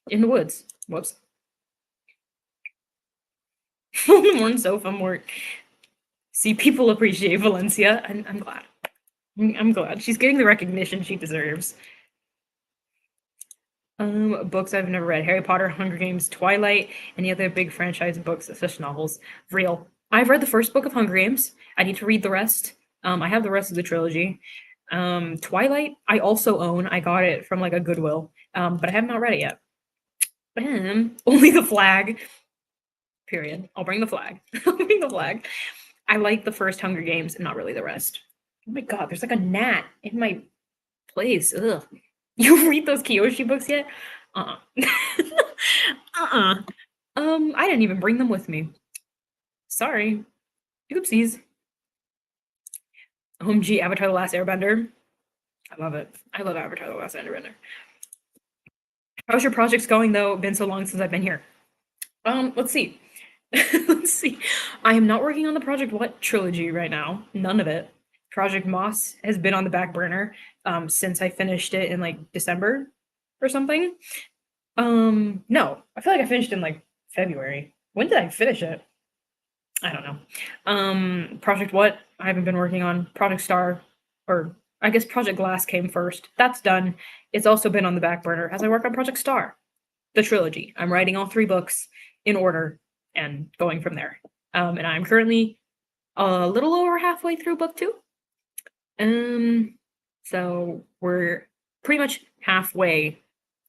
In the woods. Whoops. More sofa, more. See, people appreciate Valencia. I'm glad. I'm glad. She's getting the recognition she deserves. Books I've never read: Harry Potter, Hunger Games, Twilight, any other big franchise books, such novels. Real. I've read the first book of Hunger Games. I need to read the rest. I have the rest of the trilogy. Twilight, I also own. I got it from like a Goodwill, but I have not read it yet. Only the flag. Period. I'll bring the flag. I'll bring the flag. I like the first Hunger Games and not really the rest. Oh my god, there's like a gnat in my place. Ugh. You read those Kiyoshi books yet? Uh-uh. Uh-uh. I didn't even bring them with me. Sorry. Oopsies. OMG, Avatar: The Last Airbender. I love it. I love Avatar: The Last Airbender. How's your projects going though? Been so long since I've been here. Let's see. Let's see. I am not working on the Project What trilogy right now. None of it. Project Moss has been on the back burner since I finished it in like December or something. No, I feel like I finished in like February. When did I finish it? I don't know. Project What I haven't been working on. Project Star, or I guess Project Glass came first. That's done. It's also been on the back burner as I work on Project Star, the trilogy. I'm writing all 3 books in order and going from there. And I'm currently a little over halfway through book 2. Um, so we're pretty much halfway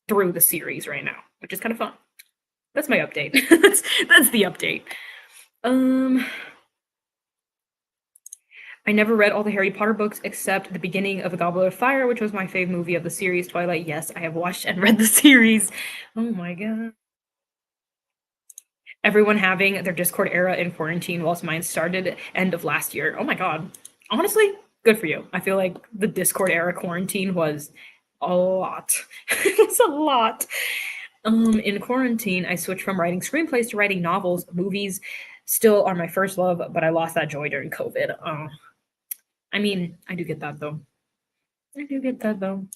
through the series right now, which is kind of fun. That's my update. that's the update. I never read all the Harry Potter books except the beginning of The Goblet of Fire, which was my fave movie of the series, Twilight. Yes, I have watched and read the series. Oh my god. Everyone having their Discord era in quarantine, whilst mine started end of last year. Oh my god. Honestly, good for you. I feel like the Discord era quarantine was a lot. It's a lot. In quarantine, I switched from writing screenplays to writing novels. Movies still are my first love, but I lost that joy during COVID. I mean, I do get that though. I do get that though.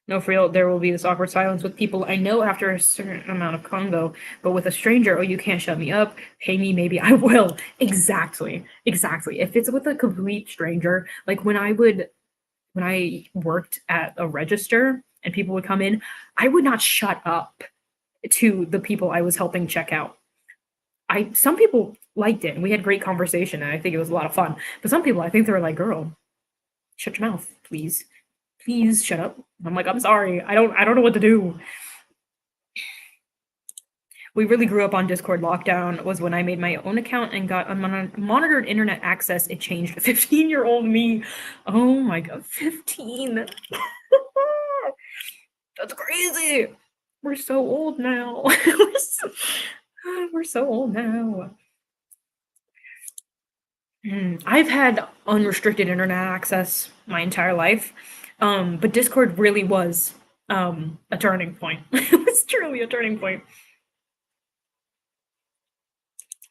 No, for real, there will be this awkward silence with people I know after a certain amount of convo, but with a stranger, oh, you can't shut me up. Pay me, maybe I will. Exactly. Exactly. If it's with a complete stranger, like when I worked at a register and people would come in, I would not shut up to the people I was helping check out. Some people liked it and we had great conversation and I think it was a lot of fun. But some people I think they were like, girl, shut your mouth, please. Please shut up. I'm like, I'm sorry. I don't know what to do. We really grew up on Discord. Lockdown was when I made my own account and got unmonitored internet access. It changed 15-year-old me. Oh my god, 15. That's crazy. We're so old now. We're so old now. I've had unrestricted internet access my entire life, but Discord really was a turning point. It was truly a turning point.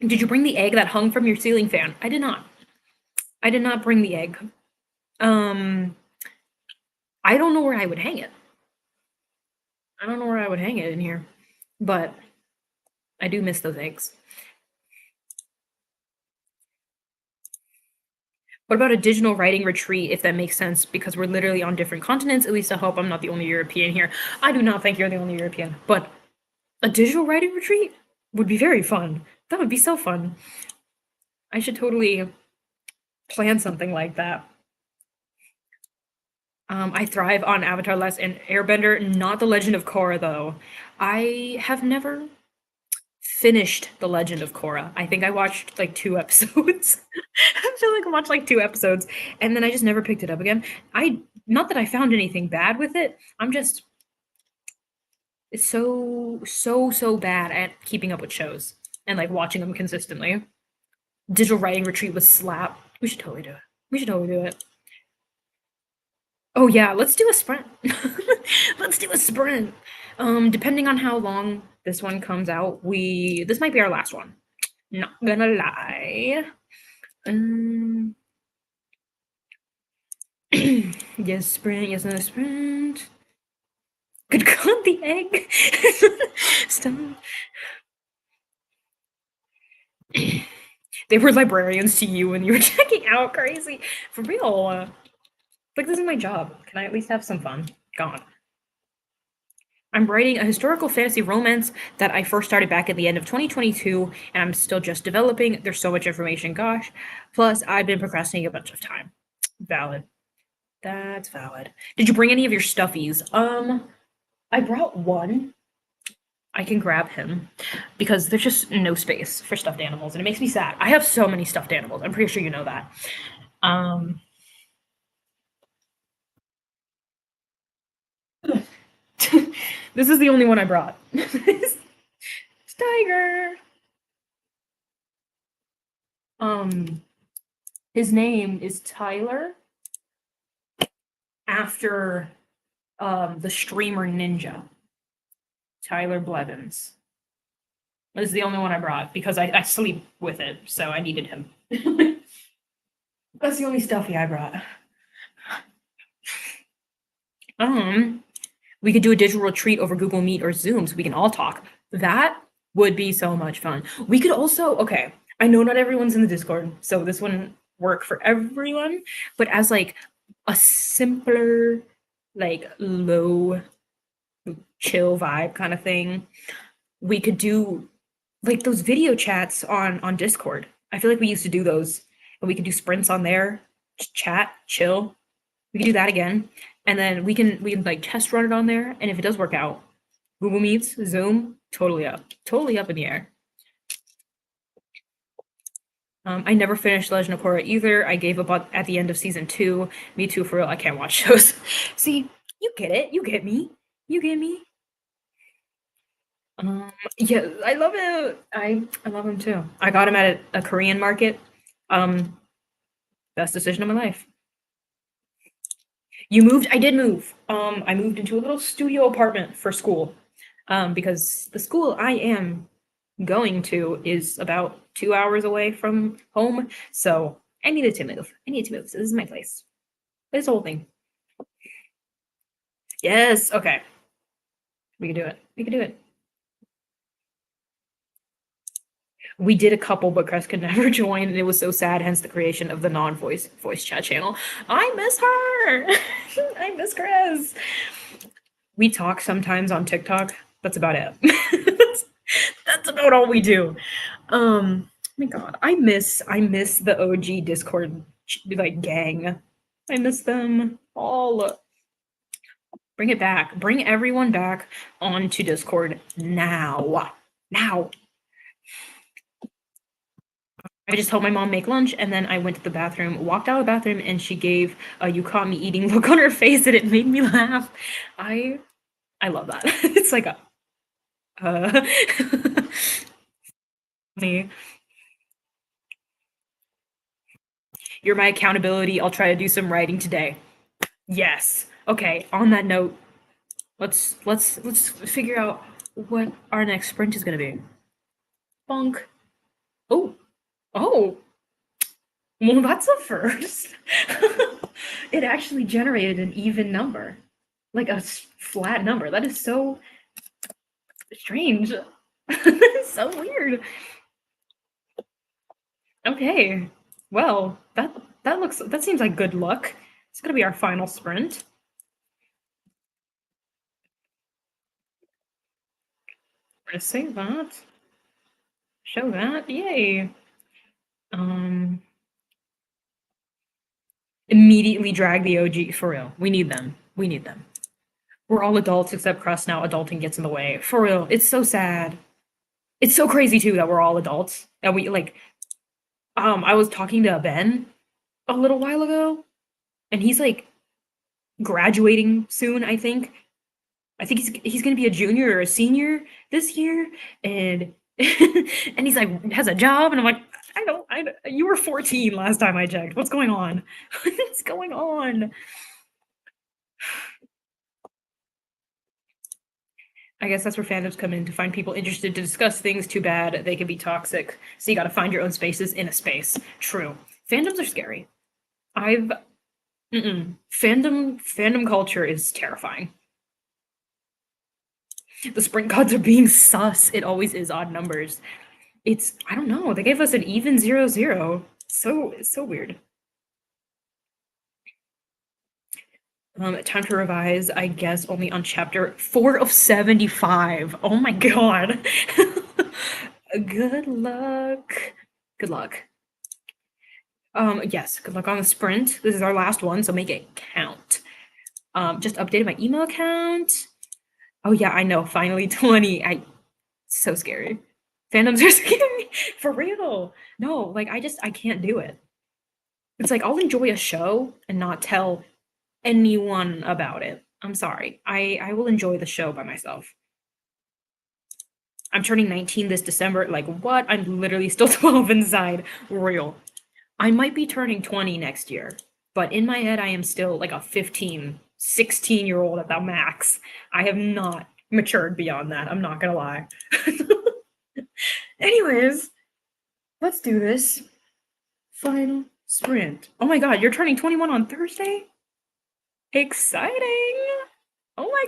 Did you bring the egg that hung from your ceiling fan? I did not. I did not bring the egg. Um, I don't know where I would hang it. I don't know where I would hang it in here, but I do miss those eggs. What about a digital writing retreat, if that makes sense? Because we're literally on different continents. At least I hope I'm not the only European here. I do not think you're the only European, but a digital writing retreat would be very fun. That would be so fun. I should totally plan something like that. I thrive on Avatar Less and Airbender, not The Legend of Korra, though. I have never finished The Legend of Korra. I think I watched like 2 episodes. I feel like I watched like 2 episodes, and then I just never picked it up again. Not that I found anything bad with it. I'm just so bad at keeping up with shows and like watching them consistently. Digital writing retreat was slap. We should totally do it. We should totally do it. Oh yeah, let's do a sprint. Let's do a sprint. Depending on how long this one comes out, this might be our last one. Not gonna lie. Um, yes, sprint. Yes, no sprint. Good God, the egg. Stop. They were librarians to you when you were checking out. Crazy, for real. Like this is my job. Can I at least have some fun? God. I'm writing a historical fantasy romance that I first started back at the end of 2022, and I'm still just developing. There's so much information, gosh. Plus, I've been procrastinating a bunch of time. Valid. That's valid. Did you bring any of your stuffies? I brought one. I can grab him because there's just no space for stuffed animals, and it makes me sad. I have so many stuffed animals. I'm pretty sure you know that. Um, this is the only one I brought. It's Tiger. His name is Tyler after The streamer ninja, Tyler Blevins. This is the only one I brought because I sleep with it, so I needed him. That's the only stuffy I brought. We could do a digital retreat over Google Meet or Zoom so we can all talk. That would be so much fun. We could also, okay, I know not everyone's in the Discord, so this wouldn't work for everyone, but as like a simpler, like low, chill vibe kind of thing, we could do like those video chats on Discord. I feel like we used to do those, and we could do sprints on there, chat, chill. We could do that again, and then we can like test run it on there, and if it does work out, Google Meets, Zoom, totally up in the air. I never finished Legend of Korra either. I gave up at the end of season 2. Me too, for real. I can't watch shows. See, you get it. You get me. You get me. Yeah, I love it. I love him too. I got him at a Korean market. Best decision of my life. You moved? I did move. I moved into a little studio apartment for school. Because the school I am going to is about 2 hours away from home. So I needed to move. So this is my place. This whole thing. Yes. Okay. We can do it. We can do it. We did a couple, but Cress could never join, and it was so sad, hence the creation of the non-voice voice chat channel. I miss her! I miss Cress! We talk sometimes on TikTok. That's about it. That's about all we do. Oh my god. I miss the OG Discord like gang. I miss them all. Bring it back. Bring everyone back onto Discord now. Now. I just helped my mom make lunch, and then I went to the bathroom, walked out of the bathroom, and she gave a "you caught me eating" look on her face, and it made me laugh. I love that. It's like a me. You're my accountability. I'll try to do some writing today. Yes. Okay, on that note, let's figure out what our next sprint is gonna be. Bonk. Oh. Oh. Well, that's a first. It actually generated an even number. Like a flat number. That is so strange. So weird. Okay. Well, that seems like good luck. It's gonna be our final sprint. We're gonna save that. Show that. Yay. Immediately drag the OG for real. We need them. We need them. We're all adults except Crust now. Adulting gets in the way. For real. It's so sad. It's so crazy too that we're all adults. And we like I was talking to Ben a little while ago, and he's like graduating soon, I think. I think he's gonna be a junior or a senior this year, and and he's like has a job, and I'm like, I don't. You were 14 last time I checked. What's going on? What's going on? I guess that's where fandoms come in, to find people interested to discuss things. Too bad they can be toxic. So you got to find your own spaces in a space. True. Fandoms are scary. Fandom culture is terrifying. The sprint gods are being sus. It always is odd numbers. I don't know. They gave us an even 0-0. It's so weird. Time to revise, I guess, only on chapter 4 of 75. Oh my god. Good luck. Good luck. Yes, good luck on the sprint. This is our last one, so make it count. Just updated my email account. Oh yeah, I know, finally 20. So scary. Fandoms are scary. For real. No, like I can't do it. It's like I'll enjoy a show and not tell anyone about it. I'm sorry. I will enjoy the show by myself. I'm turning 19 this December. Like, what? I'm literally still 12 inside. Real. I might be turning 20 next year, but in my head, I am still like a 15 16-year-old at the max. I have not matured beyond that. I'm not gonna lie. Anyways, let's do this. Final sprint. Oh my god, you're turning 21 on Thursday? Exciting! Oh my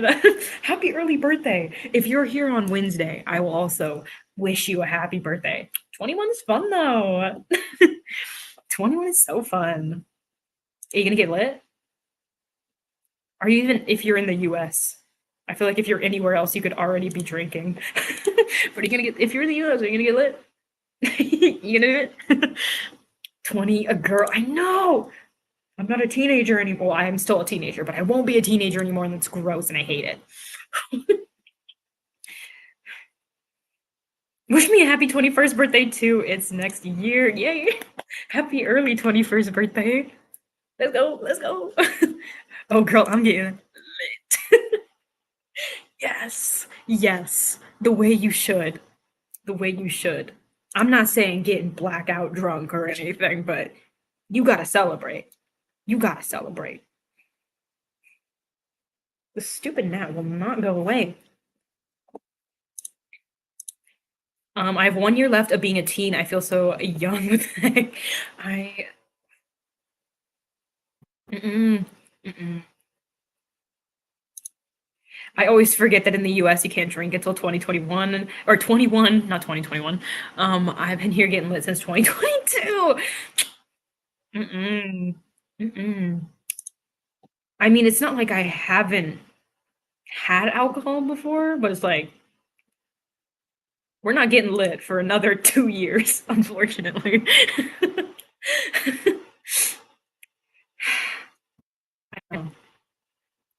god! Happy early birthday. If you're here on Wednesday, I will also wish you a happy birthday. 21 is fun though. 21 is so fun. Are you gonna get lit? Are you even if you're in the US? I feel like if you're anywhere else, you could already be drinking. But are you gonna get if you're in the US, are you gonna get lit? You gonna do it? 20, a girl. I know. I'm not a teenager anymore. I am still a teenager, but I won't be a teenager anymore, and that's gross, and I hate it. Wish me a happy 21st birthday too. It's next year. Yay! Happy early 21st birthday. Let's go. Let's go. Oh, girl, I'm getting lit. Yes. Yes. The way you should. The way you should. I'm not saying getting blackout drunk or anything, but you gotta celebrate. You gotta celebrate. The stupid gnat will not go away. I have 1 year left of being a teen. I feel so young with that. I mm-mm, mm-mm. I always forget that in the US you can't drink until 2021 or 21, not 2021. I've been here getting lit since 2022. Mm-mm, mm-mm. I mean, it's not like I haven't had alcohol before, but it's like we're not getting lit for another 2 years, unfortunately.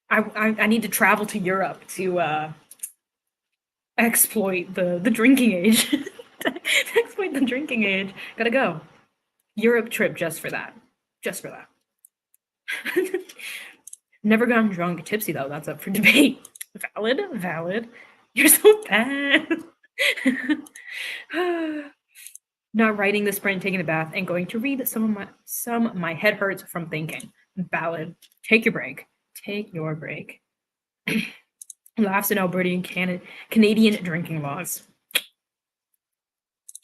I need to travel to Europe to exploit the drinking age. Exploit the drinking age. Gotta go. Europe trip just for that. Just for that. Never gotten drunk, tipsy though. That's up for debate. Valid, valid. You're so bad. Not writing the sprint, taking a bath, and going to read some. My head hurts from thinking. Valid. Take your break. Take your break. Laughs in Alberta and Canadian drinking laws.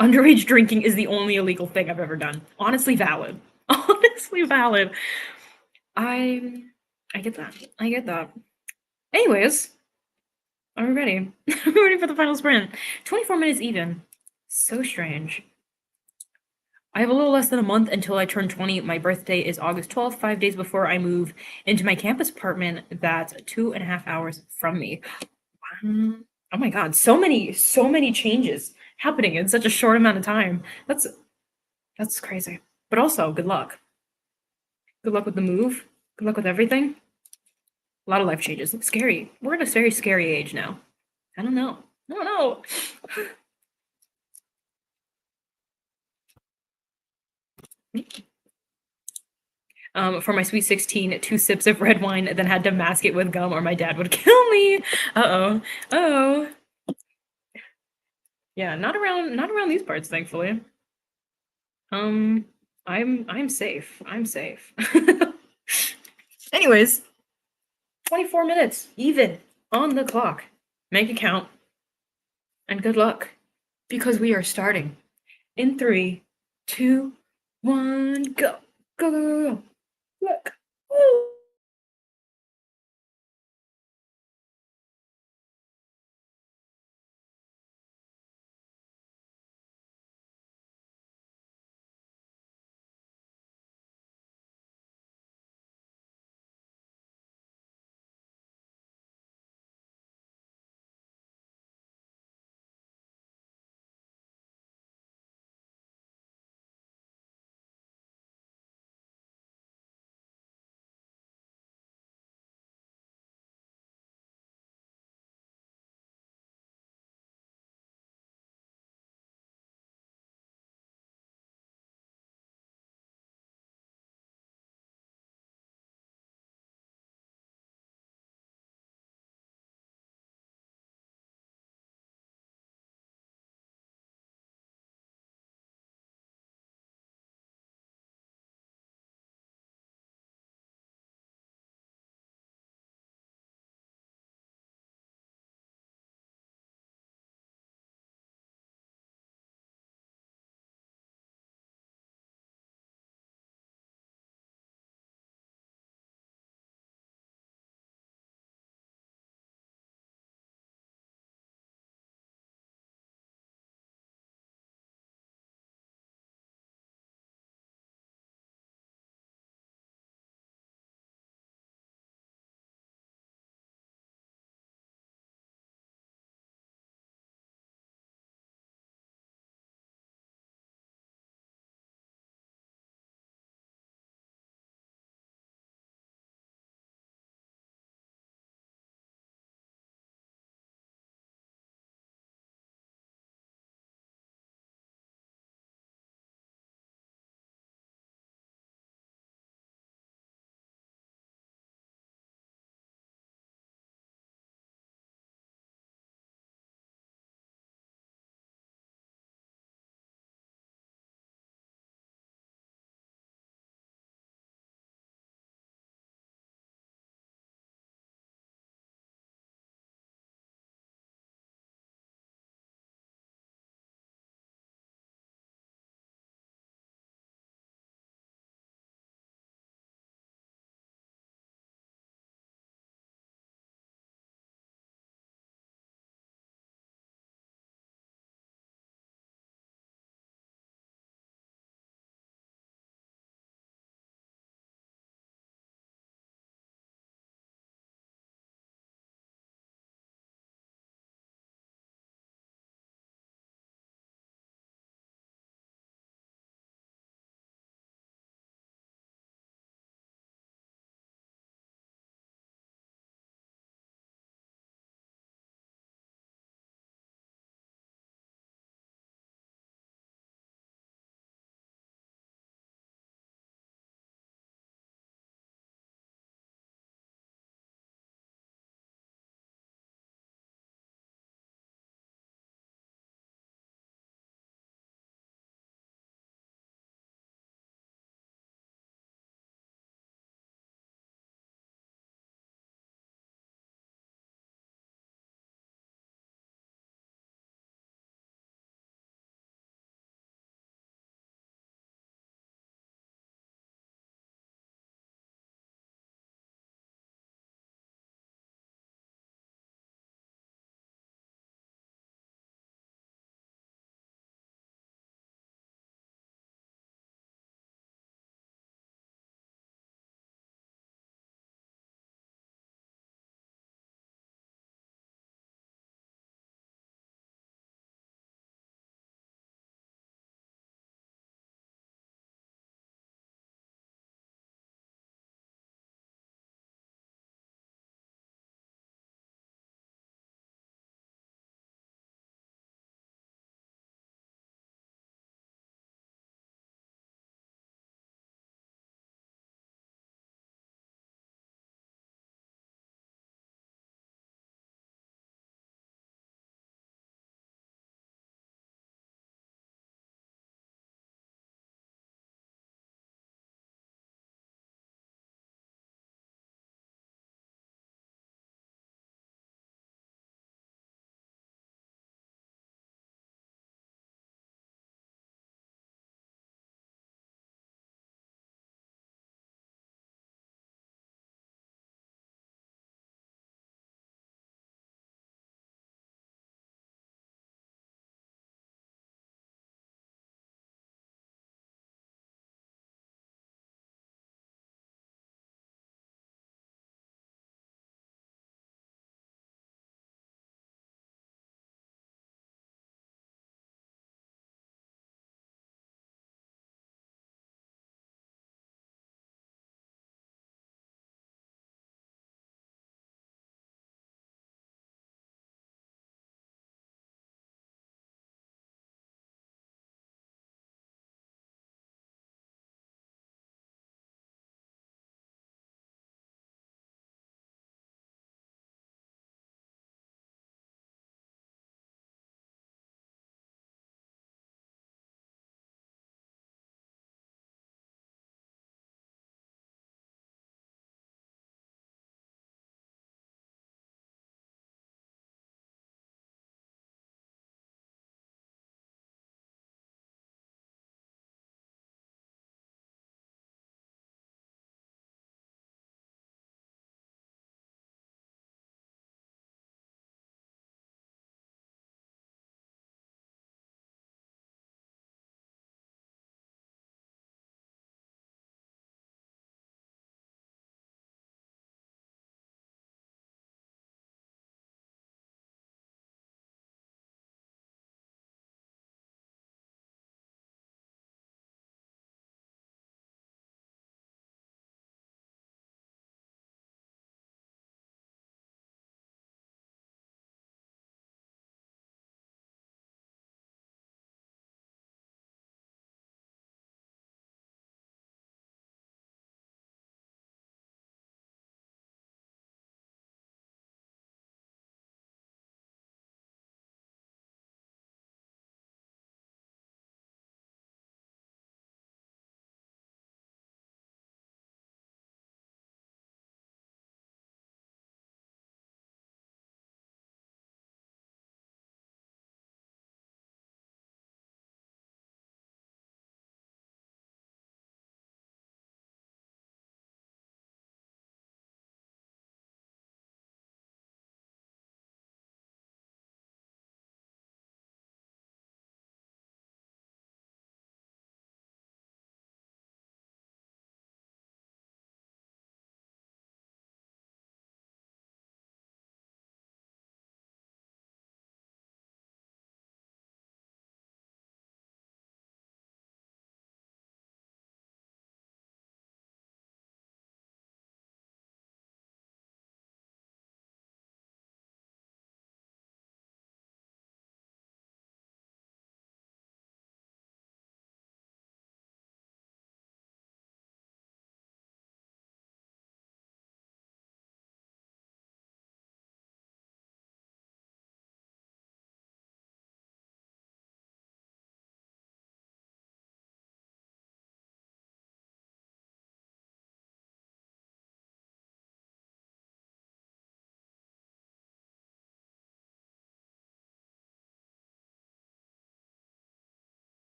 Underage drinking is the only illegal thing I've ever done. Honestly valid. Honestly valid. I I get that. I get that. Anyways, are we ready? Are we ready for the final sprint? 24 minutes even. So strange. I have a little less than a month until I turn 20. My birthday is August 12th, 5 days before I move into my campus apartment that's 2.5 hours from me. Oh my god, so many changes happening in such a short amount of time. That's crazy. But also, good luck. Good luck with the move. Good luck with everything. A lot of life changes. It's scary. We're at a very scary age now. I don't know. I don't know. For my sweet 16, 2 sips of red wine, then had to mask it with gum or my dad would kill me. Uh-oh. Oh. Yeah, not around these parts, thankfully. Um, I'm safe. I'm safe. Anyways, 24 minutes, even on the clock. Make it count. And good luck. Because we are starting in 3, 2, 1, go. Go, go, go, go. Look. Woo.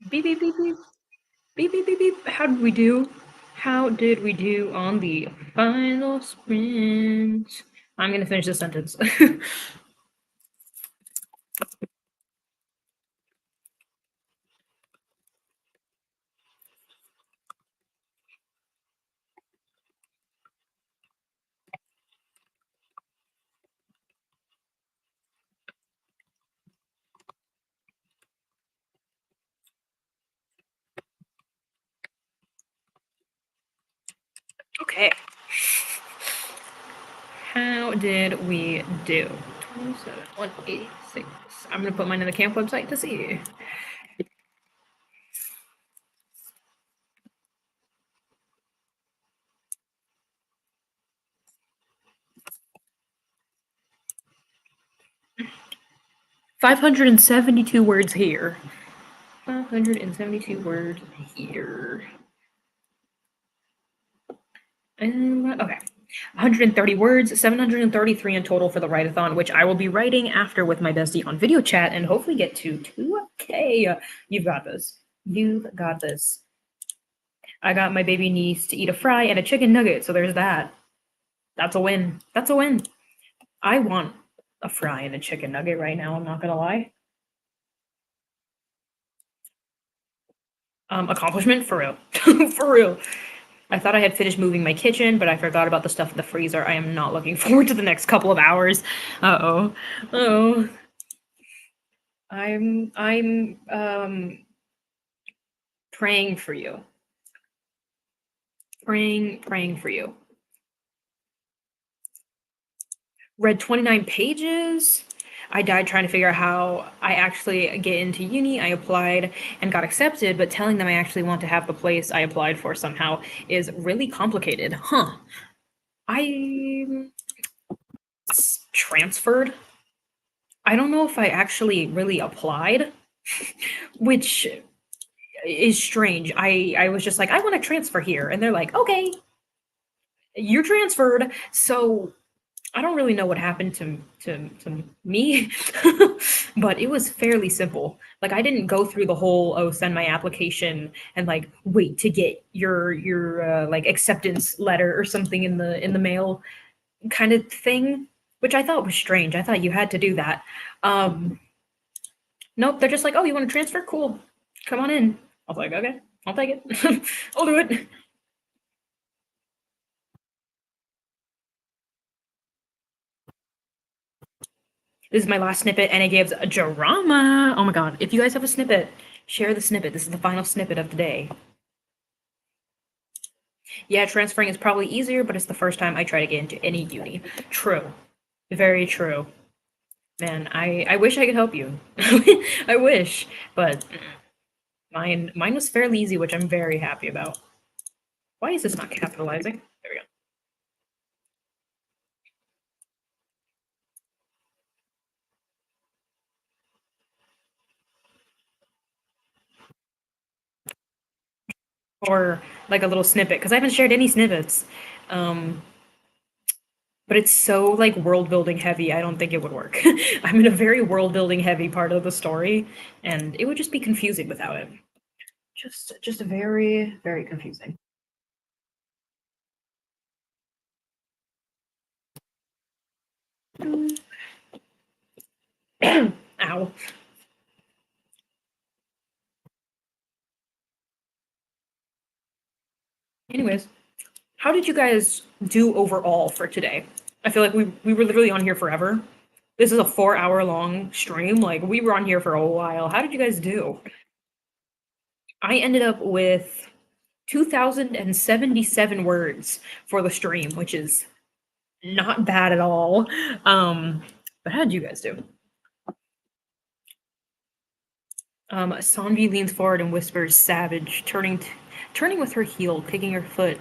Beep, beep, beep, beep. Beep, beep, beep, beep. How did we do? How did we do on the final sprint? I'm gonna finish this sentence. Okay. How did we do? 27, 186. I'm gonna put mine in the camp website to see. $572 words here. 572 words here. And okay. 130 words, 733 in total for the write-a-thon, which I will be writing after with my bestie on video chat and hopefully get to 2K. You've got this. You've got this. I got my baby niece to eat a fry and a chicken nugget, so there's that. That's a win. That's a win. I want a fry and a chicken nugget right now, I'm not gonna lie. Accomplishment for real. For real. I thought I had finished moving my kitchen, but I forgot about the stuff in the freezer. I am not looking forward to the next couple of hours. Uh-oh. Uh-oh. I'm praying for you. Praying for you. Read 29 pages. I died trying to figure out how I actually get into uni. I applied and got accepted, but telling them I actually want to have the place I applied for somehow is really complicated. Huh. I transferred. I don't know if I actually really applied, which is strange. I was just like, I want to transfer here. And they're like, okay, you're transferred. So I don't really know what happened to me, but it was fairly simple. Like I didn't go through the whole send my application and like wait to get your like acceptance letter or something in the mail kind of thing, which I thought was strange. I thought you had to do that. Nope, they're just like, oh, you want to transfer? Cool, come on in. I was like, okay, I'll take it. I'll do it. This is my last snippet, and it gives a drama. Oh my god. If you guys have a snippet, share the snippet. This is the final snippet of the day. Yeah, transferring is probably easier, but it's the first time I try to get into any uni. True. Very true. Man, I wish I could help you. I wish, but mine was fairly easy, which I'm very happy about. Why is this not capitalizing? There we go. Or like a little snippet, because I haven't shared any snippets. But it's so like world building heavy, I don't think it would work. I'm in a very world building heavy part of the story, and it would just be confusing without it. Just very, very confusing. Ow. Anyways, how did you guys do overall for today? I feel like we were literally on here forever. This is a 4 hour long stream. Like we were on here for a while. How did you guys do? I ended up with 2,077 words for the stream, which is not bad at all. But how did you guys do? Sanvi leans forward and whispers, "Savage," turning with her heel, kicking her foot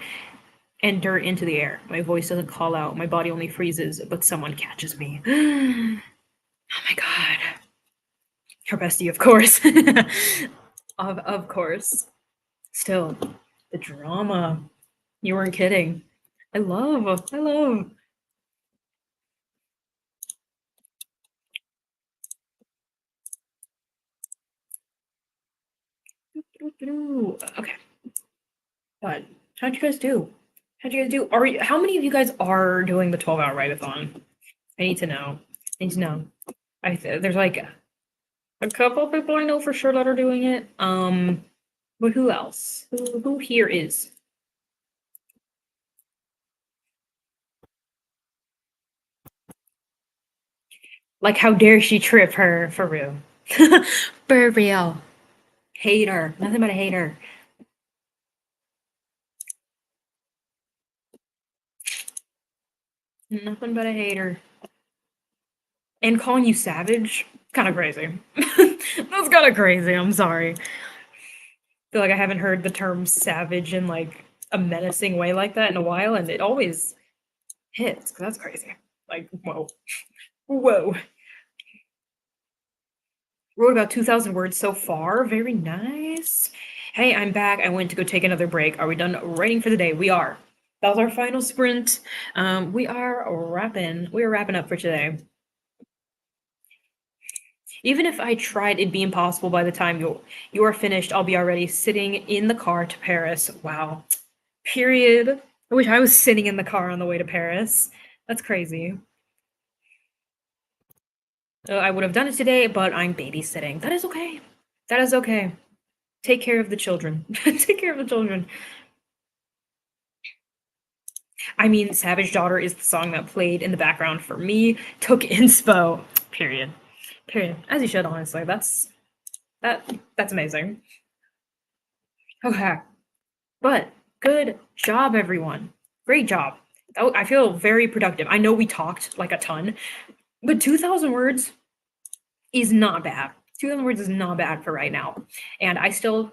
and dirt into the air. My voice doesn't call out. My body only freezes, but someone catches me. Oh my god. Her bestie, of course. Of course. Still, the drama. You weren't kidding. I love. Okay. But how'd you guys do? How'd you guys do? How many of you guys are doing the 12-hour write-a-thon? I need to know. I need to know. There's like a couple people I know for sure that are doing it. But who else? Who here is? Like, how dare she trip her for real? For real. Hater. Nothing but a hater. Nothing but a hater. And calling you savage? Kind of crazy. That's kind of crazy. I'm sorry. Feel like I haven't heard the term savage in like a menacing way like that in a while, and it always hits. 'Cause that's crazy. Like, whoa. Whoa. Wrote about 2,000 words so far. Very nice. Hey, I'm back. I went to go take another break. Are we done writing for the day? We are. That was our final sprint. We are wrapping. We are wrapping up for today. Even if I tried, it'd be impossible by the time you are finished. I'll be already sitting in the car to Paris. Wow. Period. I wish I was sitting in the car on the way to Paris. That's crazy. I would have done it today, but I'm babysitting. That is okay. That is okay. Take care of the children. Take care of the children. I mean, Savage Daughter is the song that played in the background for me. Took inspo. Period. Period. As you should, honestly. That's amazing. Okay. But good job, everyone. Great job. I feel very productive. I know we talked like a ton, but 2,000 words is not bad. 2,000 words is not bad for right now. And I still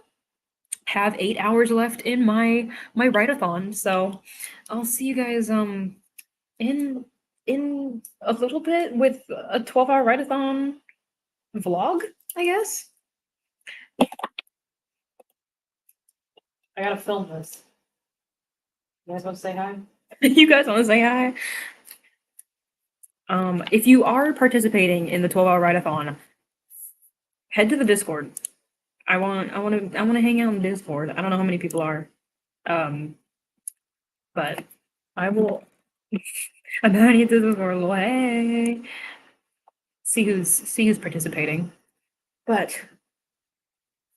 have 8 hours left in my write-a-thon. So I'll see you guys in a little bit with a 12-hour write-a-thon vlog, I guess. I gotta film this. You guys want to say hi? You guys want to say hi? If you are participating in the 12-hour write-a-thon, head to the Discord. I want to hang out in the Discord. I don't know how many people are. But I will I'm adding to the Discord. Hey. See who's participating. But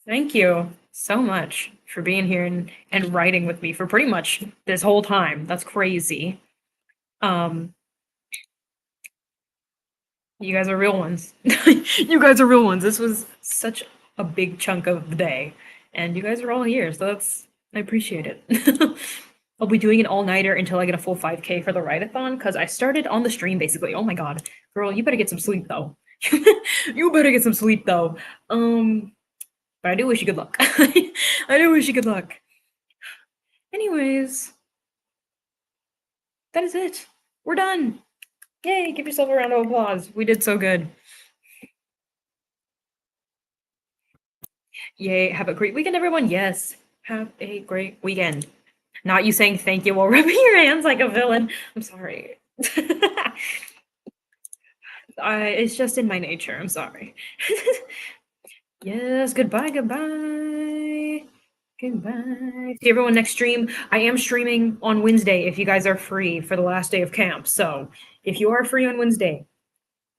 thank you so much for being here and writing with me for pretty much this whole time. That's crazy. You guys are real ones. You guys are real ones. This was such a big chunk of the day, and you guys are all here, so I appreciate it. I'll be doing an all-nighter until I get a full 5K for the write-a-thon, because I started on the stream, basically. Oh my god. Girl, you better get some sleep, though. You better get some sleep, though. But I do wish you good luck. I do wish you good luck. Anyways, that is it. We're done. Yay, give yourself a round of applause. We did so good. Yay, have a great weekend, everyone. Yes, have a great weekend. Not you saying thank you while rubbing your hands like a villain. I'm sorry. It's just in my nature. I'm sorry. Yes, goodbye, goodbye. Goodbye. See everyone next stream. I am streaming on Wednesday if you guys are free for the last day of camp. So if you are free on Wednesday,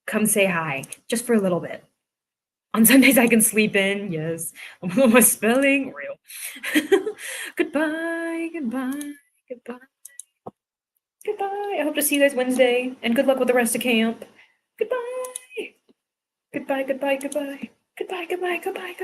come say hi just for a little bit. On Sundays I can sleep in. Yes. My spelling real. Goodbye, goodbye, goodbye. Goodbye. I hope to see you guys Wednesday, and good luck with the rest of camp. Goodbye. Goodbye, goodbye, goodbye. Goodbye, goodbye, goodbye, goodbye.